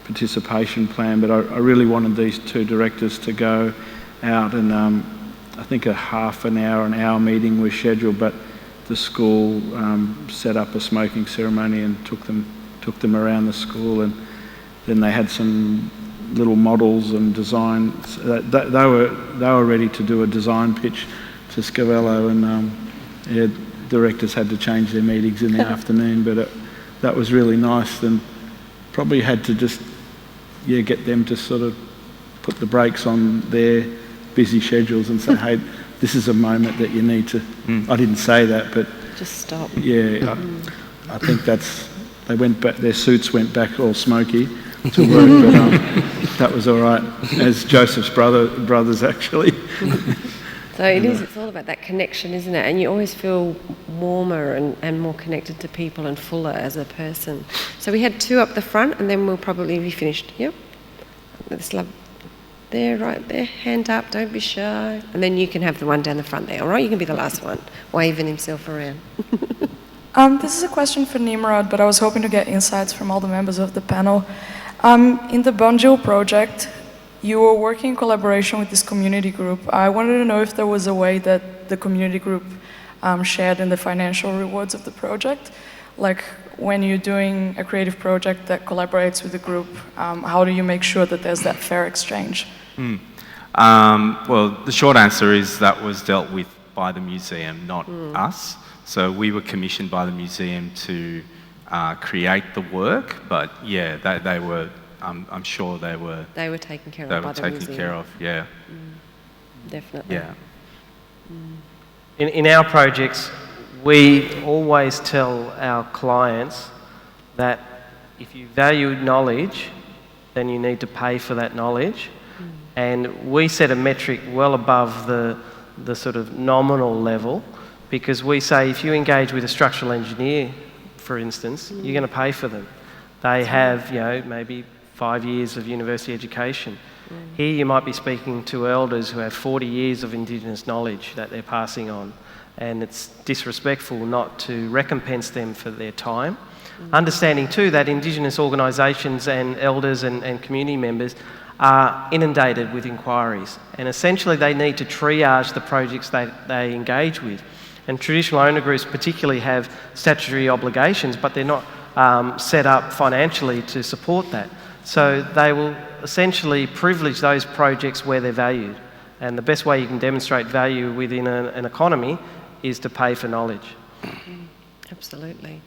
[SPEAKER 16] participation plan, but I really wanted these 2 directors to go out, and I think a half an hour meeting was scheduled, but the school set up a smoking ceremony and took them around the school, and then they had some little models and designs. They were ready to do a design pitch to Scavello, and directors had to change their meetings in the afternoon, but that was really nice, and probably had to just get them to sort of put the brakes on their busy schedules and say, hey, this is a moment that you need to. I didn't say that, but
[SPEAKER 2] just stop.
[SPEAKER 16] Yeah, I think they went back. Their suits went back all smoky to work, but that was all right. As Joseph's brothers actually.
[SPEAKER 2] So it's all about that connection, isn't it? And you always feel warmer and more connected to people and fuller as a person. So we had 2 up the front, and then we'll probably be finished. Yep. This love there, right there, hand up, don't be shy. And then you can have the one down the front there, all right? You can be the last one, waving himself around.
[SPEAKER 19] This is a question for Nimrod, but I was hoping to get insights from all the members of the panel. In the Banjul project, you were working in collaboration with this community group. I wanted to know if there was a way that the community group shared in the financial rewards of the project. Like when you're doing a creative project that collaborates with the group, how do you make sure that there's that fair exchange?
[SPEAKER 9] Well, the short answer is that was dealt with by the museum, not us. So we were commissioned by the museum to create the work, but yeah, they were. I'm sure they were.
[SPEAKER 2] They were taken care of by the museum. They were taken care of.
[SPEAKER 9] Yeah.
[SPEAKER 2] Definitely.
[SPEAKER 9] Yeah.
[SPEAKER 5] In our projects, we always tell our clients that if you value knowledge, then you need to pay for that knowledge. And we set a metric well above the sort of nominal level, because we say if you engage with a structural engineer, for instance, you're going to pay for them. They have, maybe 5 years of university education. Here you might be speaking to elders who have 40 years of Indigenous knowledge that they're passing on, and it's disrespectful not to recompense them for their time. Understanding too that Indigenous organisations and elders and community members are inundated with inquiries, and essentially they need to triage the projects they engage with. And traditional owner groups particularly have statutory obligations, but they're not set up financially to support that. So they will essentially privilege those projects where they're valued. And the best way you can demonstrate value within an economy is to pay for knowledge.
[SPEAKER 2] Absolutely.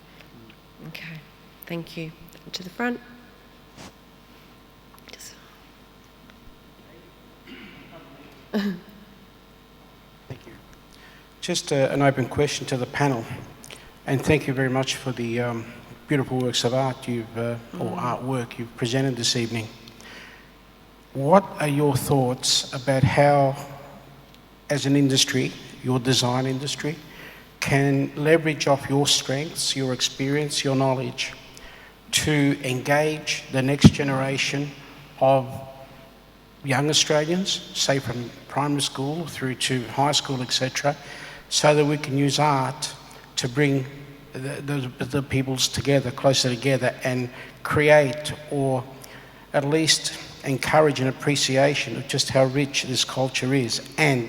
[SPEAKER 2] Okay, thank you. To the front.
[SPEAKER 7] Thank you. Just an open question to the panel, and thank you very much for the beautiful works of art or artwork you've presented this evening. What are your thoughts about how, as an industry, your design industry, can leverage off your strengths, your experience, your knowledge, to engage the next generation of young Australians, say from primary school through to high school, etc., so that we can use art to bring the peoples together, closer together, and create, or at least encourage an appreciation of just how rich this culture is. And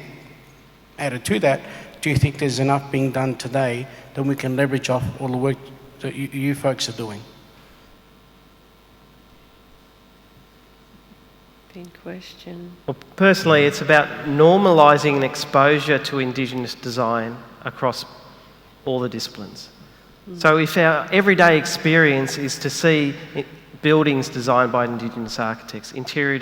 [SPEAKER 7] added to that, do you think there's enough being done today that we can leverage off all the work that you folks are doing?
[SPEAKER 2] Good question.
[SPEAKER 5] Well, personally, it's about normalising an exposure to Indigenous design across all the disciplines. So if our everyday experience is to see buildings designed by Indigenous architects, interior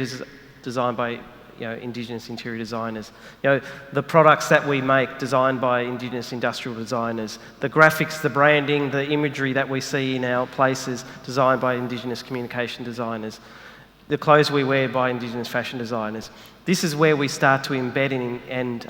[SPEAKER 5] designed by Indigenous interior designers, the products that we make designed by Indigenous industrial designers, the graphics, the branding, the imagery that we see in our places designed by Indigenous communication designers, the clothes we wear by Indigenous fashion designers. This is where we start to embed in and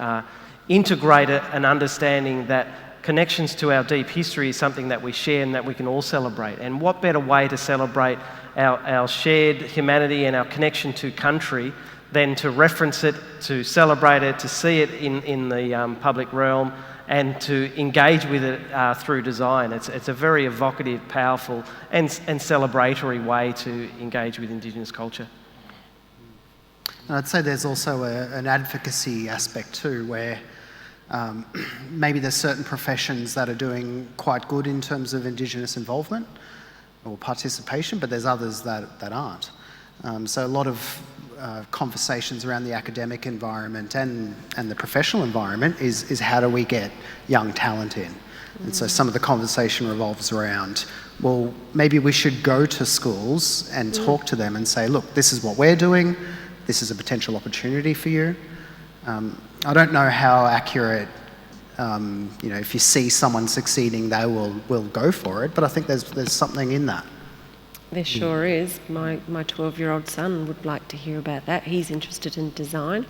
[SPEAKER 5] integrate an understanding that connections to our deep history is something that we share and that we can all celebrate. And what better way to celebrate our shared humanity and our connection to country than to reference it, to celebrate it, to see it in the public realm, and to engage with it through design. It's a very evocative, powerful and celebratory way to engage with Indigenous culture.
[SPEAKER 8] And I'd say there's also an advocacy aspect too, where maybe there's certain professions that are doing quite good in terms of Indigenous involvement or participation, but there's others that aren't. So a lot of conversations around the academic environment and the professional environment is how do we get young talent in? And so some of the conversation revolves around, well, maybe we should go to schools and talk to them and say, look, this is what we're doing, this is a potential opportunity for you. I don't know how accurate, if you see someone succeeding, they will go for it, but I think there's something in that.
[SPEAKER 2] There sure is. My 12-year-old son would like to hear about that. He's interested in design,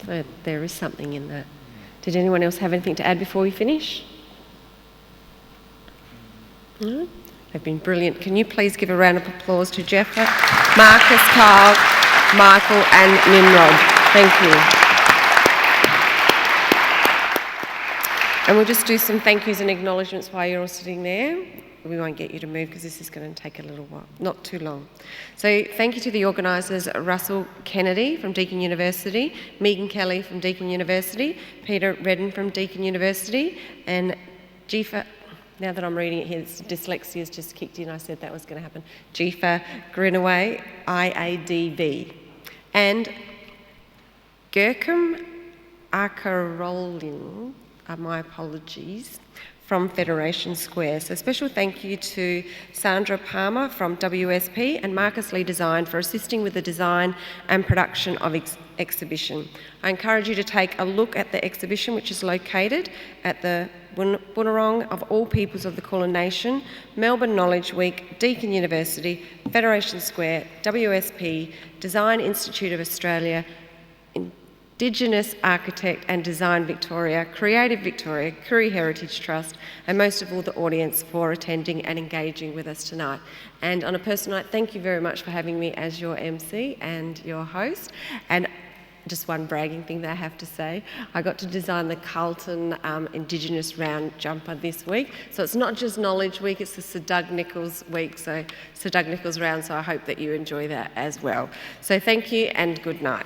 [SPEAKER 2] so there is something in that. Did anyone else have anything to add before we finish? No? They've been brilliant. Can you please give a round of applause to Jeff, Marcus, Carl, Michael and Nimrod. Thank you. And we'll just do some thank yous and acknowledgements while you're all sitting there. We won't get you to move because this is going to take a little while, not too long. So thank you to the organisers, Russell Kennedy from Deakin University, Megan Kelly from Deakin University, Peter Redden from Deakin University, and Jifa, now that I'm reading it here, dyslexia's just kicked in, I said that was going to happen, Jifa Greenaway, IADV, and Gerkem Akarolin, my apologies, from Federation Square. So special thank you to Sandra Palmer from WSP and Marcus Lee Design for assisting with the design and production of exhibition. I encourage you to take a look at the exhibition, which is located at the Bunurong of all peoples of the Kulin Nation, Melbourne Knowledge Week, Deakin University, Federation Square, WSP, Design Institute of Australia, Indigenous Architect and Design Victoria, Creative Victoria, Koori Heritage Trust, and most of all the audience for attending and engaging with us tonight. And on a personal note, thank you very much for having me as your MC and your host. And just one bragging thing that I have to say, I got to design the Carlton Indigenous round jumper this week. So it's not just Knowledge Week, it's the Sir Doug Nicholls week, so Sir Doug Nicholls round, so I hope that you enjoy that as well. So thank you and good night.